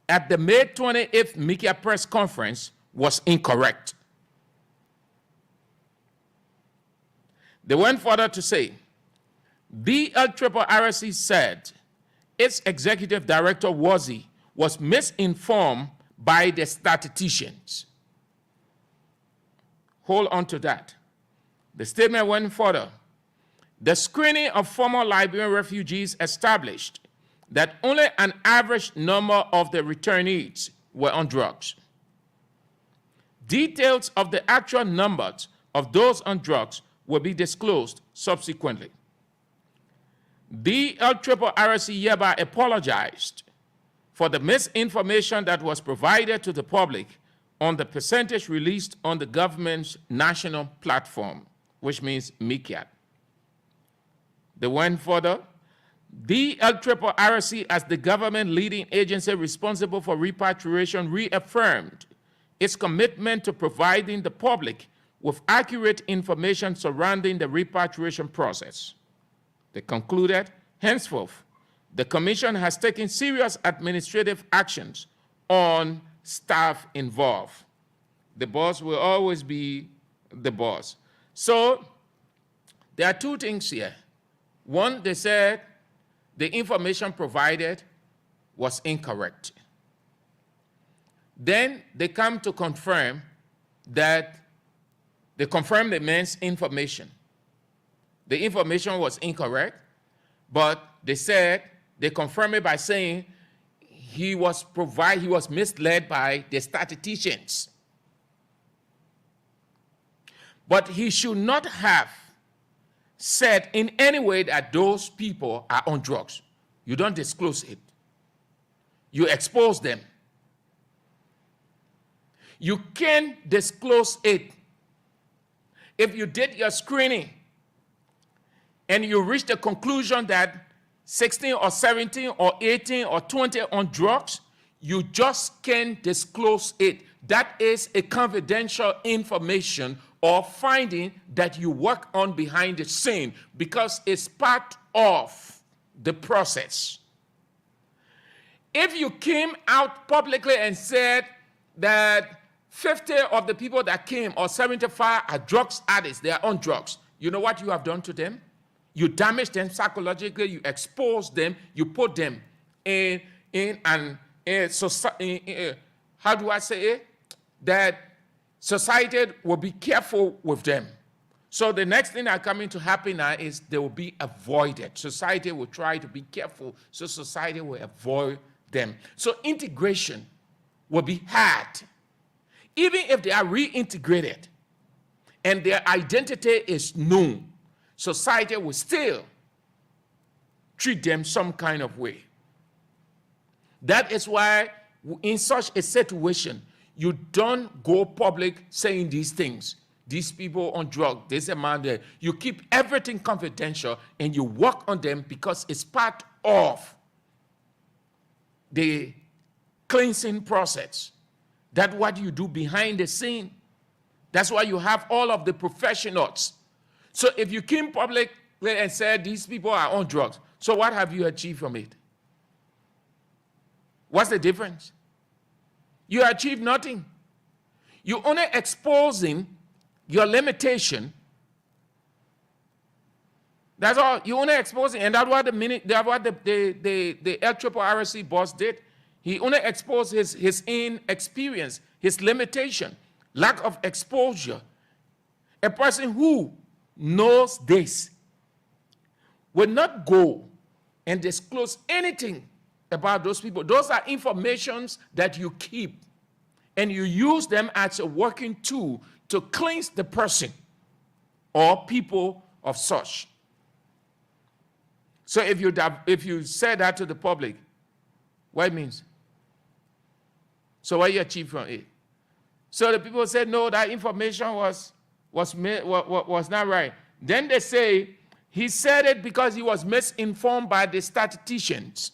at the May 28th Mickey press conference was incorrect. They went further to say, the LRRC said its executive director, Wazee, was misinformed by the statisticians. Hold on to that. The statement went further. The screening of former Liberian refugees established that only an average number of the returnees were on drugs. Details of the actual numbers of those on drugs will be disclosed subsequently. The LRRC hereby apologized for the misinformation that was provided to the public on the percentage released on the government's national platform, which means MICAT. They went further. The LRRC, as the government leading agency responsible for repatriation, reaffirmed its commitment to providing the public with accurate information surrounding the repatriation process. They concluded, henceforth, the Commission has taken serious administrative actions on staff involved. The boss will always be the boss. So there are two things here. One, they said the information provided was incorrect. Then they come to confirm that they confirmed the man's information. The information was incorrect, but they said they confirmed it by saying he was misled by the statisticians. But he should not have said in any way that those people are on drugs. You don't disclose it. You expose them. You can disclose it. If you did your screening and you reached the conclusion that 16 or 17 or 18 or 20 on drugs, you just can't disclose it. That is a confidential information or finding that you work on behind the scene because it's part of the process. If you came out publicly and said that 50 of the people that came or 75 are drugs addicts, they are on drugs, you know what you have done to them? You damage them psychologically, you expose them, you put them in how do I say it? That society will be careful with them. So the next thing that's coming to happen now is they will be avoided. Society will try to be careful, so society will avoid them. So integration will be hard. Even if they are reintegrated and their identity is known, society will still treat them some kind of way. That is why in such a situation, you don't go public saying these things. These people on drugs, this amount there. You keep everything confidential and you work on them because it's part of the cleansing process. That's what you do behind the scene. That's why you have all of the professionals. So if you came public and said these people are on drugs, so what have you achieved from it? What's the difference? You achieve nothing. You're only exposing your limitation. That's all. You're only exposing, and that's what the LRRC boss did. He only exposed his inexperience, his limitation, lack of exposure. A person who knows this will not go and disclose anything about those people. Those are informations that you keep, and you use them as a working tool to cleanse the person or people of such. So if you say that to the public, what it means? So what you achieve from it? So the people said, no, that information was not right. Then they say, he said it because he was misinformed by the statisticians.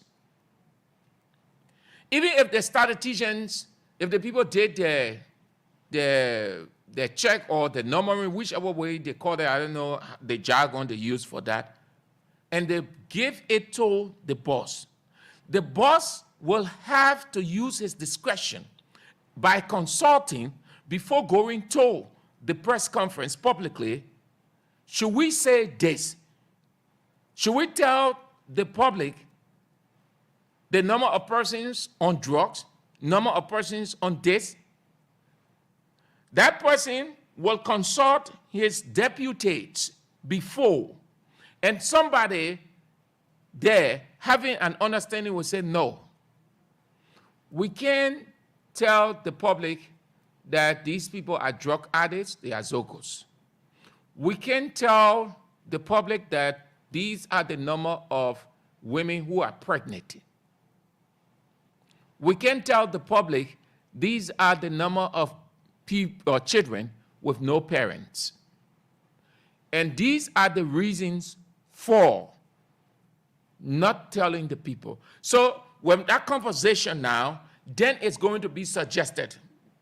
Even if the statisticians, if the people did the check or the numbering, whichever way they call it, I don't know the jargon they use for that, and they give it to the boss will have to use his discretion by consulting before going to the press conference publicly. Should we say this? Should we tell the public the number of persons on drugs, number of persons on this? That person will consult his deputies before, and somebody there having an understanding will say, no, we can't tell the public that these people are drug addicts, they are Zogos. We can't tell the public that these are the number of women who are pregnant. We can't tell the public these are the number of people or children with no parents. And these are the reasons for not telling the people. So when that conversation now, then it's going to be suggested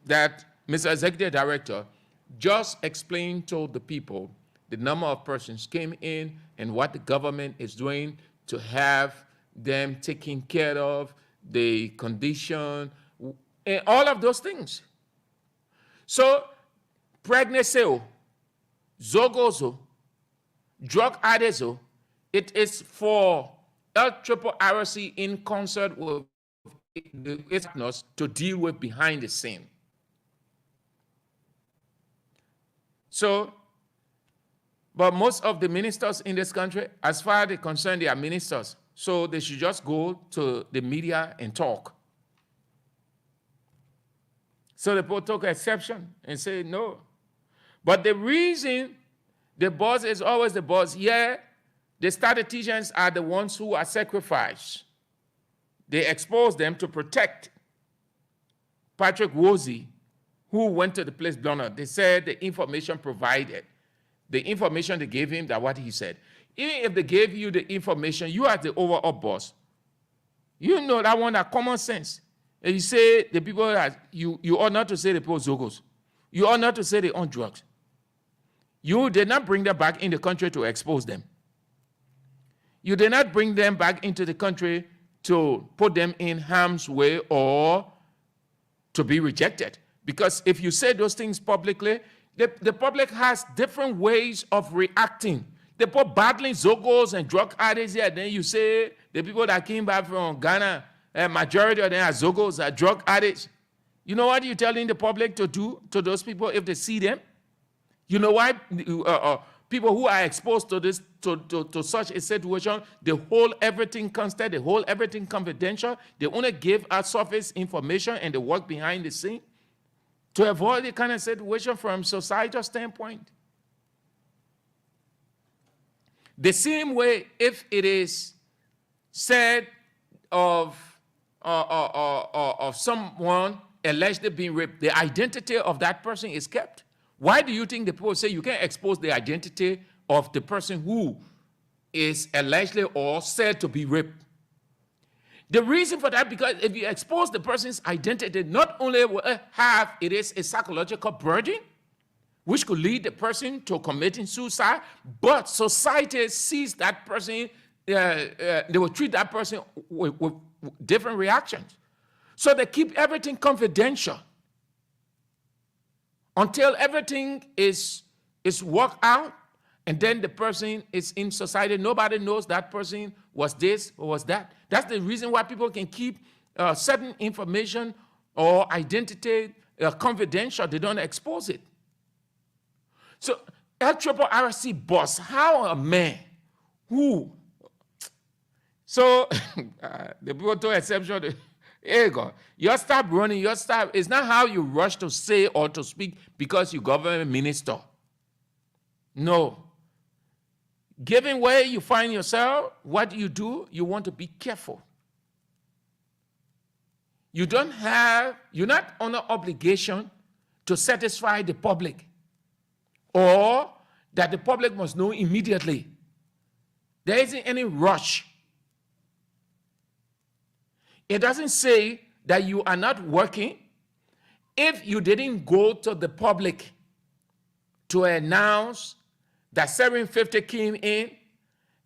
that Mr. Executive Director just explain to the people the number of persons came in and what the government is doing to have them taken care of, the condition, and all of those things. So pregnancy, Zogozo, drug addicts, it is for LRRC in concert with its partners to deal with behind the scene. So, but most of the ministers in this country, as far as they're concerned, they are ministers. So they should just go to the media and talk. So the people took exception and say no. But the reason the boss is always the boss, yeah, the statisticians are the ones who are sacrificed. They expose them to protect Patrick Woolsey, who went to the place blunder. They said the information provided, the information they gave him, that what he said. Even if they gave you the information, you are the overall boss. You know that one, that common sense. And you say the people that you ought not to say the people Zogos. You ought not to say they own drugs. You did not bring them back in the country to expose them. You did not bring them back into the country to put them in harm's way or to be rejected. Because if you say those things publicly, the public has different ways of reacting. They put battling Zogos and drug addicts here, then you say the people that came back from Ghana, majority of them are Zogos, are drug addicts. You know what you're telling the public to do to those people if they see them? You know why people who are exposed to this, to such a situation, they hold everything constant, they hold everything confidential, they only give us surface information and they work behind the scene to avoid the kind of situation from societal standpoint. The same way, if it is said of someone allegedly being raped, the identity of that person is kept. Why do you think the people say you can't expose the identity of the person who is allegedly or said to be raped? The reason for that, because if you expose the person's identity, not only will it is a psychological burden, which could lead the person to committing suicide, but society sees that person, they will treat that person with different reactions. So they keep everything confidential until everything is worked out, and then the person is in society. Nobody knows that person was this or was that. That's the reason why people can keep certain information or identity confidential. They don't expose it. So LRRC boss, how a man who, so the people took exception. Here you go. You stop running, you stop. It's not how you rush to say or to speak because you're government minister. No. Given where you find yourself, what you do, you want to be careful. You're not under obligation to satisfy the public or that the public must know immediately. There isn't any rush. It doesn't say that you are not working if you didn't go to the public to announce that 750 came in,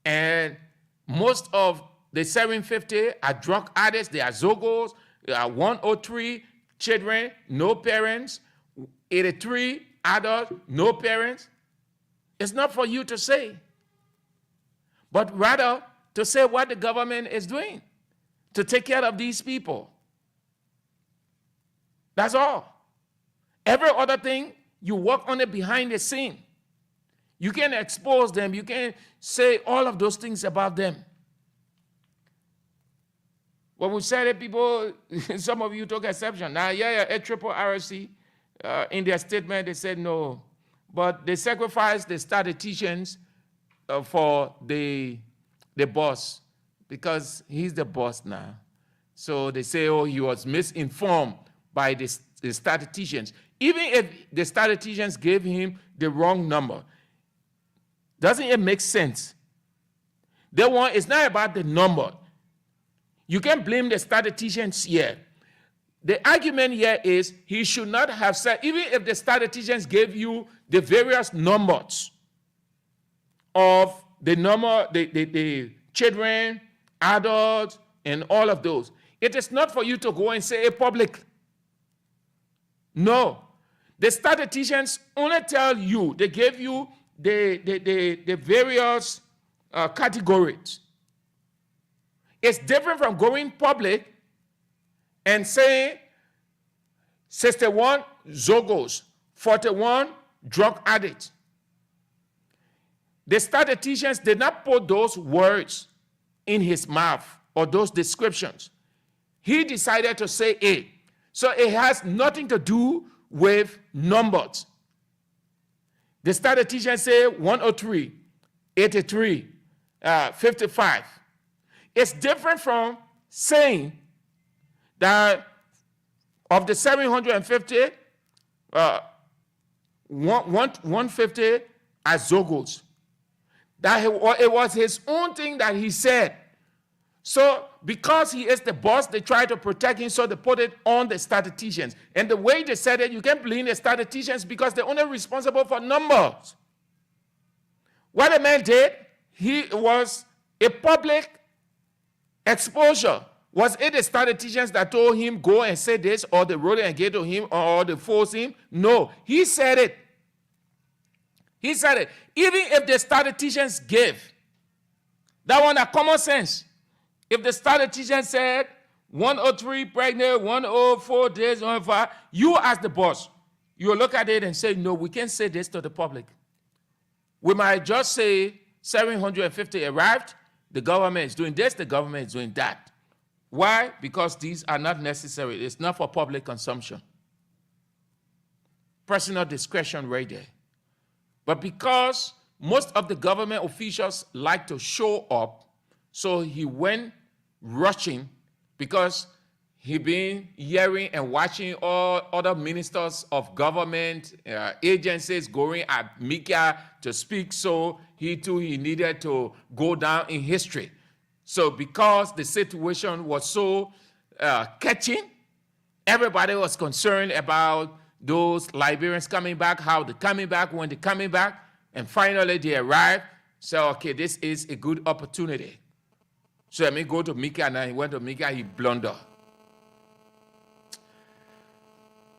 and most of the 750 are drug addicts, they are Zogos, 103 children, no parents, 83 adults, no parents. It's not for you to say, but rather to say what the government is doing to take care of these people. That's all. Every other thing, you work on it behind the scene. You can expose them. You can say all of those things about them. When we said it, people, some of you took exception. Now, LRRC, in their statement, they said no. But they sacrificed the statisticians for the boss, because he's the boss now. So they say, oh, he was misinformed by the statisticians. Even if the statisticians gave him the wrong number, doesn't it make sense? It's not about the number. You can't blame the statisticians here. The argument here is he should not have said, even if the statisticians gave you the various numbers of the number, the children, adults, and all of those, it is not for you to go and say it public. No. The statisticians only tell you, they gave you the various categories. It's different from going public and saying 61 Zogos, 41 drug addicts. The statisticians did not put those words in his mouth or those descriptions. He decided to say it. So it has nothing to do with numbers. The statisticians say 103, 83, 55. It's different from saying that of the 750, 150 are Zogos. That it was his own thing that he said. So because he is the boss, they try to protect him, so they put it on the statisticians. And the way they said it, you can't blame the statisticians because they're only responsible for numbers. What the man did, he was a public exposure. Was it the statisticians that told him go and say this, or they wrote it and gave to him, or they forced him? No, he said it. He said it. Even if the statisticians gave, that one a common sense. If the statistician said 103 pregnant, 104 days, 105, you as the boss, you look at it and say, no, we can't say this to the public. We might just say 750 arrived, the government is doing this, the government is doing that. Why? Because these are not necessary. It's not for public consumption. Personal discretion right there. But because most of the government officials like to show up, so he went rushing because he been hearing and watching all other ministers of government, agencies going at Mika to speak, so he needed to go down in history. So because the situation was so catching, everybody was concerned about those Liberians coming back, how they're coming back, when they're coming back, and finally they arrived. So, okay, this is a good opportunity. So let me go to Mika, and I went to Mika, he blundered.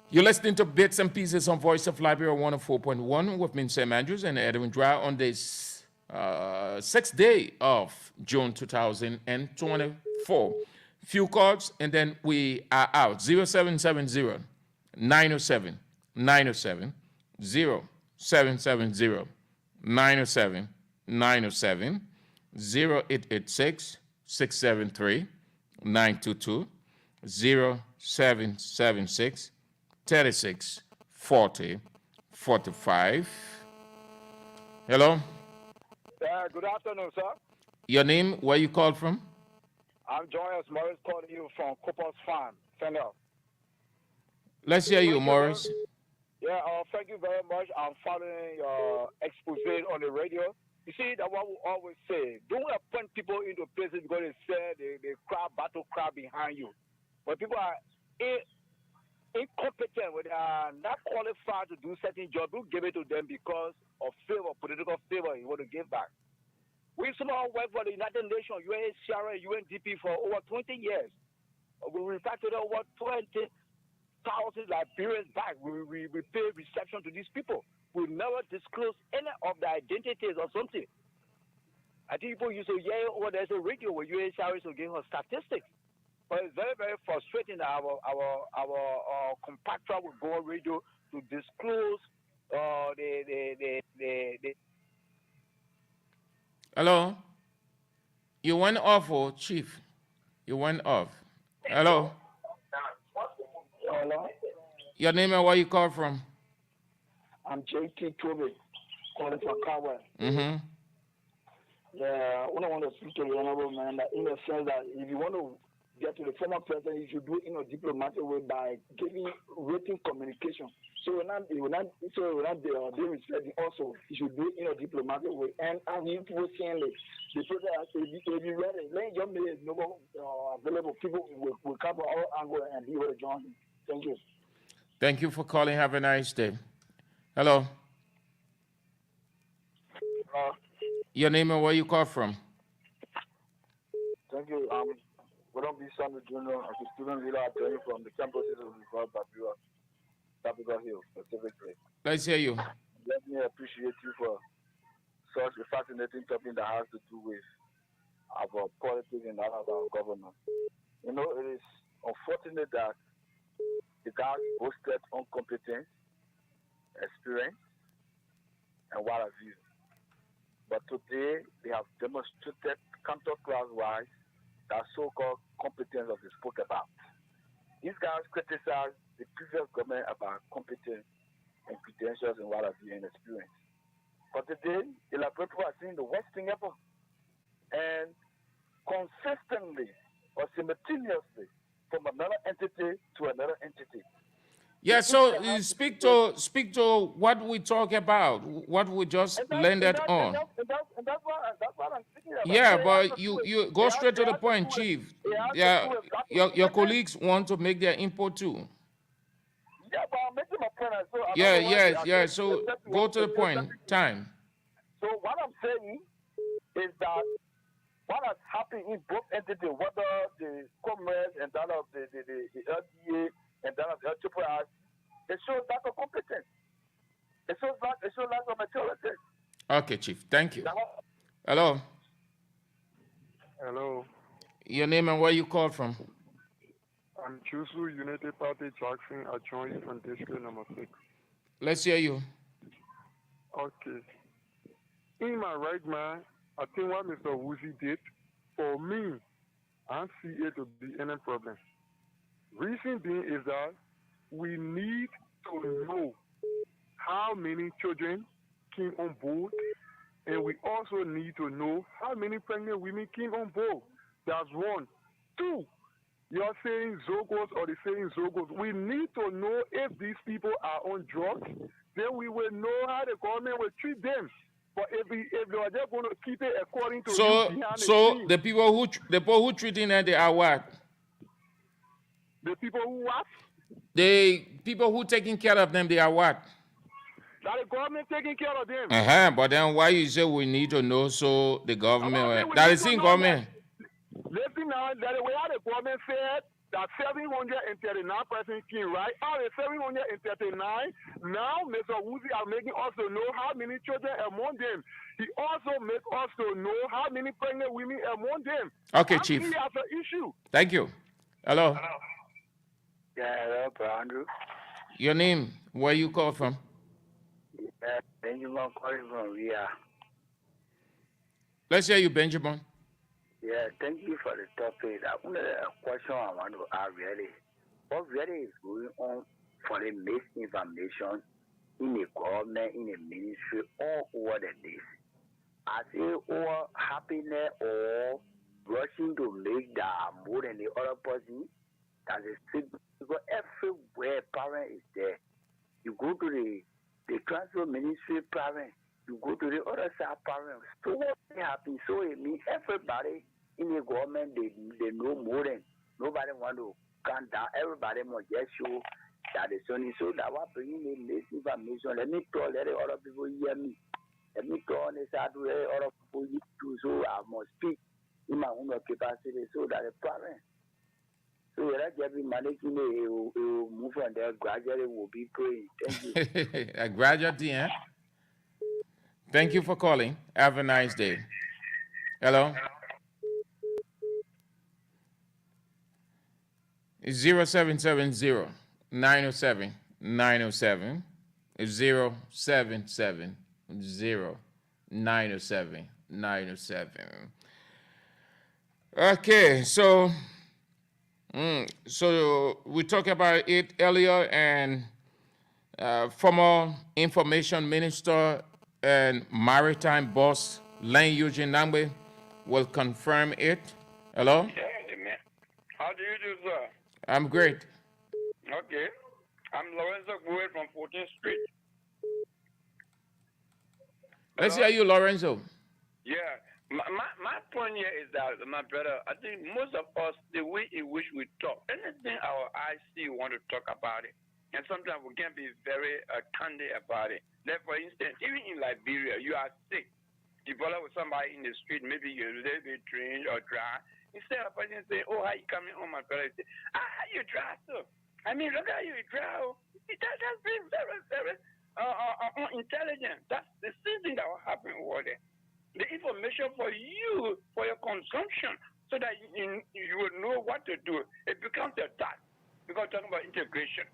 You're listening to Bits and Pieces on Voice of Liberia 104.1 with me, Sam Andrews and Edwin Dry on this 6th day of June 2024. Few calls, and then we are out. 0770 907 907 0770 907 907 0886 673 922 0776 36 40 45. Hello. Good afternoon, sir. Your name, where you called from? I'm Joyous Morris calling you from Cooper's Farm, Fennel. Let's hear you, Morris. Yeah, thank you very much. I'm following your expose on the radio. You see, that's what we always say. Don't appoint people into places because they say they battle crowd behind you. When people are incompetent, when they are not qualified to do certain jobs, you give it to them because of favor, political favor you want to give back. We somehow work for the United Nations, UNHCR, UNDP for over 20 years. We repatriated over 20,000 Liberians back. We pay reception to these people. We never disclose any of their identities or something. I think people used to yell, oh, there's a radio where UNHCR will give us statistics. But it's very, very frustrating that our compactor will go on radio to disclose the Hello? You went off, oh, Chief. You went off. Hello? Hello? Your name and where you call from? I'm JT Tobe, calling from Carwell. Mm-hmm. Yeah, I want to speak to the honorable man that in the sense that if you want to get to the former president, you should do it in a diplomatic way by giving written communication. So when they respect also, you should do it in a diplomatic way. And as you were saying, the president will be ready. Let your mail no more available. People will cover all angles and be able to join him. Thank you. Thank you for calling. Have a nice day. Hello. Your name and where you call from? Thank you. We don't be Samuel Jr. as a student leader attorney from the campuses of the Capital Hill, specifically. Let's hear you. Let me appreciate you for such a fascinating topic that has to do with our politics and our government. You know, it is unfortunate that the guys boasted on competence, experience, and what have you. But today, they have demonstrated counterclass-wise that so-called competence of the spoke about. These guys criticize the previous government about competence and credentials and what have you and experience. But today, the Liberia people are seeing the worst thing ever. And consistently or simultaneously from another entity to another entity. Yeah, so speak to what we talk about, what we just landed on. And that's what I'm speaking about. Yeah, but you go straight to the point, Chief. Yeah, your colleagues want to make their input too. Yeah, but I'm making my point. So go to the point. Time. So what I'm saying is that what has happened in both entities, whether the Commerce and that of the LDA and that of the LAAA, it shows lack of competence. It shows lack of maturity. Okay, Chief. Thank you. Hello. Hello. Your name and where you call from? I'm Chusu United Party Jackson. I join you from district number 6. Let's hear you. Okay. in my right mind, I think what Mr. Woozy did, for me, I don't see it to be any problem. Reason being is that we need to know how many children came on board, and we also need to know how many pregnant women came on board. That's one. Two, you're saying Zogos or they're saying Zogos. We need to know if these people are on drugs, then we will know how the government will treat them. But if they are just going to keep it according to you behind the scenes, the people who treating them, they are what? The people who what? The people who taking care of them, they are what? That the government taking care of them. But then why you say we need to know so the government, that is in government. Listen now, that the way how the government said that 739 persons came, right? Out of 739, now Mr. Woozy are making us to know how many children among them. He also makes us to know how many pregnant women among them. Okay, Chief. He has an issue. Thank you. Hello. Yeah, hello, Bro Andrew. Your name? Where you call from? Yeah, Benjamin calling from Ria. Let's hear you, Benjamin. Yeah, thank you for the topic. I want a question I want to ask really. What really is going on for the misinformation in the government, in the ministry, all over the days? I say all happiness or rushing to make that more than the other person. That is because everywhere parent is there. You go to the transport ministry parent, you go to the other side parent. So what happens? So it means everybody in the government they know more than nobody want to count down. Everybody must just show that the son is so that what bringing the misinformation. Let me talk, let the other people hear me. Let me talk on the side to let other people hear too. So I must speak in my own capacity so that the parent. So that just be managing it will move on there gradually will be praying. Thank you. A graduate, eh? Thank you for calling. Have a nice day. Hello. 0770 907 907 0770 907 907. Okay, so we talked about it earlier, and former information minister and maritime boss Len Eugene Nangbe will confirm it. Hello? Yeah, man. How do you do, sir? I'm great. Okay. I'm Lorenzo Gued from 14th Street. Let's hear you, Lorenzo. Yeah. My point here is that, my brother, I think most of us, the way in which we talk, anything our eyes see, we want to talk about it. And sometimes we can be very candid about it. Like, for instance, even in Liberia, you are sick. You follow with somebody in the street, maybe you're a little bit drained or dry. Instead of a person saying, oh, how you coming home, my brother? Say, how you dry, sir? I mean, look how you dry. That's been very, very intelligent. That's the same thing that will happen over there. The information for you, for your consumption, so that you will know what to do. It becomes a task. Because we're talking about integration.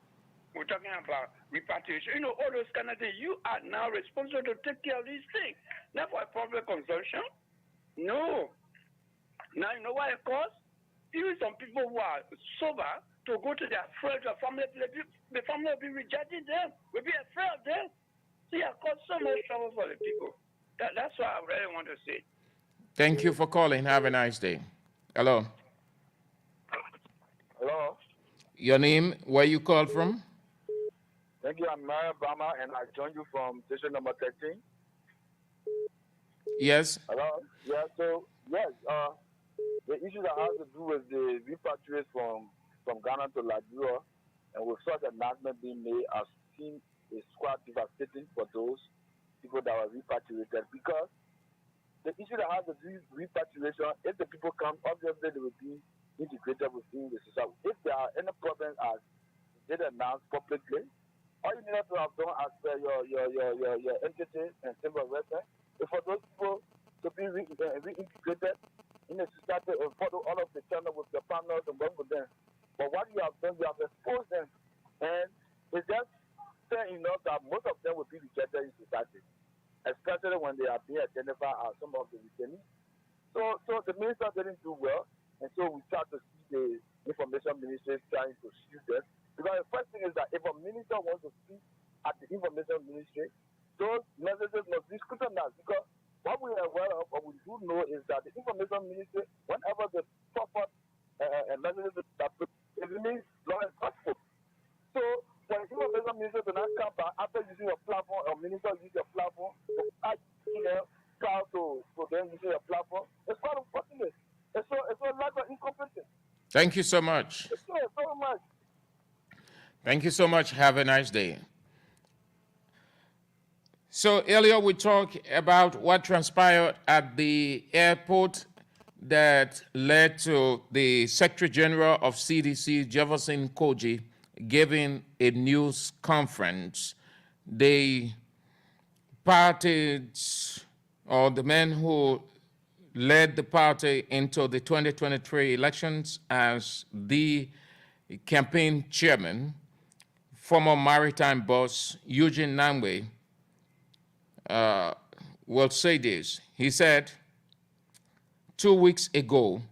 We're talking about repatriation. You know, all those kind of things. You are now responsible to take care of these things. Not for public consumption. No. Now, you know what it costs? Even some people who are sober to go to their friends or family, the family will be rejecting them, will be afraid of them. See, it costs so much trouble for the people. That's what I really want to say. Thank you for calling. Have a nice day. Hello. Hello. Your name, where you call from? Thank you. I'm Mariam Bama, and I joined you from station number 13. Yes. Hello. Yeah. So yes, the issue that has to do with the repatriates from Ghana to Liberia, and with such announcement being made, I've seen a squad devastating for those people that were repatriated, because the issue that has to do with repatriation, if the people come, obviously they will be integrated within the society. If there are any problems as they announced publicly, all you need to have done as your entity and symbol of reference is for those people to be reintegrated in the society and follow all of the channel with their partners and work with them. But what you have done, you have exposed them, and it's just fair enough that most of them will be rejected in society, especially when they are being identified as some of the detainees. So the minister didn't do well, and so we start to see the information ministry trying to sue them. Because the first thing is that if a minister wants to speak at the information ministry, those messages must be scrutinized. Because what we are aware of, what we do know is that the information ministry, whenever the proper messages that it means law enforcement. So for the information ministry to not come back after using your platform, or minister use your platform, to add proud to them using your platform, it's quite unfortunate. It's so lack of incompetence. Thank you so much. So much. Thank you so much. Have a nice day. So earlier we talked about what transpired at the airport that led to the Secretary General of CDC, Jefferson Koji, giving a news conference. The parties, or the men who led the party into the 2023 elections as the campaign chairman, former maritime boss Eugene Nangwe, will say this. He said, 2 weeks ago,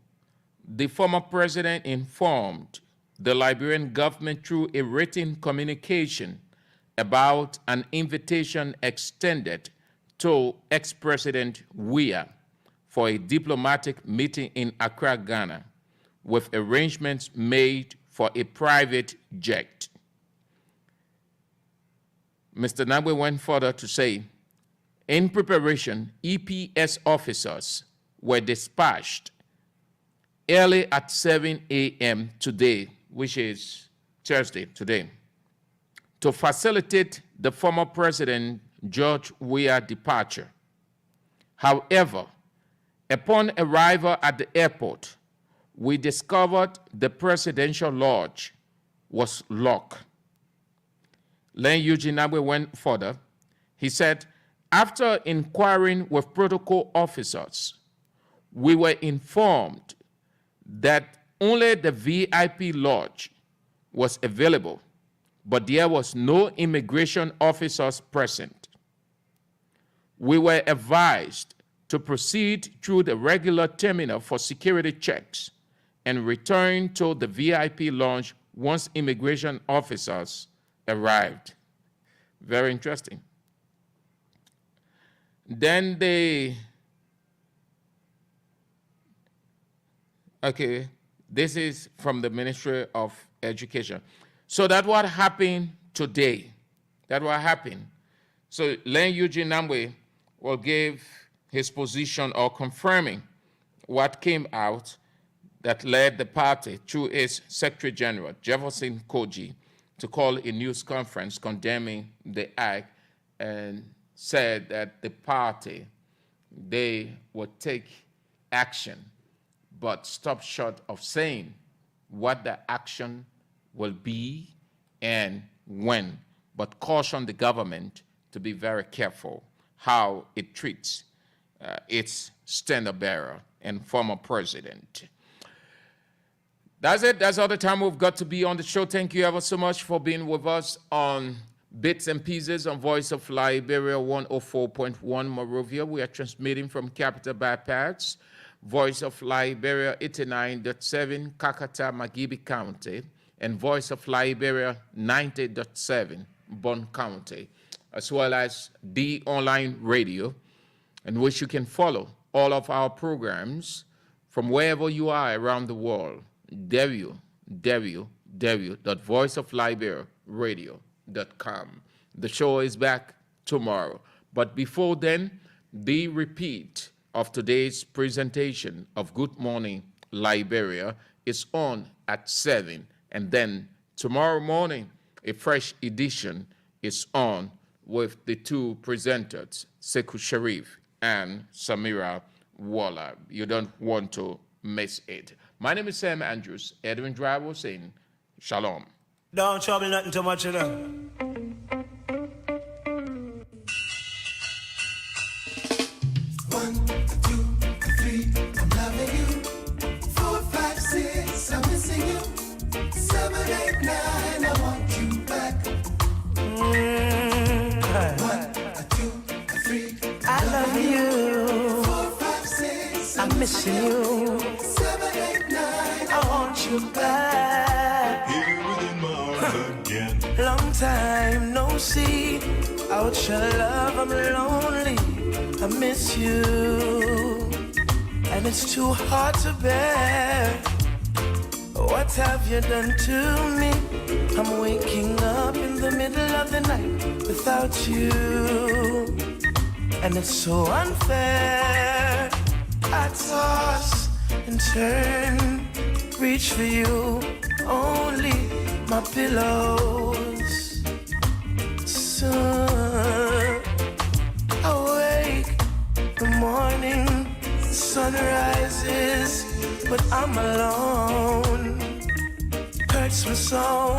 the former president informed the Liberian government through a written communication about an invitation extended to ex-President Weah for a diplomatic meeting in Accra, Ghana, with arrangements made for a private jet. Mr. Nangwe went further to say, in preparation, EPS officers were dispatched early at 7 a.m. today, which is Thursday today, to facilitate the former President George Weah's departure. However, upon arrival at the airport, we discovered the presidential lodge was locked. Len Eugene Nangwe went further. He said, after inquiring with protocol officers, we were informed that only the VIP lodge was available, but there was no immigration officers present. We were advised to proceed through the regular terminal for security checks and return to the VIP lounge once immigration officers arrived. Very interesting. Then this is from the Ministry of Education. So that's what happened today. That's what happened. So Len Eugene Nangwe will give his position or confirming what came out that led the party through its Secretary General, Jefferson Koji, to call a news conference condemning the act and said that the party, they would take action, but stop short of saying what the action will be and when, but caution the government to be very careful how it treats its standard bearer and former president. That's it. That's all the time we've got to be on the show. Thank you ever so much for being with us on Bits and Pieces on Voice of Liberia 104.1 Monrovia. We are transmitting from Capital Bypass, Voice of Liberia 89.7 Kakata, Magibi County, and Voice of Liberia 90.7 Bon County, as well as the online radio, in which you can follow all of our programs from wherever you are around the world. www.voiceofliberiaradio.com. The show is back tomorrow. But before then, the repeat of today's presentation of Good Morning Liberia is on at 7. And then tomorrow morning, a fresh edition is on with the two presenters, Sekou Sharif and Samira Waller. You don't want to miss it. My name is Sam Andrews. Edwin Driver saying, Shalom. Don't trouble nothing too much, you know. 1, 2, 3, I'm loving you. 4, 5, 6, I'm missing you. 7, 8, 9, I want you back. 1, 2, 3, I love you. missing you. 789, I want you back. Here within my arms again. Long time no see. Out your love, I'm lonely. I miss you, and it's too hard to bear. What have you done to me? I'm waking up in the middle of the night without you, and it's so unfair. I toss and turn, reach for you, only my pillows. Soon awake, the morning, the sun rises, but I'm alone. Hurts me so.